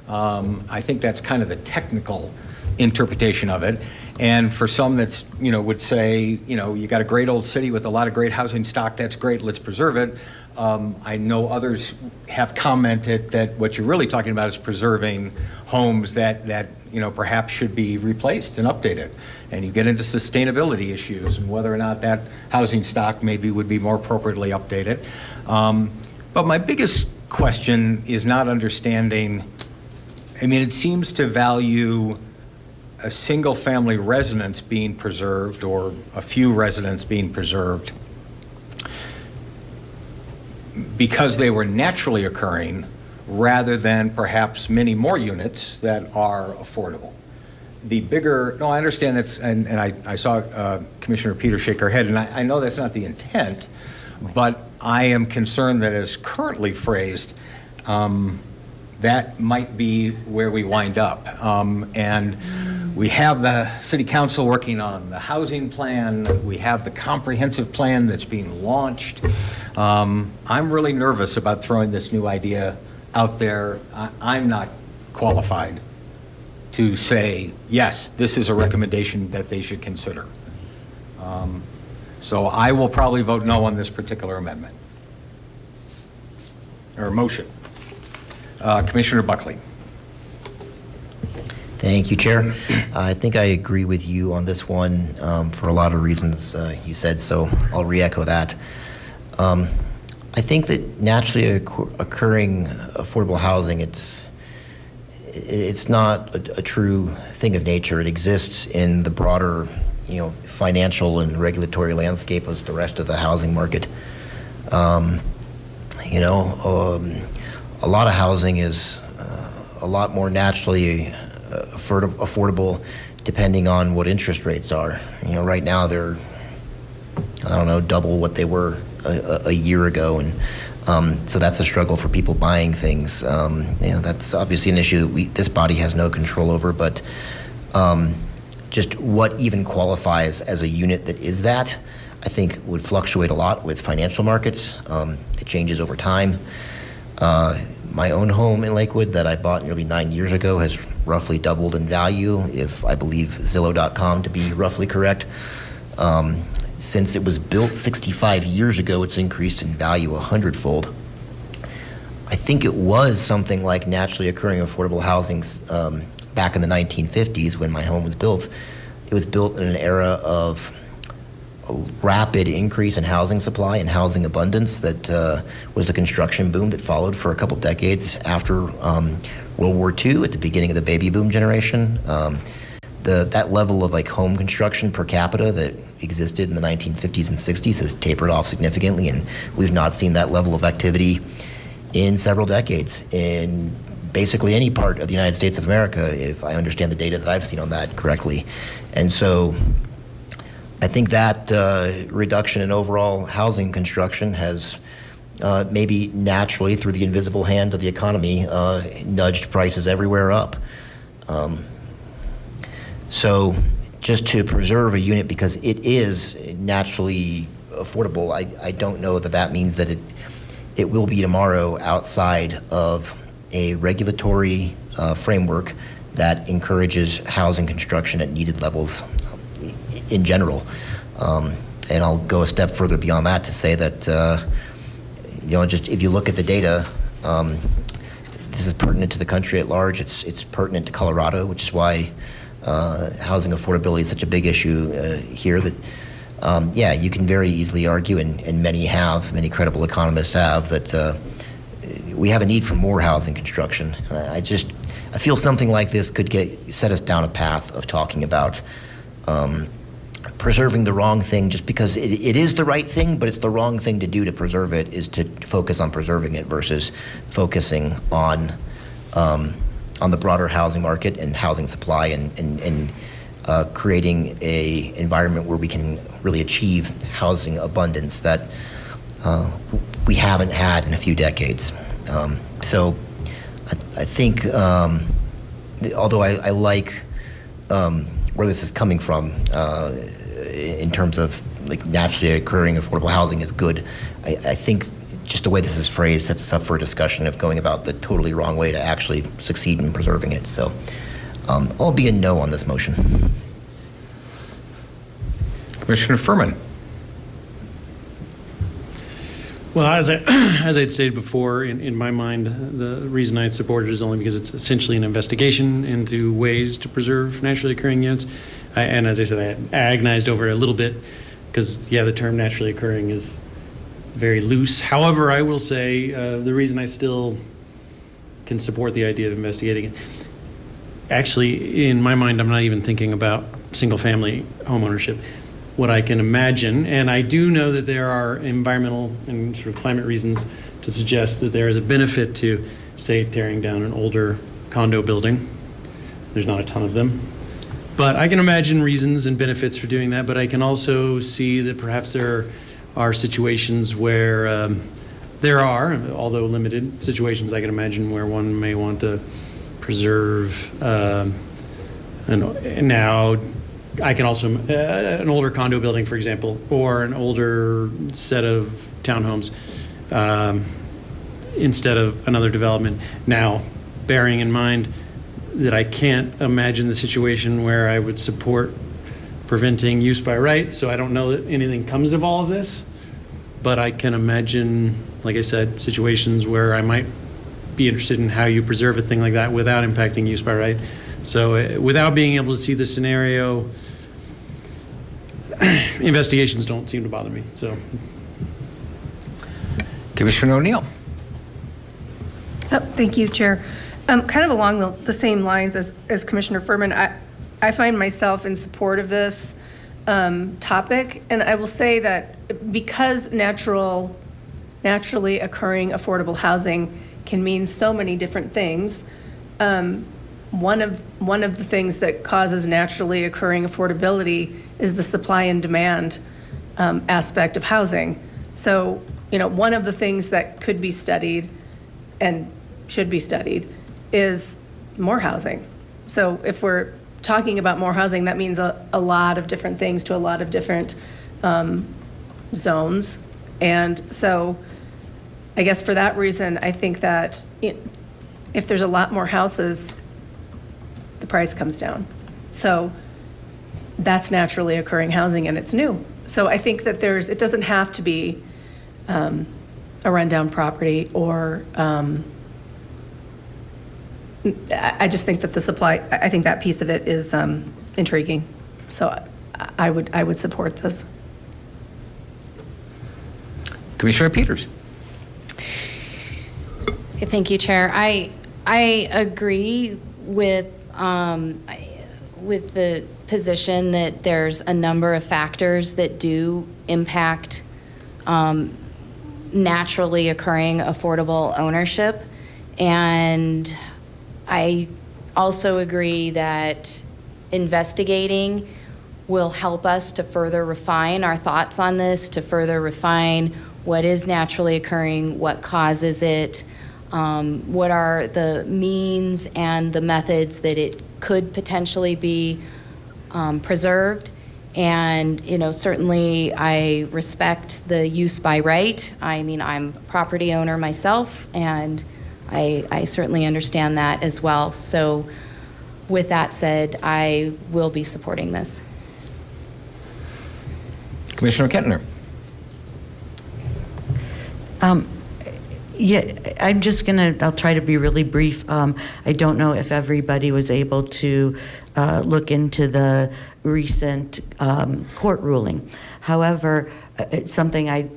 I think that's kind of the technical interpretation of it. And for some that's, would say, you got a great old city with a lot of great housing stock, that's great, let's preserve it. I know others have commented that what you're really talking about is preserving homes that perhaps should be replaced and updated. And you get into sustainability issues and whether or not that housing stock maybe would be more appropriately updated. But my biggest question is not understanding, it seems to value a single family residence being preserved or a few residents being preserved because they were naturally occurring rather than perhaps many more units that are affordable. the bigger, no, I understand that's, and I saw Commissioner Peters shake her head, and I know that's not the intent, but I am concerned that as currently phrased, that might be where we wind up. And we have the city council working on the housing plan. We have the comprehensive plan that's being launched. I'm really nervous about throwing this new idea out there. I'm not qualified to say, yes, this is a recommendation that they should consider. So I will probably vote no on this particular amendment or motion. Commissioner Buckley.
Thank you, Chair. I think I agree with you on this one for a lot of reasons you said, so I'll re-echo that. I think that naturally occurring affordable housing, it's not a true thing of nature. It exists in the broader, financial and regulatory landscape as the rest of the housing market. A lot of housing is a lot more naturally affordable depending on what interest rates are. Right now they're, double what they were a year ago, and so that's a struggle for people buying things. That's obviously an issue that this body has no control over, but just what even qualifies as a unit that is that, I think would fluctuate a lot with financial markets. It changes over time. My own home in Lakewood that I bought nearly 9 years ago has roughly doubled in value, if I believe Zillow.com to be roughly correct. Since it was built 65 years ago, it's increased in value 100-fold. I think it was something like naturally occurring affordable housing back in the 1950s when my home was built. It was built in an era of a rapid increase in housing supply and housing abundance that was the construction boom that followed for a couple decades after World War II at the beginning of the baby boom generation. That level of home construction per capita that existed in the 1950s and 60s has tapered off significantly, and we've not seen that level of activity in several decades in basically any part of the United States of America, if I understand the data that I've seen on that correctly. And so I think that reduction in overall housing construction has maybe naturally, through the invisible hand of the economy, nudged prices everywhere up. So just to preserve a unit because it is naturally affordable, I don't know that means that it will be tomorrow outside of a regulatory framework that encourages housing construction at needed levels in general. And I'll go a step further beyond that to say that, just if you look at the data, this is pertinent to the country at large. It's pertinent to Colorado, which is why housing affordability is such a big issue here that, you can very easily argue, and many credible economists have, that we have a need for more housing construction. I feel something like this could set us down a path of talking about preserving the wrong thing just because it is the right thing, but it's the wrong thing to do to preserve it, is to focus on preserving it versus focusing on the broader housing market and housing supply and creating a environment where we can really achieve housing abundance that we haven't had in a few decades. So I think, although I like where this is coming from in terms of naturally occurring affordable housing is good, I think just the way this is phrased sets us up for a discussion of going about the totally wrong way to actually succeed in preserving it. So I'll be a no on this motion.
Commissioner Furman.
Well, as I'd stated before, in my mind, the reason I support it is only because it's essentially an investigation into ways to preserve naturally occurring units. And as I said, I agonized over it a little bit because, the term naturally occurring is very loose. However, I will say the reason I still can support the idea of investigating it, actually, in my mind, I'm not even thinking about single-family homeownership. What I can imagine, and I do know that there are environmental and sort of climate reasons to suggest that there is a benefit to, say, tearing down an older condo building. There's not a ton of them. But I can imagine reasons and benefits for doing that, but I can also see that perhaps there are situations where there are, although limited situations, I can imagine where one may want to preserve. And now I can also, an older condo building, for example, or an older set of townhomes instead of another development. Now, bearing in mind that I can't imagine the situation where I would support preventing use by right, so I don't know that anything comes of all of this, but I can imagine, like I said, situations where I might be interested in how you preserve a thing like that without impacting use by right. So without being able to see the scenario, investigations don't seem to bother me, so.
Commissioner O'Neill.
Thank you, Chair. Kind of along the same lines as Commissioner Furman, I find myself in support of this topic, and I will say that because naturally occurring affordable housing can mean so many different things, one of the things that causes naturally occurring affordability is the supply and demand aspect of housing. So, one of the things that could be studied and should be studied is more housing. So if we're talking about more housing, that means a lot of different things to a lot of different zones. And so I guess for that reason, I think that if there's a lot more houses, the price comes down. So that's naturally occurring housing and it's new. So I think that it doesn't have to be a rundown property or I just think that the supply, I think that piece of it is intriguing. So I would support this.
Commissioner Peters.
Thank you, Chair. I agree with the position that there's a number of factors that do impact naturally occurring affordable ownership. And I also agree that investigating will help us to further refine our thoughts on this, to further refine what is naturally occurring, what causes it, what are the means and the methods that it could potentially be preserved. And, certainly I respect the use by right. I mean, I'm a property owner myself, and I certainly understand that as well. So with that said, I will be supporting this.
Commissioner Kentner.
Yeah, I'll try to be really brief. I don't know if everybody was able to look into the recent court ruling. However, it's something I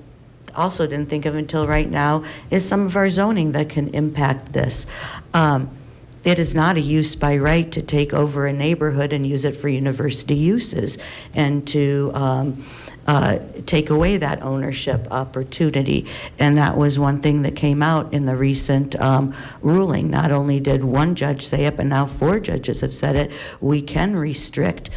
also didn't think of until right now is some of our zoning that can impact this. It is not a use by right to take over a neighborhood and use it for university uses and to take away that ownership opportunity. And that was one thing that came out in the recent ruling. Not only did one judge say it, but now 4 judges have said it. We can restrict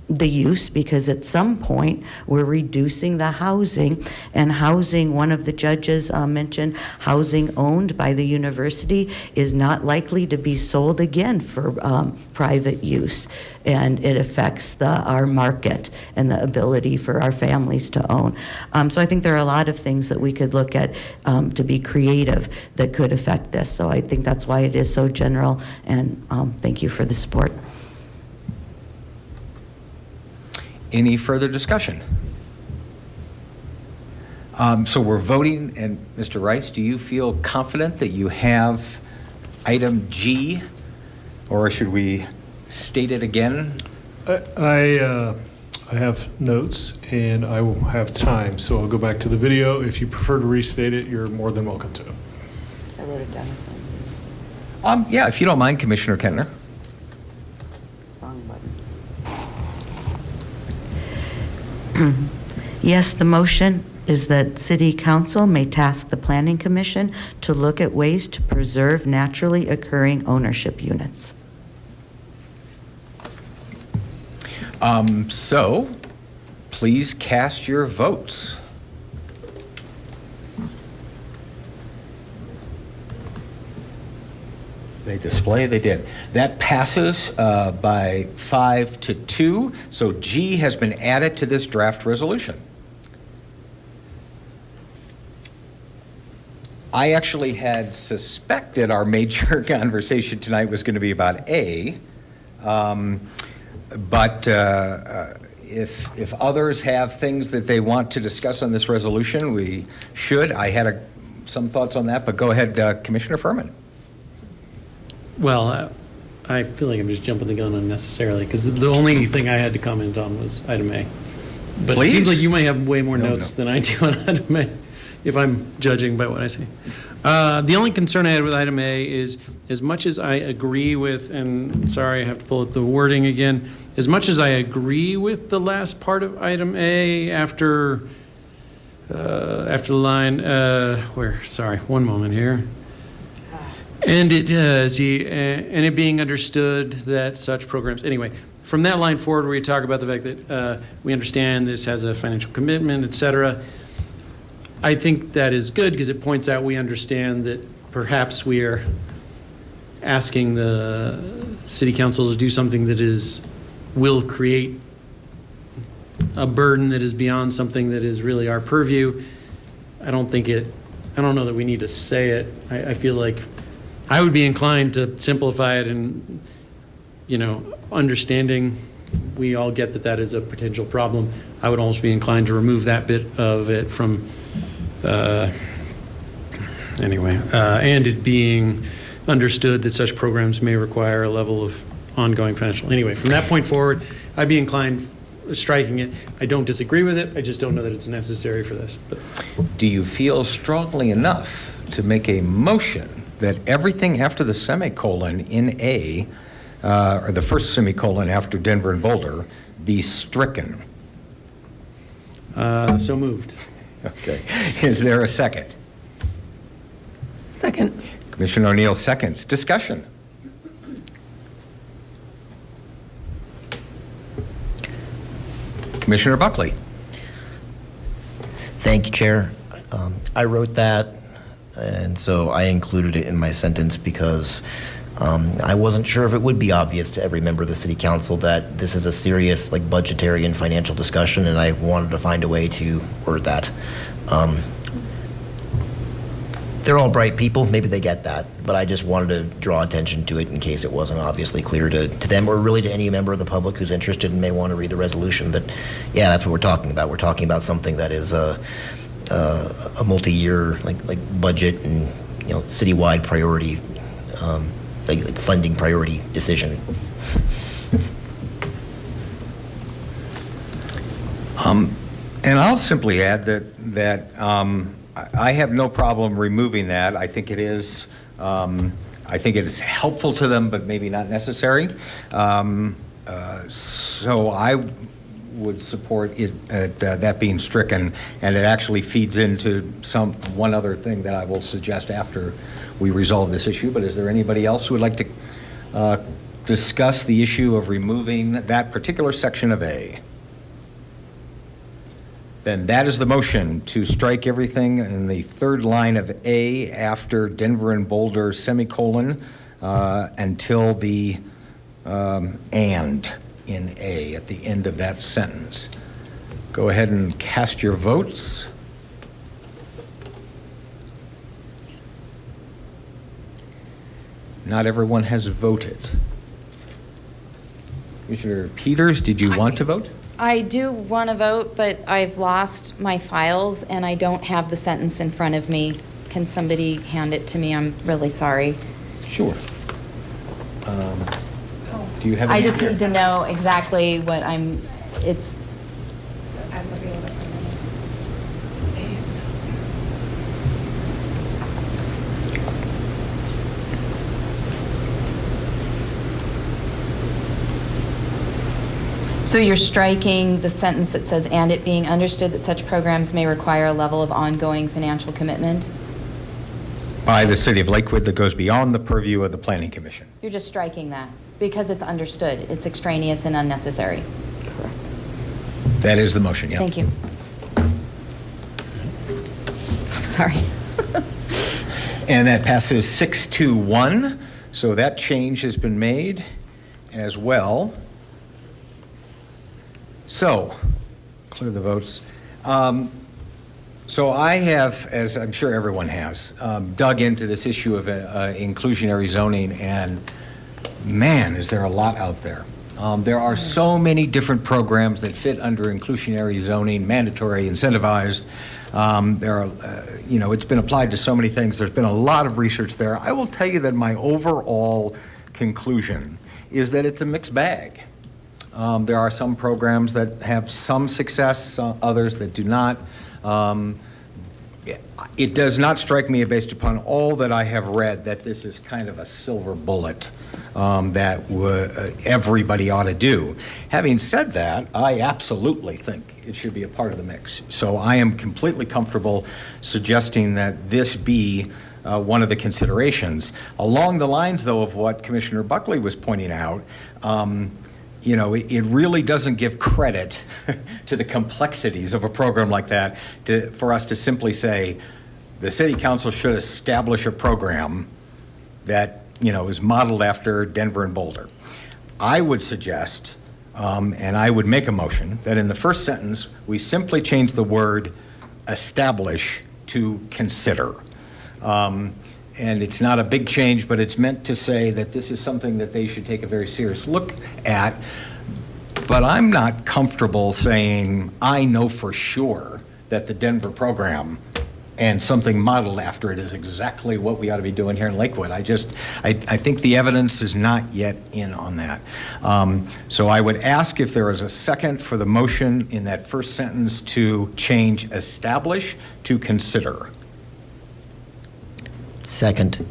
the use because at some point we're reducing the housing, and housing, one of the judges mentioned, housing owned by the university is not likely to be sold again for private use, and it affects our market and the ability for our families to own. So I think there are a lot of things that we could look at to be creative that could affect this. So I think that's why it is so general, and thank you for the support.
Any further discussion? So we're voting, and Mr. Rice, do you feel confident that you have item G, or should we state it again?
I have notes, and I will have time, so I'll go back to the video. If you prefer to restate it, you're more than welcome to.
I wrote it down.
Yeah, if you don't mind, Commissioner Kentner.
Wrong button. Yes, the motion is that City Council may task the Planning Commission to look at ways to preserve naturally occurring ownership units.
So, please cast your votes. They display, they did. That passes by 5-2, so G has been added to this draft resolution. I actually had suspected our major conversation tonight was going to be about A, but if others have things that they want to discuss on this resolution, we should. I had some thoughts on that, but go ahead, Commissioner Furman.
Well, I feel like I'm just jumping the gun unnecessarily, because the only thing I had to comment on was item A. But it seems
Please.
like you might have way more
No,
notes
no.
than I do on item A, if I'm judging by what I see. The only concern I had with item A is, as much as I agree with, and sorry, I have to pull up the wording again, as much as I agree with the last part of item A after the line, sorry, one moment here. And it being understood that such programs, anyway, from that line forward where you talk about the fact that we understand this has a financial commitment, et cetera, I think that is good because it points out we understand that perhaps we are asking the city council to do something that will create a burden that is beyond something that is really our purview. I don't know that we need to say it. I feel like I would be inclined to simplify it and, understanding we all get that is a potential problem. I would almost be inclined to remove that bit of it from, and it being understood that such programs may require a level of ongoing financial. Anyway, from that point forward, I'd be inclined striking it. I don't disagree with it. I just don't know that it's necessary for this. But
Do you feel strongly enough to make a motion that everything after the semicolon in A, or the first semicolon after Denver and Boulder, be stricken?
so moved.
Okay. Is there a second?
Second.
Commissioner O'Neill seconds. Discussion. Commissioner Buckley.
Thank you, Chair. I wrote that, and so I included it in my sentence because I wasn't sure if it would be obvious to every member of the City Council that this is a serious, budgetary and financial discussion, and I wanted to find a way to word that. They're all bright people, maybe they get that, but I just wanted to draw attention to it in case it wasn't obviously clear to them or really to any member of the public who's interested and may want to read the resolution that, yeah, that's what we're talking about. We're talking about something that is a multi-year budget and citywide priority, funding priority decision.
And I'll simply add that I have no problem removing that. I think it is helpful to them, but maybe not necessary. So I would support it that being stricken, and it actually feeds into one other thing that I will suggest after we resolve this issue. But is there anybody else who would like to discuss the issue of removing that particular section of A? Then that is the motion, to strike everything in the third line of A after Denver and Boulder semicolon until the and in A at the end of that sentence. Go ahead and cast your votes. Not everyone has voted. Commissioner Peters, did you want to vote?
I do want to vote, but I've lost my files and I don't have the sentence in front of me. Can somebody hand it to me? I'm really sorry.
Sure. Do you have?
I
it
just
here?
need to know exactly what it's. So you're striking the sentence that says, "and it being understood that such programs may require a level of ongoing financial commitment"?
By the city of Lakewood that goes beyond the purview of the Planning Commission.
You're just striking that because it's understood. It's extraneous and unnecessary.
That is the motion, yeah.
Thank you. I'm sorry.
And that passes 6-1, so that change has been made as well. So, clear the votes. So I have, as I'm sure everyone has, dug into this issue of inclusionary zoning, and man, is there a lot out there. There are so many different programs that fit under inclusionary zoning, mandatory, incentivized. There are, it's been applied to so many things. There's been a lot of research there. I will tell you that my overall conclusion is that it's a mixed bag. There are some programs that have some success, others that do not. It does not strike me, based upon all that I have read, that this is kind of a silver bullet that everybody ought to do. Having said that, I absolutely think it should be a part of the mix. So I am completely comfortable suggesting that this be one of the considerations. Along the lines, though, of what Commissioner Buckley was pointing out, it really doesn't give credit to the complexities of a program like that for us to simply say the city council should establish a program that, is modeled after Denver and Boulder. I would suggest, and I would make a motion, that in the first sentence, we simply change the word establish to consider. And it's not a big change, but it's meant to say that this is something that they should take a very serious look at. But I'm not comfortable saying, I know for sure that the Denver program and something modeled after it is exactly what we ought to be doing here in Lakewood. I think the evidence is not yet in on that. So I would ask if there is a second for the motion in that first sentence to change establish to consider.
Second.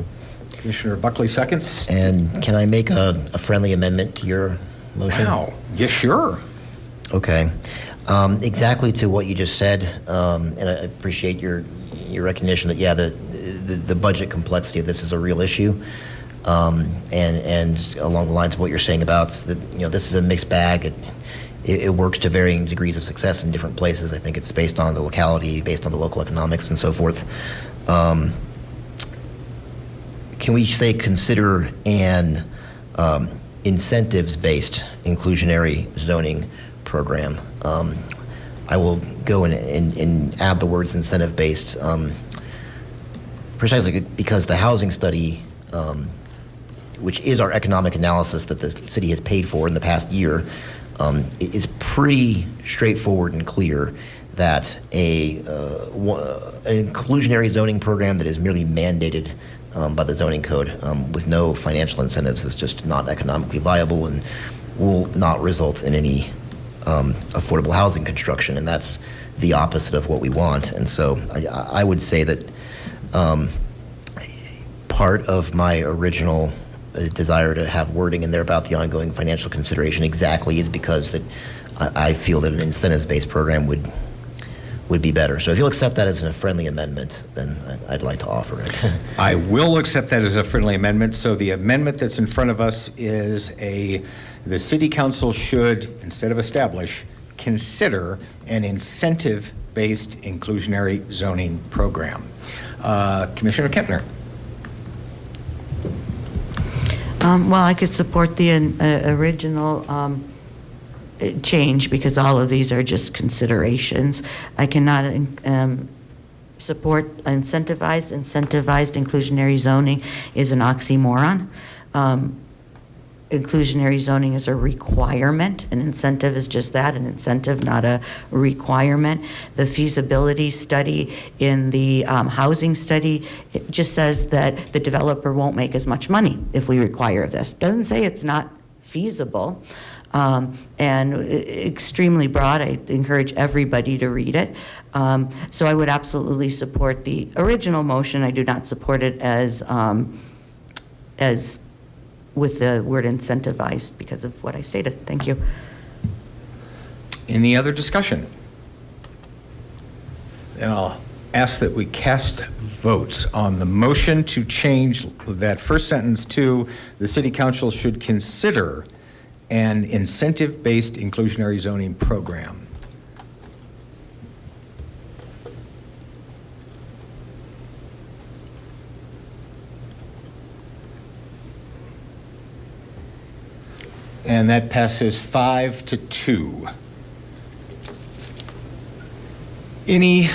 Commissioner Buckley seconds. And
Can I make a friendly amendment to your motion?
wow, yes, sure.
Okay. Exactly to what you just said, and I appreciate your recognition that, the budget complexity of this is a real issue. And along the lines of what you're saying about, this is a mixed bag. It works to varying degrees of success in different places. I think it's based on the locality, based on the local economics and so forth. Can we say consider an incentives-based inclusionary zoning program? I will go and add the words incentive-based, precisely because the housing study, which is our economic analysis that the city has paid for in the past year, is pretty straightforward and clear that an inclusionary zoning program that is merely mandated by the zoning code with no financial incentives is just not economically viable and will not result in any affordable housing construction, and that's the opposite of what we want. And so I would say that part of my original desire to have wording in there about the ongoing financial consideration exactly is because that I feel that an incentives-based program would be better. So if you'll accept that as a friendly amendment, then I'd like to offer it.
I will accept that as a friendly amendment. So the amendment that's in front of us is the city council should, instead of establish, consider an incentive-based inclusionary zoning program. Commissioner Kempner.
Well, I could support the original change because all of these are just considerations. I cannot support incentivized. Incentivized inclusionary zoning is an oxymoron. Inclusionary zoning is a requirement. An incentive is just that, an incentive, not a requirement. The feasibility study in the housing study, it just says that the developer won't make as much money if we require this. Doesn't say it's not feasible. And extremely broad. I encourage everybody to read it. So I would absolutely support the original motion. I do not support it as with the word incentivized because of what I stated. Thank you.
Any other discussion? Then I'll ask that we cast votes on the motion to change that first sentence to the city council should consider an incentive-based inclusionary zoning program. And that passes 5-2. Any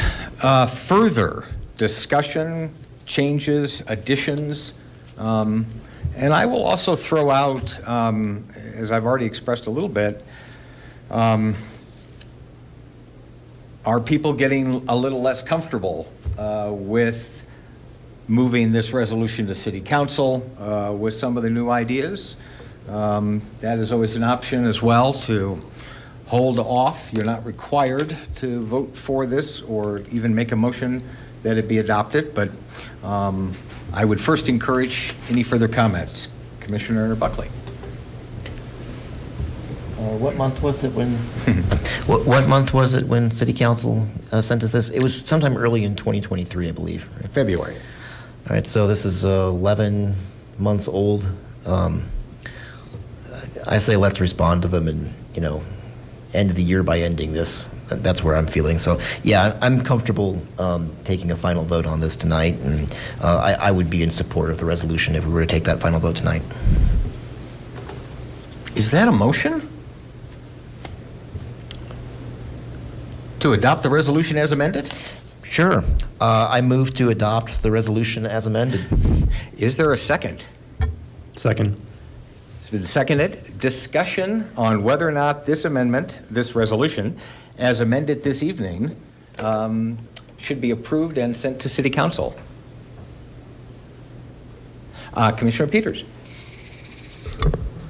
further discussion, changes, additions? And I will also throw out, as I've already expressed a little bit, are people getting a little less comfortable with moving this resolution to City Council with some of the new ideas? That is always an option as well, to hold off. You're not required to vote for this or even make a motion that it be adopted, but I would first encourage any further comments. Commissioner Buckley.
What month was it when, what month was it when City Council sent us this? It was sometime early in 2023, I believe. Right?
February.
All right, so this is 11 months old. I say let's respond to them and, end the year by ending this. That's where I'm feeling. So, yeah, I'm comfortable taking a final vote on this tonight, and I would be in support of the resolution if we were to take that final vote tonight.
Is that a motion? To adopt the resolution as amended?
Sure. I move to adopt the resolution as amended.
Is there a second?
Second.
It's been seconded. Discussion on whether or not this amendment, this resolution, as amended this evening, should be approved and sent to City Council. Commissioner Peters.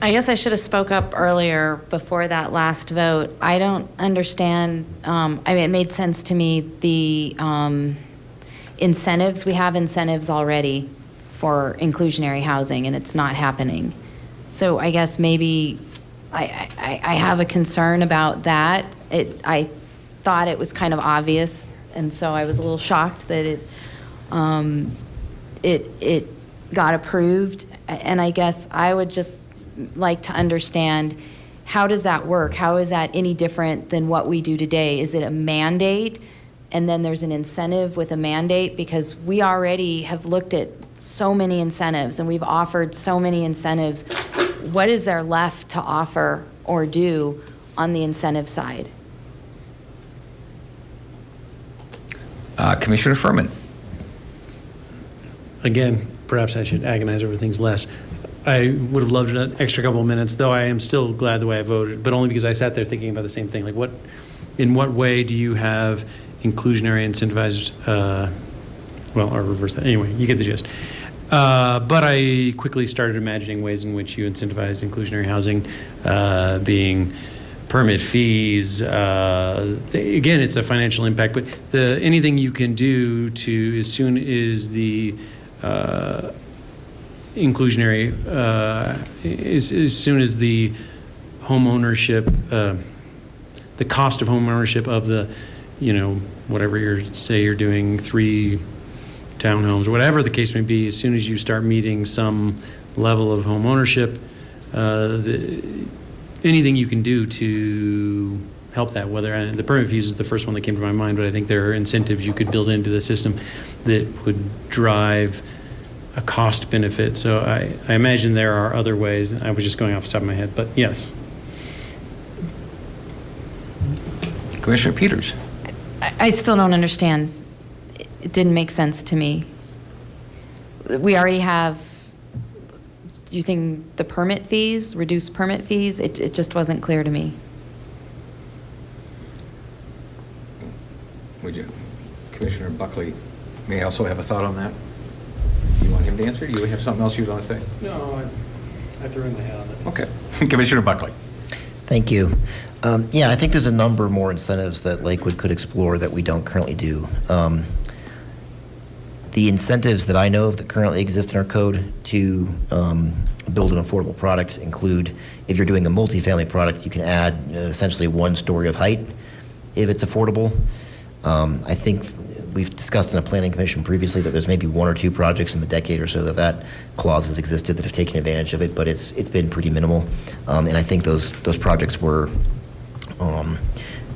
I guess I should have spoke up earlier before that last vote. I don't understand, it made sense to me, the incentives. We have incentives already for inclusionary housing, and it's not happening. So I guess maybe I have a concern about that. I thought it was kind of obvious, and so I was a little shocked that it got approved. And I guess I would just like to understand, how does that work? How is that any different than what we do today? Is it a mandate, and then there's an incentive with a mandate? Because we already have looked at so many incentives, and we've offered so many incentives. What is there left to offer or do on the incentive side?
Commissioner Furman.
Again, perhaps I should agonize over things less. I would have loved an extra couple of minutes, though I am still glad the way I voted, but only because I sat there thinking about the same thing. Like, in what way do you have inclusionary incentivized, well, or reverse that. Anyway, you get the gist. But I quickly started imagining ways in which you incentivize inclusionary housing, being permit fees. Again, it's a financial impact, but anything you can do to, as soon as the inclusionary, as soon as the home ownership, the cost of home ownership of the, whatever you're doing, 3 townhomes, or whatever the case may be, as soon as you start meeting some level of home ownership, anything you can do to help that, whether the permit fees is the first one that came to my mind, but I think there are incentives you could build into the system that would drive a cost benefit. So I imagine there are other ways. I was just going off the top of my head, but yes.
Commissioner Peters.
I still don't understand. It didn't make sense to me. We already have, you think the permit fees, reduced permit fees? It just wasn't clear to me.
Would you, Commissioner Buckley, may also have a thought on that? You want him to answer? Do you have something else you'd want to say?
No, I threw in my hat on that.
Okay. Commissioner Buckley.
Thank you. Yeah, I think there's a number more incentives that Lakewood could explore that we don't currently do. The incentives that I know of that currently exist in our code to build an affordable product include, if you're doing a multifamily product, you can add essentially 1 story of height if it's affordable. I think we've discussed in a planning commission previously that there's maybe 1 or 2 projects in the decade or so that clause has existed that have taken advantage of it, but it's been pretty minimal. And I think those projects were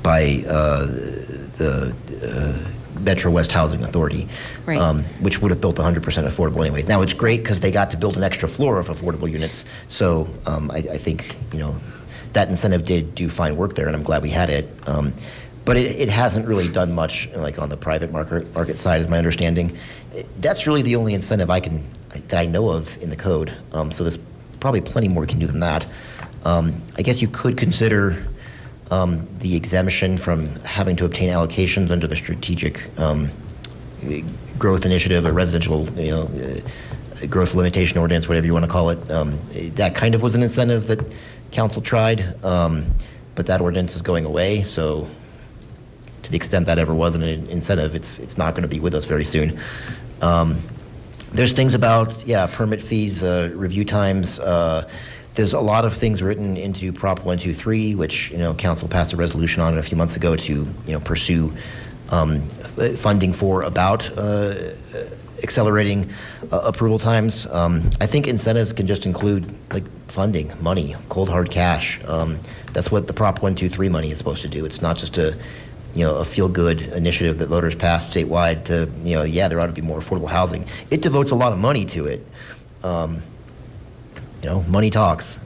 by the Metro West Housing Authority,
Right.
which would have built 100% affordable anyways. Now, it's great because they got to build an extra floor of affordable units, so I think, that incentive did do fine work there, and I'm glad we had it. But it hasn't really done much, like on the private market side, is my understanding. That's really the only incentive that I know of in the code. So there's probably plenty more we can do than that. I guess you could consider the exemption from having to obtain allocations under the strategic growth initiative or residential, growth limitation ordinance, whatever you want to call it. That kind of was an incentive that council tried, but that ordinance is going away. So to the extent that ever was an incentive, it's not going to be with us very soon. There's things about, permit fees, review times. There's a lot of things written into Prop 123, which, council passed a resolution on a few months ago to, pursue funding for about accelerating approval times. I think incentives can just include like funding, money, cold hard cash. That's what the Prop 123 money is supposed to do. It's not just a feel-good initiative that voters passed statewide to, there ought to be more affordable housing. It devotes a lot of money to it. Money talks.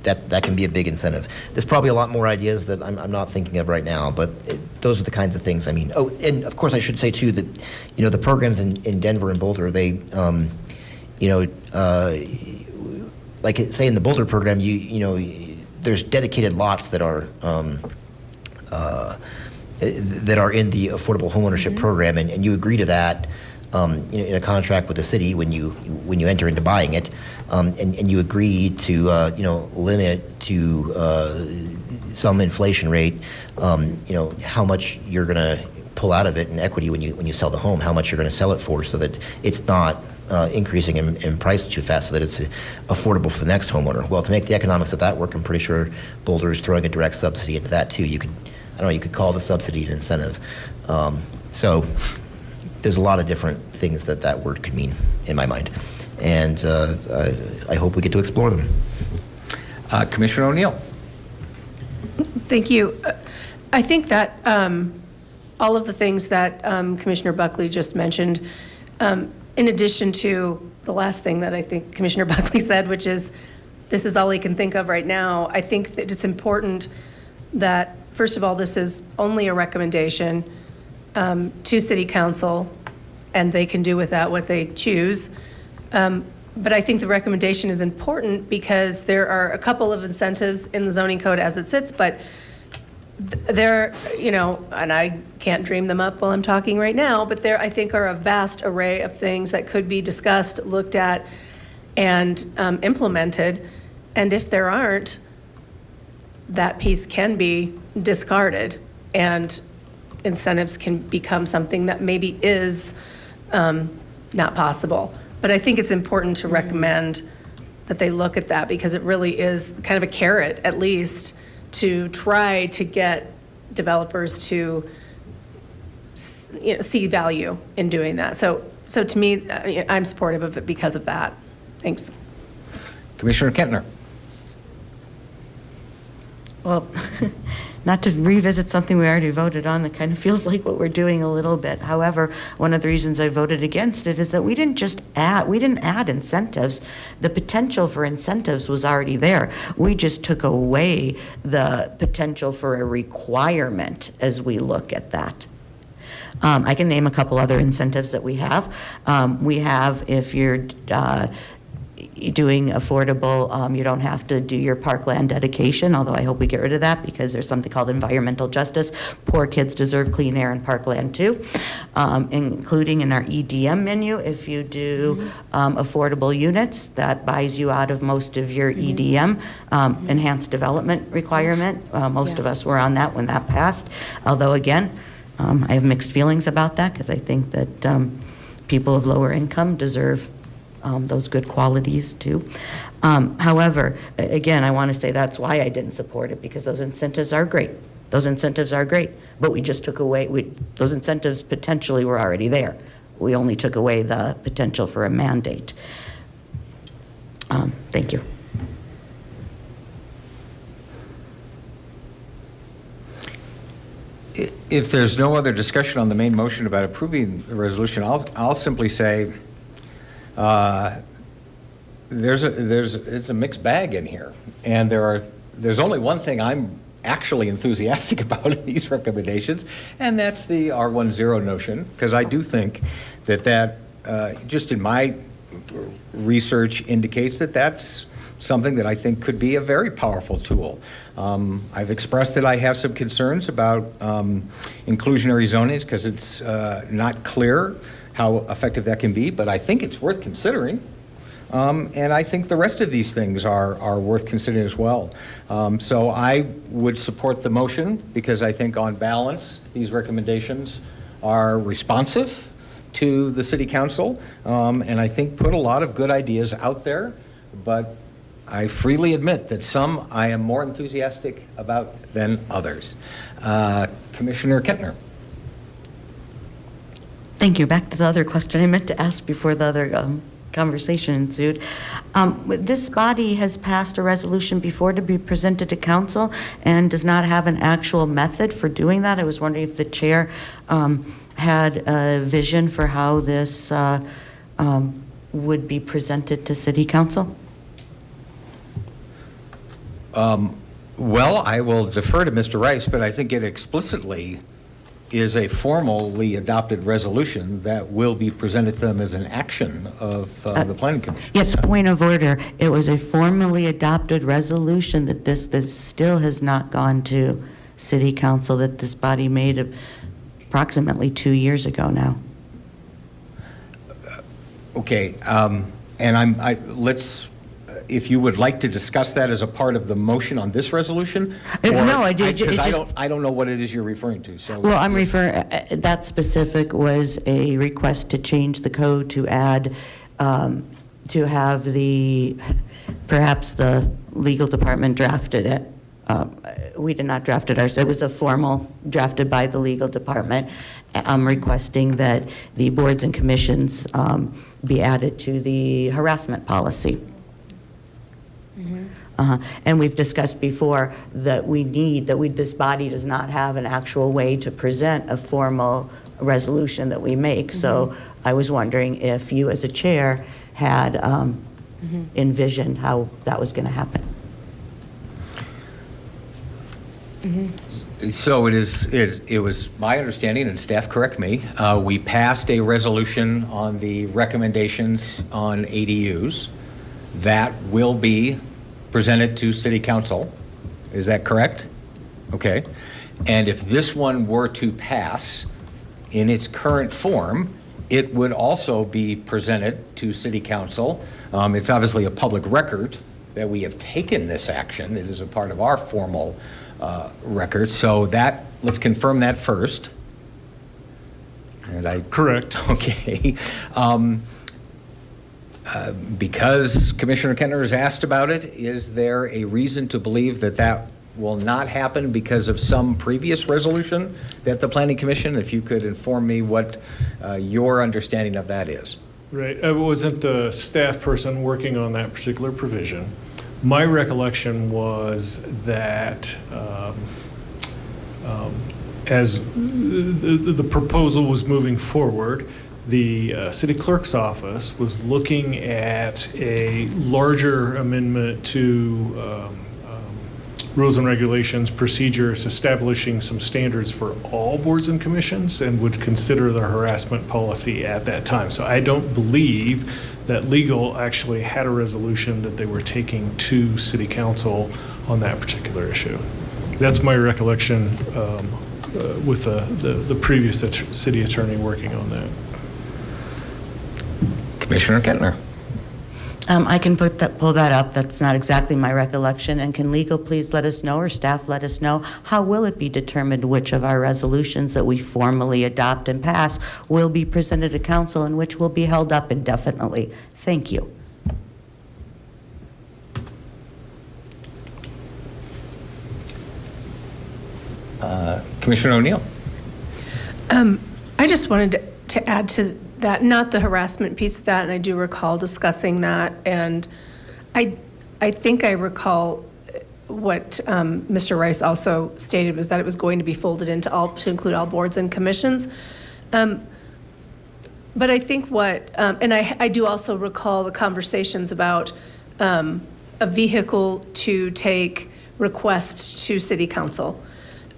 That can be a big incentive. There's probably a lot more ideas that I'm not thinking of right now, but those are the kinds of things. I mean, and of course I should say too that, the programs in Denver and Boulder, they, like say in the Boulder program, there's dedicated lots that are in the affordable homeownership program, and you agree to that in a contract with the city when you enter into buying it, and you agree to limit to some inflation rate, how much you're going to pull out of it in equity when you sell the home, how much you're going to sell it for, so that it's not increasing in price too fast, so that it's affordable for the next homeowner. Well, to make the economics of that work, I'm pretty sure Boulder is throwing a direct subsidy into that too. You could call the subsidy an incentive. So there's a lot of different things that word could mean in my mind. And I hope we get to explore them.
Commissioner O'Neill.
Thank you. I think that all of the things that Commissioner Buckley just mentioned, in addition to the last thing that I think Commissioner Buckley said, which is this is all he can think of right now, I think that it's important that, first of all, this is only a recommendation to City Council, and they can do with that what they choose. But I think the recommendation is important because there are a couple of incentives in the zoning code as it sits, but there, and I can't dream them up while I'm talking right now, but there, I think, are a vast array of things that could be discussed, looked at, and implemented. And if there aren't, that piece can be discarded, and incentives can become something that maybe is not possible. But I think it's important to recommend that they look at that, because it really is kind of a carrot, at least, to try to get developers to see value in doing that. So to me, I'm supportive of it because of that. Thanks.
Commissioner Kentner.
Well, not to revisit something we already voted on, it kind of feels like what we're doing a little bit. However, one of the reasons I voted against it is that we didn't add incentives. The potential for incentives was already there. We just took away the potential for a requirement as we look at that. I can name a couple other incentives that we have. We have, if you're doing affordable, you don't have to do your parkland dedication, although I hope we get rid of that because there's something called environmental justice. Poor kids deserve clean air and parkland too. Including in our EDM menu, if you do affordable units, that buys you out of most of your EDM, enhanced development requirement. Most of us were on that when that passed. Although again, I have mixed feelings about that because I think that people of lower income deserve those good qualities too. However, again, I want to say that's why I didn't support it, because those incentives are great. Those incentives are great, but we just took away, those incentives potentially were already there. We only took away the potential for a mandate. Thank you.
If there's no other discussion on the main motion about approving the resolution, I'll simply say it's a mixed bag in here, and there's only one thing I'm actually enthusiastic about in these recommendations, and that's the R10 notion, because I do think that just in my research indicates that that's something that I think could be a very powerful tool. I've expressed that I have some concerns about inclusionary zonings because it's not clear how effective that can be, but I think it's worth considering. And I think the rest of these things are worth considering as well. So I would support the motion because I think on balance, these recommendations are responsive to the City Council, and I think put a lot of good ideas out there, but I freely admit that some I am more enthusiastic about than others. Commissioner Kettner.
Thank you. Back to the other question I meant to ask before the other conversation ensued. This body has passed a resolution before to be presented to council and does not have an actual method for doing that. I was wondering if the chair had a vision for how this would be presented to City Council.
Well, I will defer to Mr. Rice, but I think it explicitly is a formally adopted resolution that will be presented to them as an action of the Planning Commission.
Yes, point of order. It was a formally adopted resolution that still has not gone to City Council, that this body made approximately 2 years ago now.
Okay, and let's, if you would like to discuss that as a part of the motion on this resolution?
No, I do.
I don't know what it is you're referring to, so.
Well, I'm referring, that specific was a request to change the code to add, to have perhaps the legal department drafted it. We did not draft it ourselves. It was a formal drafted by the legal department. I'm requesting that the boards and commissions be added to the harassment policy. And we've discussed before that this body does not have an actual way to present a formal resolution that we make. So I was wondering if you as a chair had envisioned how that was going to happen.
So it was my understanding, and staff correct me, we passed a resolution on the recommendations on ADUs that will be presented to City Council. Is that correct? Okay. And if this one were to pass in its current form, it would also be presented to City Council. It's obviously a public record that we have taken this action. It is a part of our formal record. So let's confirm that first. And
Correct.
Okay. Because Commissioner Kettner has asked about it, is there a reason to believe that will not happen because of some previous resolution that the Planning Commission, if you could inform me what your understanding of that is?
Right. I wasn't the staff person working on that particular provision. My recollection was that as the proposal was moving forward, the city clerk's office was looking at a larger amendment to rules and regulations, procedures, establishing some standards for all boards and commissions, and would consider the harassment policy at that time. So I don't believe that legal actually had a resolution that they were taking to City Council on that particular issue. That's my recollection with the previous city attorney working on that.
Commissioner Kettner.
I can pull that up. That's not exactly my recollection. And can legal please let us know, or staff let us know, how will it be determined which of our resolutions that we formally adopt and pass will be presented to council and which will be held up indefinitely? Thank you.
Commissioner O'Neill.
I just wanted to add to that, not the harassment piece of that, and I do recall discussing that, and I think I recall what Mr. Rice also stated was that it was going to be folded to include all boards and commissions. But I think and I do also recall the conversations about a vehicle to take requests to city council,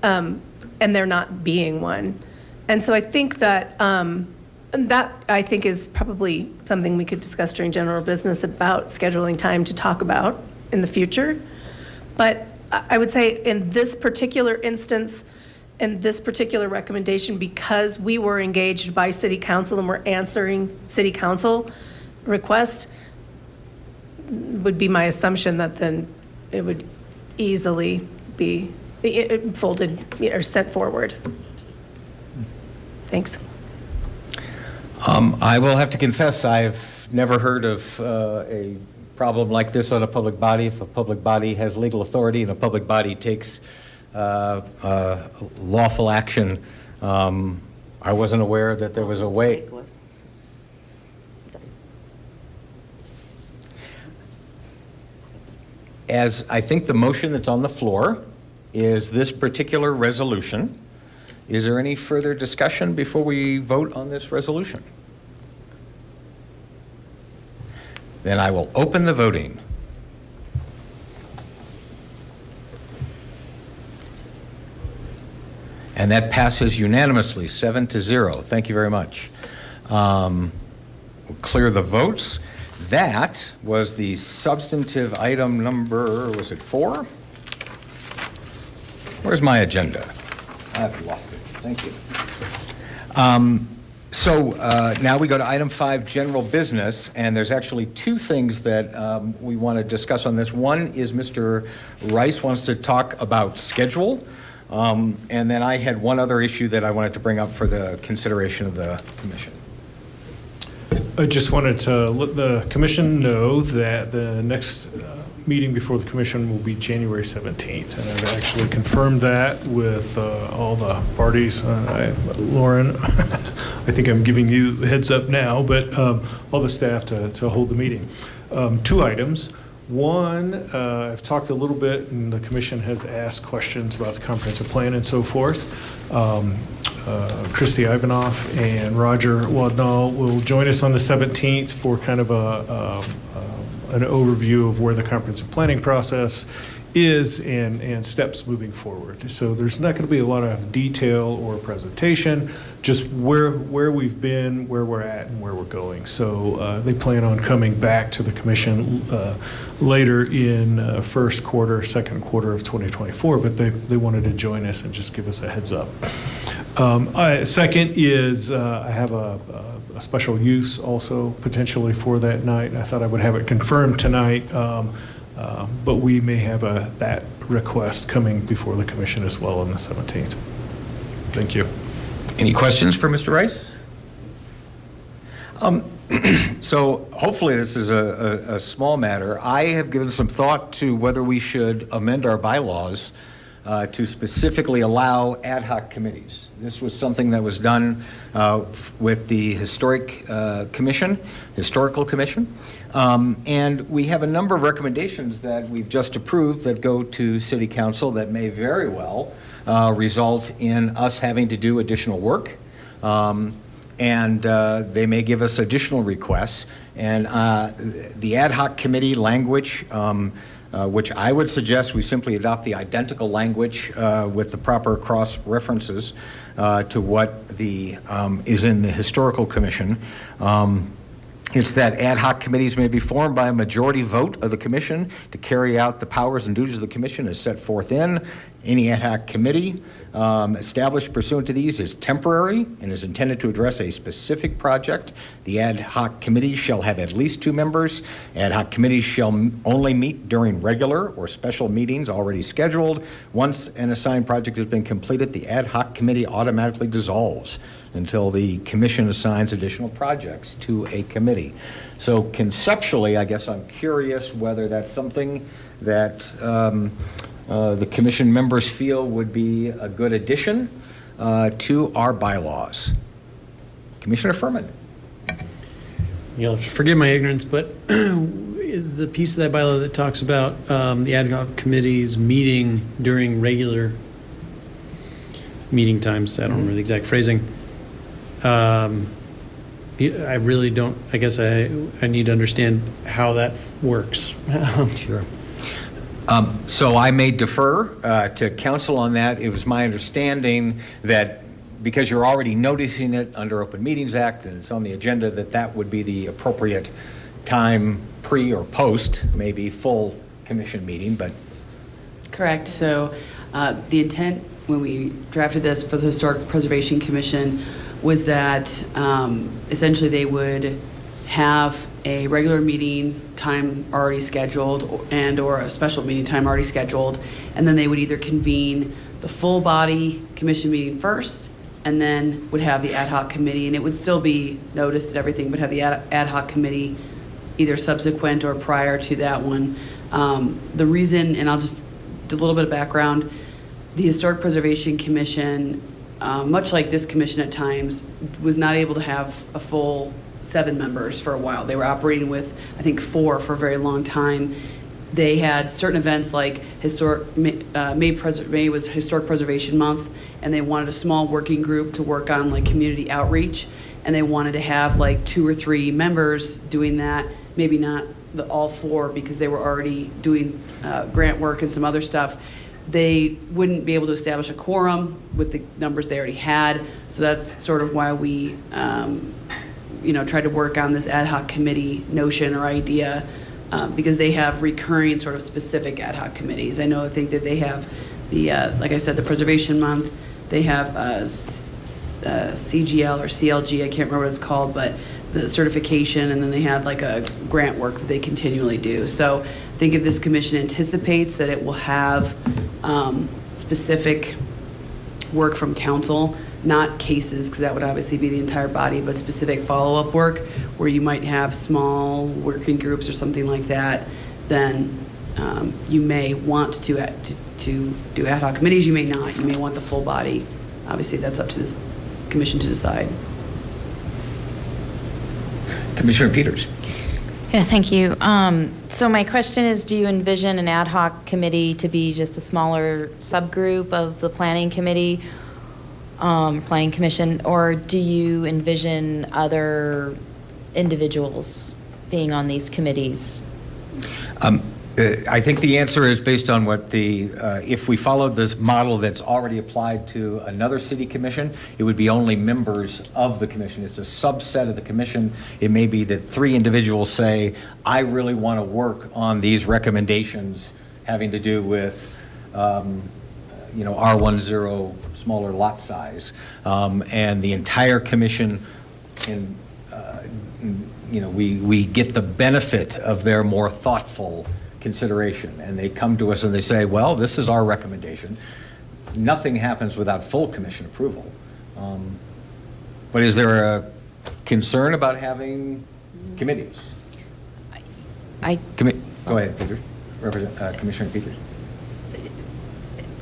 and there not being one. And so I think that I think is probably something we could discuss during general business about scheduling time to talk about in the future. But I would say in this particular instance, and this particular recommendation, because we were engaged by city council and we're answering city council request, would be my assumption that then it would easily be folded or sent forward. Thanks.
I will have to confess, I've never heard of a problem like this on a public body. If a public body has legal authority and a public body takes lawful action, I wasn't aware that there was a way. As I think the motion that's on the floor is this particular resolution. Is there any further discussion before we vote on this resolution? Then I will open the voting. And that passes unanimously, 7-0. Thank you very much. We'll clear the votes. That was the substantive item number, was it 4? Where's my agenda? I've lost it. Thank you. So now we go to item 5, general business, and there's actually 2 things that we want to discuss on this. One is Mr. Rice wants to talk about schedule, and then I had one other issue that I wanted to bring up for the consideration of the commission.
I just wanted to let the commission know that the next meeting before the commission will be January 17th. And I've actually confirmed that with all the parties. Lauren, I think I'm giving you the heads up now, but all the staff to hold the meeting. 2 items. One, I've talked a little bit, and the commission has asked questions about the comprehensive plan and so forth. Christy Ivanoff and Roger Wadnall will join us on the 17th for kind of an overview of where the comprehensive planning process is and steps moving forward. So there's not going to be a lot of detail or presentation, just where we've been, where we're at, and where we're going. So they plan on coming back to the commission later in first quarter, second quarter of 2024, but they wanted to join us and just give us a heads up. Second is I have a special use also potentially for that night. I thought I would have it confirmed tonight, but we may have that request coming before the commission as well on the 17th. Thank you.
Any questions for Mr. Rice? So hopefully this is a small matter. I have given some thought to whether we should amend our bylaws to specifically allow ad hoc committees. This was something that was done with the Historical Commission, and we have a number of recommendations that we've just approved that go to City Council that may very well result in us having to do additional work, and they may give us additional requests. And the ad hoc committee language, which I would suggest we simply adopt the identical language with the proper cross references to what is in the Historical Commission. It's that ad hoc committees may be formed by a majority vote of the commission to carry out the powers and duties of the commission as set forth in. Any ad hoc committee established pursuant to these is temporary and is intended to address a specific project. The ad hoc committee shall have at least 2 members. Ad hoc committees shall only meet during regular or special meetings already scheduled. Once an assigned project has been completed, the ad hoc committee automatically dissolves until the commission assigns additional projects to a committee. So conceptually, I guess I'm curious whether that's something that the commission members feel would be a good addition to our bylaws. Commissioner Furman.
You'll forgive my ignorance, but the piece of that bylaw that talks about the ad hoc committees meeting during regular meeting times, I don't remember the exact phrasing. I really don't, I guess I need to understand how that works.
Sure. So I may defer to council on that. It was my understanding that because you're already noticing it under Open Meetings Act and it's on the agenda, that would be the appropriate time, pre or post, maybe full commission meeting, but
Correct. So the intent when we drafted this for the Historic Preservation Commission was that essentially they would have a regular meeting time already scheduled and or a special meeting time already scheduled, and then they would either convene the full body commission meeting first and then would have the ad hoc committee, and it would still be noticed and everything, but have the ad hoc committee either subsequent or prior to that one. The reason, and I'll just do a little bit of background, the Historic Preservation Commission, much like this commission at times, was not able to have a full 7 members for a while. They were operating with, I think, 4 for a very long time. They had certain events like May was Historic Preservation Month, and they wanted a small working group to work on like community outreach, and they wanted to have like 2 or 3 members doing that, maybe not all 4 because they were already doing grant work and some other stuff. They wouldn't be able to establish a quorum with the numbers they already had, so that's sort of why we tried to work on this ad hoc committee notion or idea, because they have recurring sort of specific ad hoc committees. I think that they have the, like I said, the Preservation Month. They have CGL or CLG, I can't remember what it's called, but the certification, and then they had like a grant work that they continually do. So I think if this commission anticipates that it will have specific work from council, not cases, because that would obviously be the entire body, but specific follow-up work where you might have small working groups or something like that, then you may want to do ad hoc committees, you may not. You may want the full body. Obviously, that's up to this commission to decide.
Commissioner Peters.
Yeah, thank you. So my question is, do you envision an ad hoc committee to be just a smaller subgroup of the planning committee, planning commission, or do you envision other individuals being on these committees?
I think the answer is based on what if we followed this model that's already applied to another city commission, it would be only members of the commission. It's a subset of the commission. It may be that 3 individuals say, I really want to work on these recommendations having to do with, R10 smaller lot size, and the entire commission we get the benefit of their more thoughtful consideration, and they come to us and they say, well, this is our recommendation. Nothing happens without full commission approval. But is there a concern about having committees? Go ahead, Peters. Commissioner Peters.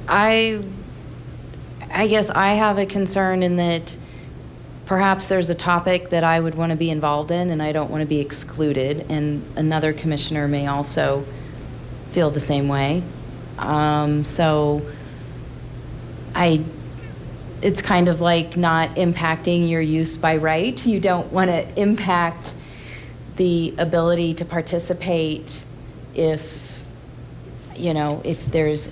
I guess I have a concern in that perhaps there's a topic that I would want to be involved in and I don't want to be excluded, and another commissioner may also feel the same way. It's kind of like not impacting your use by right. You don't want to impact the ability to participate if there's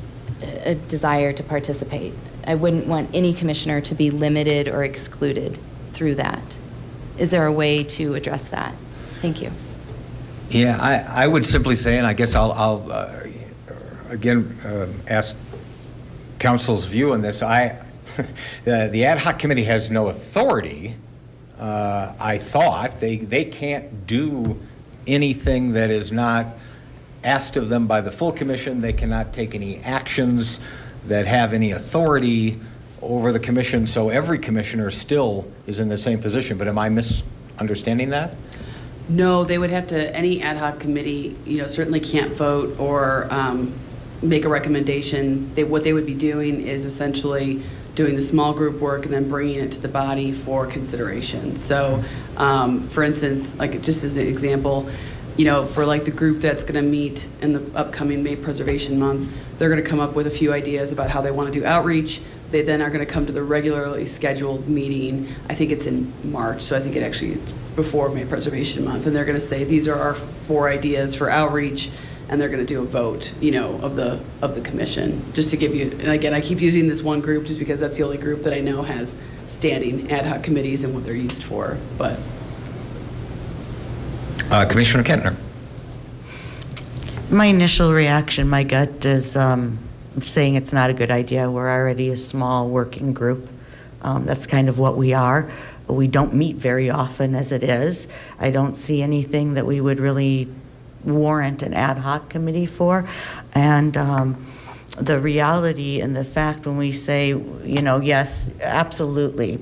a desire to participate. I wouldn't want any commissioner to be limited or excluded through that. Is there a way to address that? Thank you.
Yeah, I would simply say, and I guess I'll again ask council's view on this. The ad hoc committee has no authority. I thought they can't do anything that is not asked of them by the full commission. They cannot take any actions that have any authority over the commission. So every commissioner still is in the same position. But am I misunderstanding that?
No, they would have to, any ad hoc committee, certainly can't vote or make a recommendation. What they would be doing is essentially doing the small group work and then bringing it to the body for consideration. So, for instance, like just as an example, for like the group that's going to meet in the upcoming May Preservation Month, they're going to come up with a few ideas about how they want to do outreach. They then are going to come to the regularly scheduled meeting. I think it's in March, so I think it's before May Preservation Month. And they're going to say, these are our 4 ideas for outreach, and they're going to do a vote, of the commission. Just to give you, and again, I keep using this one group just because that's the only group that I know has standing ad hoc committees and what they're used for. But
Commissioner Kentner.
My initial reaction, my gut is saying it's not a good idea. We're already a small working group. That's kind of what we are. We don't meet very often as it is. I don't see anything that we would really warrant an ad hoc committee for. And the reality and the fact when we say, yes, absolutely,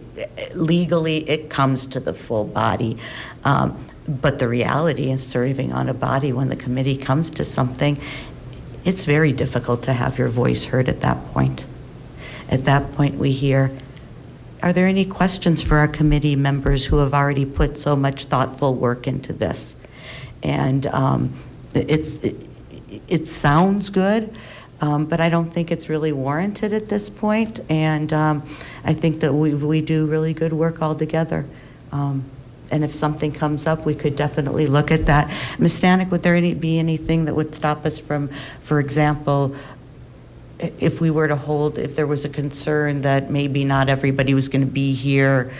legally it comes to the full body. But the reality is serving on a body when the committee comes to something, it's very difficult to have your voice heard at that point. At that point, we hear, are there any questions for our committee members who have already put so much thoughtful work into this? And it sounds good, but I don't think it's really warranted at this point. And I think that we do really good work all together. And if something comes up, we could definitely look at that. Ms. Stanek, would there be anything that would stop us from, for example, if we were to hold, if there was a concern that maybe not everybody was going to be here,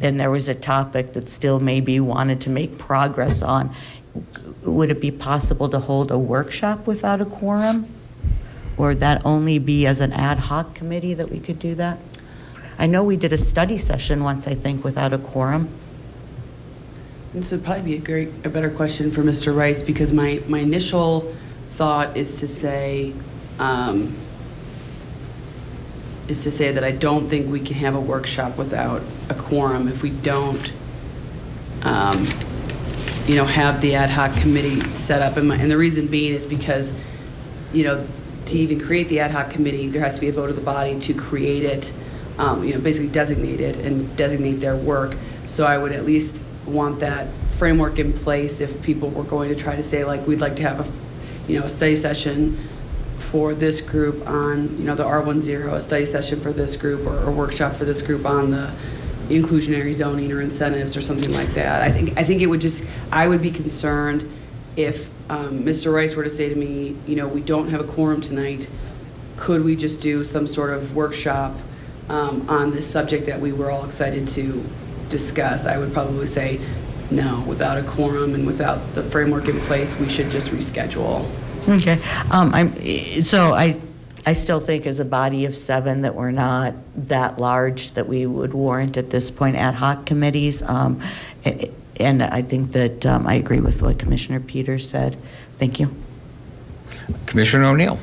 and there was a topic that still maybe wanted to make progress on, would it be possible to hold a workshop without a quorum? Or would that only be as an ad hoc committee that we could do that? I know we did a study session once, I think, without a quorum.
this would probably be a better question for Mr. Rice, because my initial thought is to say that I don't think we can have a workshop without a quorum if we don't, have the ad hoc committee set up. And the reason being is because, to even create the ad hoc committee, there has to be a vote of the body to create it, basically designate it and designate their work. So I would at least want that framework in place if people were going to try to say, like, we'd like to have a study session for this group on, the R10, a study session for this group, or a workshop for this group on the inclusionary zoning or incentives or something like that. I think it would I would be concerned if Mr. Rice were to say to me, we don't have a quorum tonight, could we just do some sort of workshop on this subject that we were all excited to discuss? I would probably say, no, without a quorum and without the framework in place, we should just reschedule.
Okay. I still think as a body of 7 that we're not that large that we would warrant at this point ad hoc committees. And I think that I agree with what Commissioner Peters said. Thank you.
Commissioner O'Neill.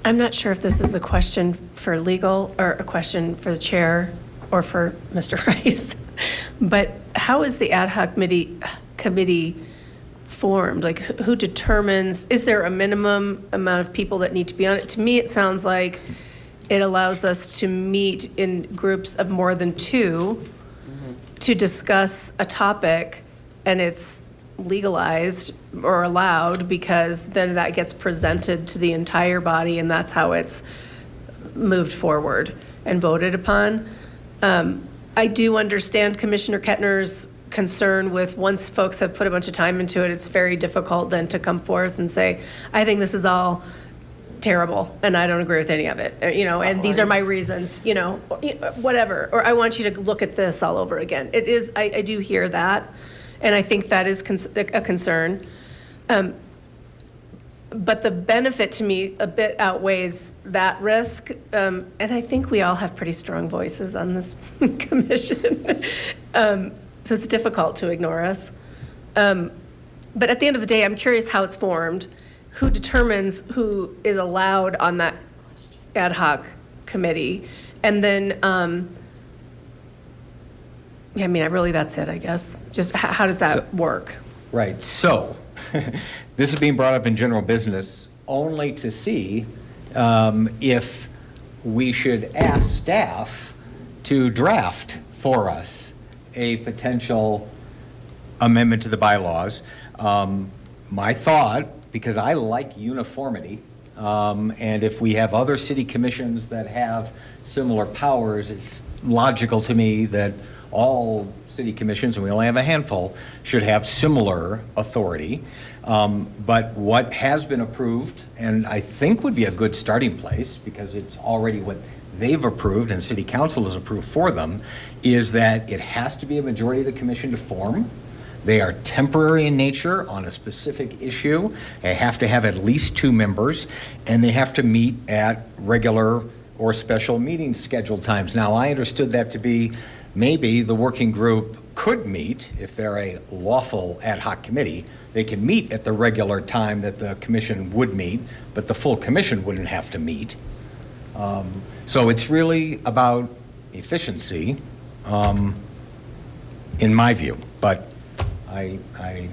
I'm not sure if this is a question for legal or a question for the chair or for Mr. Rice, but how is the ad hoc committee formed? Like, who determines, is there a minimum amount of people that need to be on it? To me, it sounds like it allows us to meet in groups of more than 2 to discuss a topic, and it's legalized or allowed because then that gets presented to the entire body, and that's how it's moved forward and voted upon. I do understand Commissioner Kettner's concern with, once folks have put a bunch of time into it, it's very difficult then to come forth and say, I think this is all terrible and I don't agree with any of it, and these are my reasons, whatever, or I want you to look at this all over again. It is, I do hear that, and I think that is a concern. But the benefit to me a bit outweighs that risk, and I think we all have pretty strong voices on this commission. So it's difficult to ignore us. But at the end of the day, I'm curious how it's formed, who determines who is allowed on that ad hoc committee. And then, really that's it, I guess. Just how does that work?
Right. So this is being brought up in general business only to see if we should ask staff to draft for us a potential amendment to the bylaws. My thought, because I like uniformity, and if we have other city commissions that have similar powers, it's logical to me that all city commissions, and we only have a handful, should have similar authority. But what has been approved, and I think would be a good starting place, because it's already what they've approved and city council has approved for them, is that it has to be a majority of the commission to form. They are temporary in nature on a specific issue. They have to have at least 2 members, and they have to meet at regular or special meeting scheduled times. Now, I understood that to be maybe the working group could meet, if they're a lawful ad hoc committee, they can meet at the regular time that the commission would meet, but the full commission wouldn't have to meet. So it's really about efficiency, in my view, but I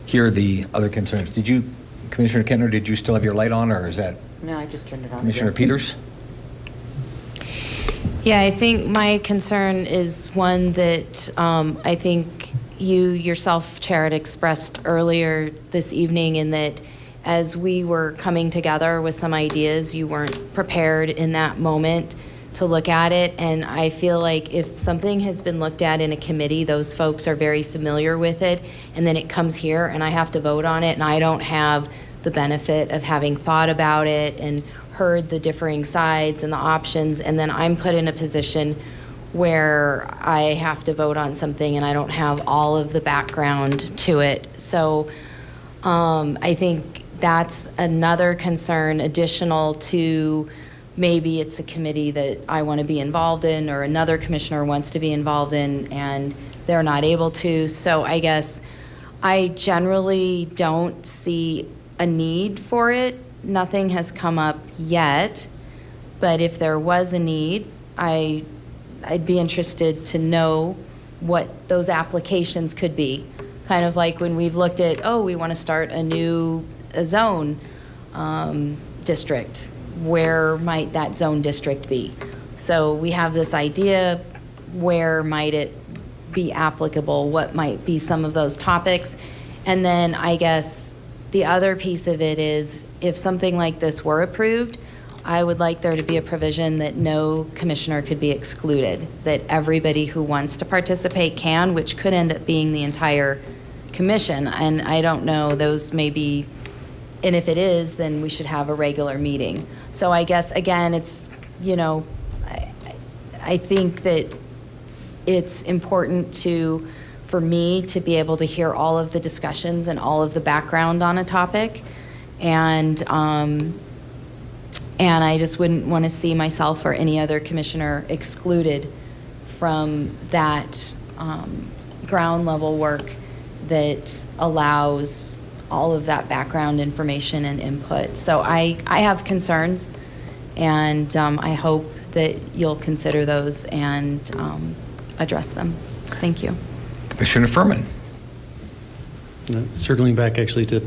hear the other concerns. Did you, Commissioner Kentner, did you still have your light on, or is that
No, I just turned it on.
Commissioner
again.
Peters?
Yeah, I think my concern is one that I think you yourself, Chair, had expressed earlier this evening, in that as we were coming together with some ideas, you weren't prepared in that moment to look at it. And I feel like if something has been looked at in a committee, those folks are very familiar with it, and then it comes here and I have to vote on it, and I don't have the benefit of having thought about it and heard the differing sides and the options, and then I'm put in a position where I have to vote on something and I don't have all of the background to it. So I think that's another concern additional to maybe it's a committee that I want to be involved in, or another commissioner wants to be involved in and they're not able to. So I guess I generally don't see a need for it. Nothing has come up yet, but if there was a need, I'd be interested to know what those applications could be. Kind of like when we've looked at, we want to start a zone district. Where might that zone district be? So we have this idea, where might it be applicable? What might be some of those topics? And then I guess the other piece of it is, if something like this were approved, I would like there to be a provision that no commissioner could be excluded, that everybody who wants to participate can, which could end up being the entire commission. And I don't know, those may be, and if it is, then we should have a regular meeting. So I guess, again, it's, I think that it's important for me to be able to hear all of the discussions and all of the background on a topic. And I just wouldn't want to see myself or any other commissioner excluded from that ground level work that allows all of that background information and input. So I have concerns, and I hope that you'll consider those and address them. Thank you.
Commissioner Furman.
Circling back actually to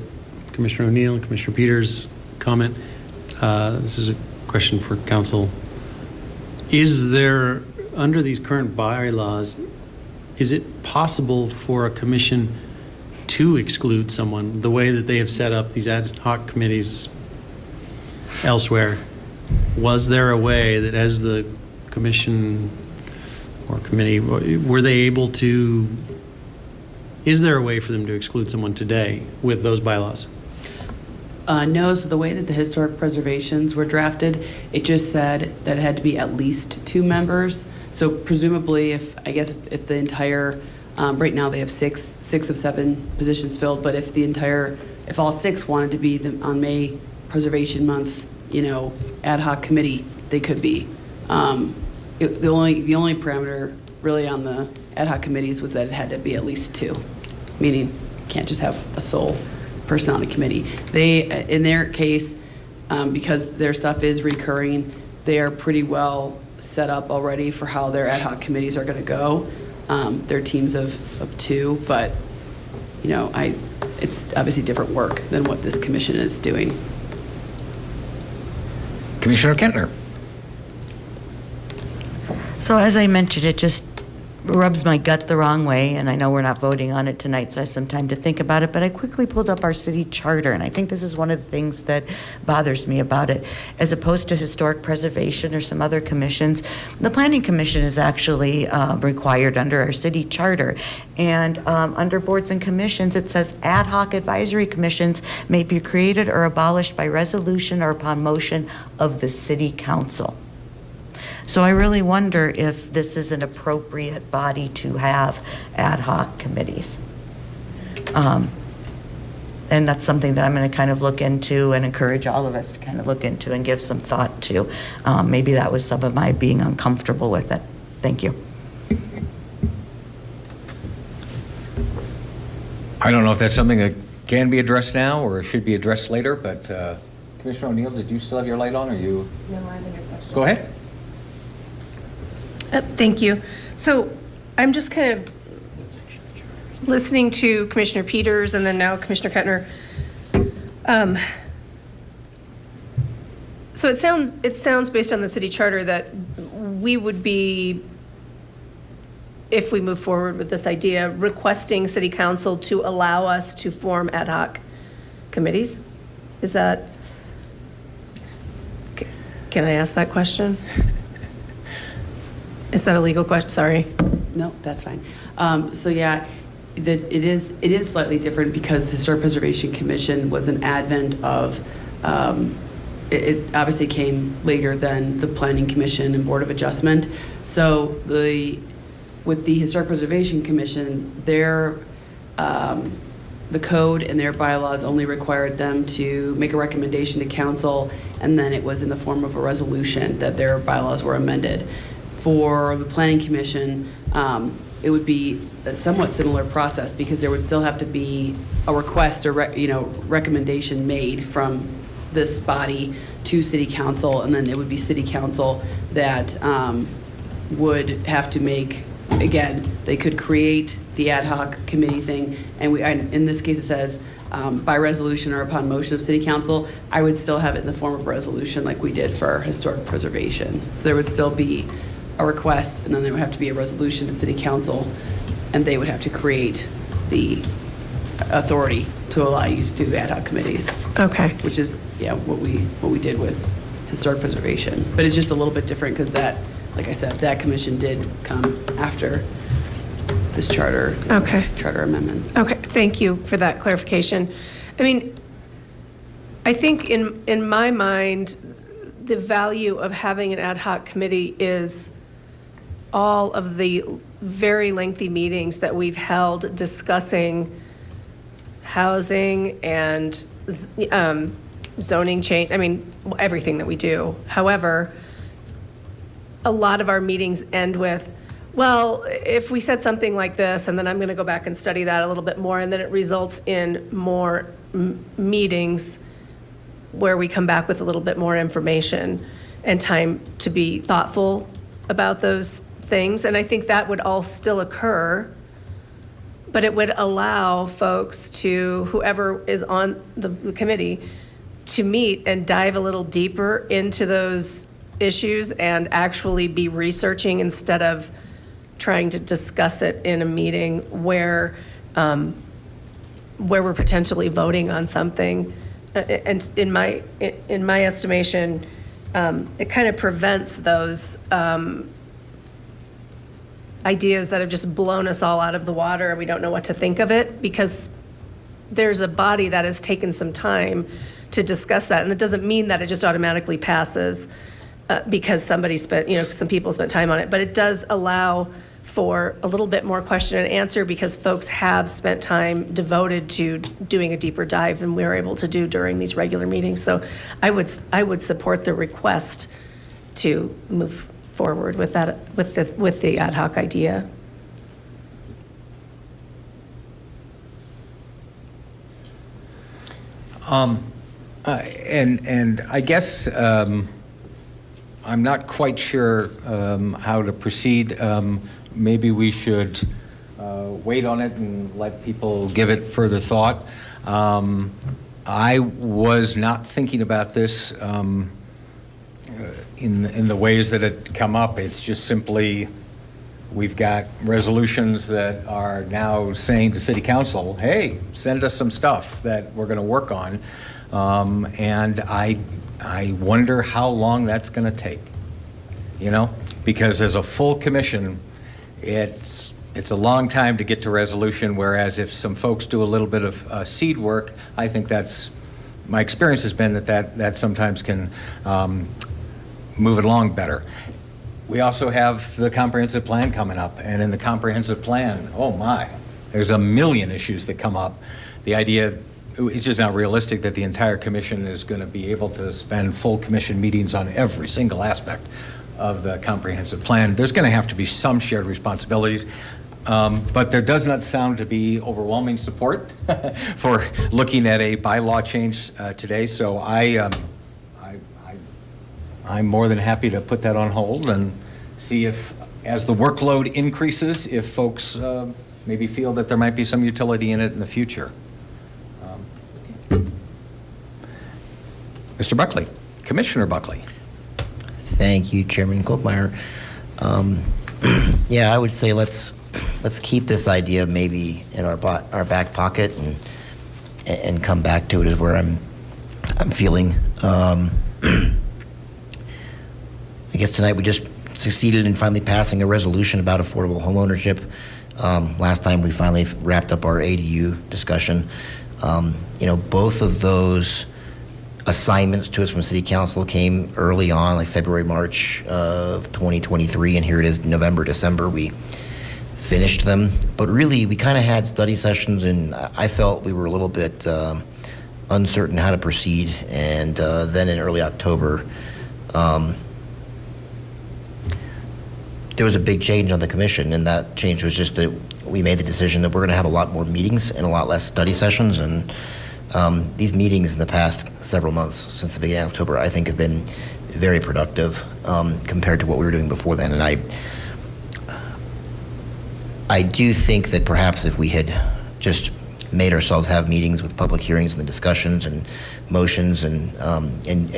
Commissioner O'Neill and Commissioner Peters' comment, this is a question for council. Is there, under these current bylaws, is it possible for a commission to exclude someone the way that they have set up these ad hoc committees elsewhere? Was there a way that, as the commission or committee, were they able to, is there a way for them to exclude someone today with those bylaws?
No, so the way that the historic preservations were drafted, it just said that it had to be at least 2 members. So presumably, if the entire, right now they have six of 7 positions filled, but if all 6 wanted to be on May Preservation Month, ad hoc committee, they could be. The only parameter really on the ad hoc committees was that it had to be at least 2, meaning you can't just have a sole person on a committee. They, in their case, because their stuff is recurring, they are pretty well set up already for how their ad hoc committees are going to go. They're teams of 2, but it's obviously different work than what this commission is doing.
Commissioner Kentner.
So as I mentioned, it just rubs my gut the wrong way, and I know we're not voting on it tonight, so I have some time to think about it, but I quickly pulled up our city charter, and I think this is one of the things that bothers me about it. As opposed to historic preservation or some other commissions, the planning commission is actually required under our city charter. And under boards and commissions, it says ad hoc advisory commissions may be created or abolished by resolution or upon motion of the city council. So I really wonder if this is an appropriate body to have ad hoc committees. And that's something that I'm going to kind of look into and encourage all of us to kind of look into and give some thought to. Maybe that was some of my being uncomfortable with it. Thank you.
I don't know if that's something that can be addressed now or should be addressed later, but Commissioner O'Neill, did you still have your light on, or you?
No, I have a question.
Go ahead.
Thank you. So I'm just kind of listening to Commissioner Peters and then now Commissioner Kettner. So it sounds based on the city charter that we would be, if we move forward with this idea, requesting city council to allow us to form ad hoc committees? Is that, can I ask that question? Is that a legal question? Sorry.
No, that's fine. So yeah, it is slightly different because the Historic Preservation Commission was an advent of, it obviously came later than the Planning Commission and Board of Adjustment. So with the Historic Preservation Commission, the code and their bylaws only required them to make a recommendation to council, and then it was in the form of a resolution that their bylaws were amended. For the Planning Commission, it would be a somewhat similar process because there would still have to be a request or recommendation made from this body to City Council, and then it would be City Council that would have to make, again, they could create the ad hoc committee thing, and in this case it says by resolution or upon motion of City Council. I would still have it in the form of a resolution like we did for historic preservation. So there would still be a request, and then there would have to be a resolution to City Council, and they would have to create the authority to allow you to do ad hoc committees.
Okay.
Which is, what we did with historic preservation. But it's just a little bit different because that, like I said, that commission did come after this charter.
Okay.
Charter amendments.
Okay, thank you for that clarification. I mean, I think in my mind, the value of having an ad hoc committee is all of the very lengthy meetings that we've held discussing housing and zoning change, I mean, everything that we do. However, a lot of our meetings end with, well, if we said something like this, and then I'm going to go back and study that a little bit more, and then it results in more meetings where we come back with a little bit more information and time to be thoughtful about those things. And I think that would all still occur, but it would allow folks to, whoever is on the committee, to meet and dive a little deeper into those issues and actually be researching instead of trying to discuss it in a meeting where we're potentially voting on something. And in my estimation, it kind of prevents those ideas that have just blown us all out of the water and we don't know what to think of it, because there's a body that has taken some time to discuss that. And it doesn't mean that it just automatically passes because somebody spent, some people spent time on it, but it does allow for a little bit more question and answer because folks have spent time devoted to doing a deeper dive than we were able to do during these regular meetings. So I would support the request to move forward with that, with the ad hoc idea.
And I guess I'm not quite sure how to proceed. Maybe we should wait on it and let people give it further thought. I was not thinking about this in the ways that it come up. It's just simply We've got resolutions that are now saying to city council, hey, send us some stuff that we're going to work on. And I wonder how long that's going to take, you know? Because as a full commission, it's a long time to get to resolution, whereas if some folks do a little bit of seed work, I think my experience has been that sometimes can move it along better. We also have the comprehensive plan coming up, and in the comprehensive plan, oh my, there's a million issues that come up. The idea, it's just not realistic that the entire commission is going to be able to spend full commission meetings on every single aspect of the comprehensive plan. There's going to have to be some shared responsibilities, but there does not sound to be overwhelming support for looking at a bylaw change today. So I'm more than happy to put that on hold and see if, as the workload increases, if folks maybe feel that there might be some utility in it in the future. Mr. Buckley, Commissioner Buckley.
Thank you, Chairman Kolkmeyer. Yeah, I would say let's keep this idea maybe in our back pocket and come back to it is where I'm feeling. I guess tonight we just succeeded in finally passing a resolution about affordable homeownership. Last time we finally wrapped up our ADU discussion. Both of those assignments to us from City Council came early on, like February, March of 2023, and here it is November, December. We finished them, but really we kind of had study sessions, and I felt we were a little bit uncertain how to proceed. And then in early October, there was a big change on the commission, and that change was just that we made the decision that we're going to have a lot more meetings and a lot less study sessions. And these meetings in the past several months, since the beginning of October, I think have been very productive compared to what we were doing before then. And I do think that perhaps if we had just made ourselves have meetings with public hearings and the discussions and motions and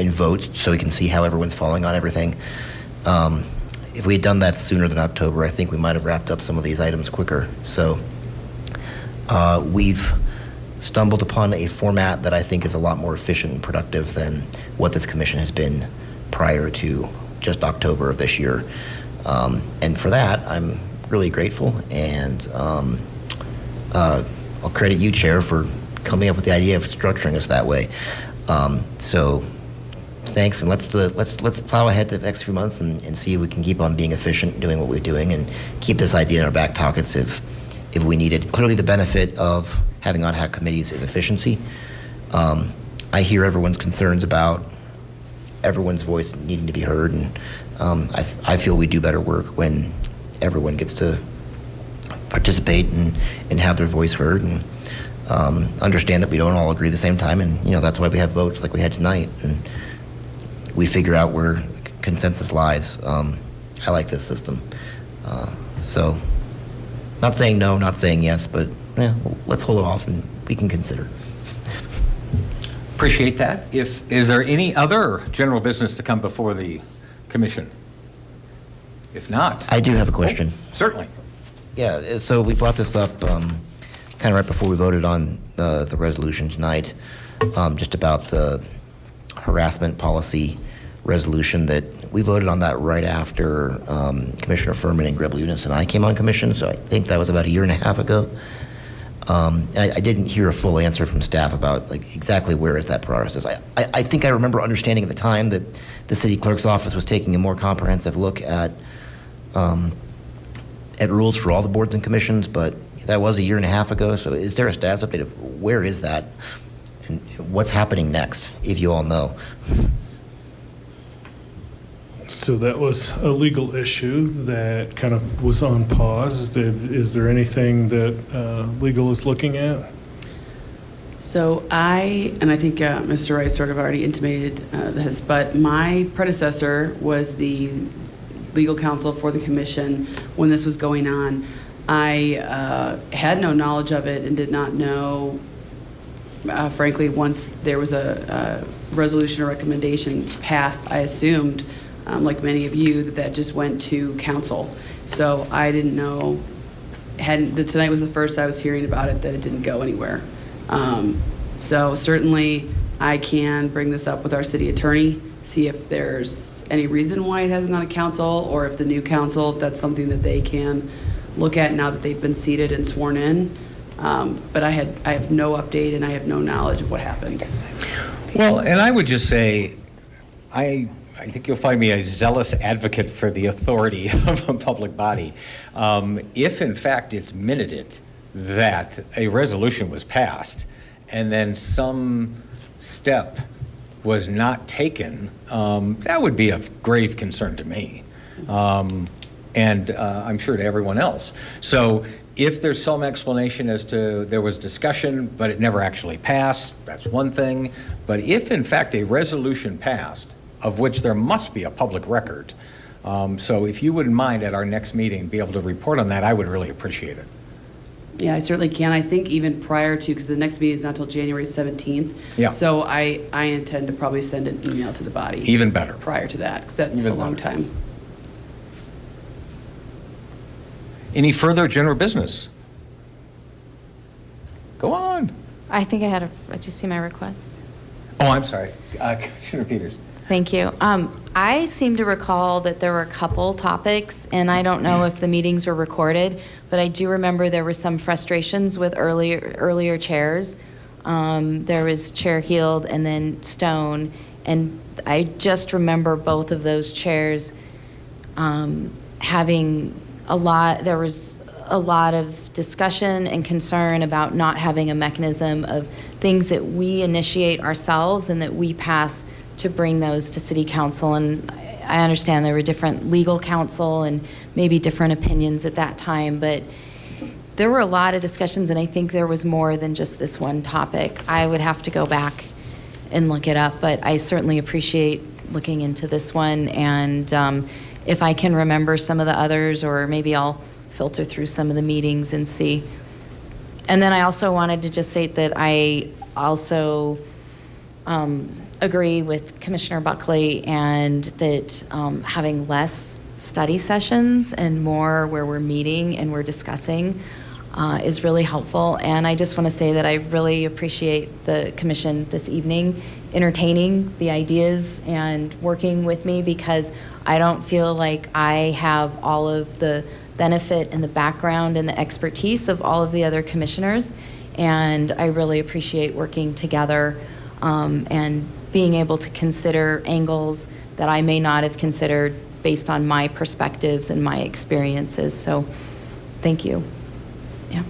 votes so we can see how everyone's falling on everything, if we had done that sooner than October, I think we might have wrapped up some of these items quicker. So we've stumbled upon a format that I think is a lot more efficient and productive than what this commission has been prior to just October of this year. And for that, I'm really grateful. And I'll credit you, Chair, for coming up with the idea of structuring us that way. So thanks, and let's plow ahead the next few months and see if we can keep on being efficient, doing what we're doing, and keep this idea in our back pockets if we need it. Clearly, the benefit of having ad hoc committees is efficiency. I hear everyone's concerns about everyone's voice needing to be heard, and I feel we do better work when everyone gets to participate and have their voice heard, and understand that we don't all agree at the same time, and that's why we have votes like we had tonight, and we figure out where consensus lies. I like this system. So not saying no, not saying yes, but let's hold it off and we can consider.
Appreciate that. Is there any other general business to come before the commission? If not,
I do have a question.
Certainly.
Yeah, so we brought this up kind of right before we voted on the resolution tonight, just about the harassment policy resolution that we voted on that right after Commissioner Furman and Greg Lunas and I came on commission, so I think that was about a year and a half ago. I didn't hear a full answer from staff about exactly where is that process. I think I remember understanding at the time that the city clerk's office was taking a more comprehensive look at rules for all the boards and commissions, but that was a year and a half ago. So is there a status update of where is that and what's happening next, if you all know?
So that was a legal issue that kind of was on pause. Is there anything that legal is looking at?
So I think Mr. Wright sort of already intimated this, but my predecessor was the legal counsel for the commission when this was going on. I had no knowledge of it and did not know, frankly, once there was a resolution or recommendation passed, I assumed like many of you, that just went to council. So I didn't know, tonight was the first I was hearing about it, that it didn't go anywhere. So certainly I can bring this up with our city attorney, see if there's any reason why it hasn't gone to council, or if the new council, if that's something that they can look at now that they've been seated and sworn in. But I have no update and I have no knowledge of what happened.
Well, and I would just say, I think you'll find me a zealous advocate for the authority of a public body. If in fact it's minuted that a resolution was passed and then some step was not taken, that would be of grave concern to me. And I'm sure to everyone else. So if there's some explanation as to there was discussion, but it never actually passed, that's one thing. But if in fact a resolution passed, of which there must be a public record, so if you wouldn't mind at our next meeting be able to report on that, I would really appreciate it.
Yeah, I certainly can. I think even prior to, because the next meeting is not until January 17th.
Yeah.
So I intend to probably send an email to the body.
Even better.
Prior to that, because that's
Even
a long
better.
time.
Any further general business? Go on.
I think did you see my request?
Oh, I'm sorry. Commissioner Peters.
Thank you. I seem to recall that there were a couple topics, and I don't know if the meetings were recorded, but I do remember there were some frustrations with earlier chairs. There was Chair Heald and then Stone, and I just remember both of those chairs having there was a lot of discussion and concern about not having a mechanism of things that we initiate ourselves and that we pass to bring those to city council. And I understand there were different legal counsel and maybe different opinions at that time, but there were a lot of discussions, and I think there was more than just this one topic. I would have to go back and look it up, but I certainly appreciate looking into this one. And if I can remember some of the others, or maybe I'll filter through some of the meetings and see. And then I also wanted to just say that I also agree with Commissioner Buckley, and that having less study sessions and more where we're meeting and we're discussing is really helpful. And I just want to say that I really appreciate the commission this evening entertaining the ideas and working with me, because I don't feel like I have all of the benefit and the background and the expertise of all of the other commissioners. And I really appreciate working together and being able to consider angles that I may not have considered based on my perspectives and my experiences. So thank you. Yeah.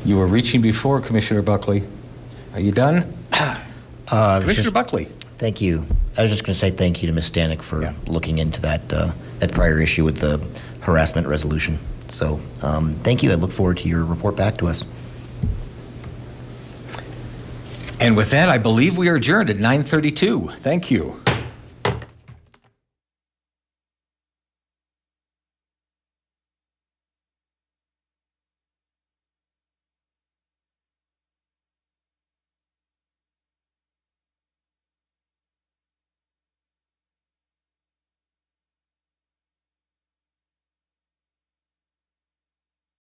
You were reaching before, Commissioner Buckley. Are you done? Commissioner Buckley.
Thank you. I was just going to say thank you to Ms. Stanek for looking into that prior issue with the harassment resolution. So thank you. I look forward to your report back to us.
And with that, I believe we are adjourned at 9:32. Thank you.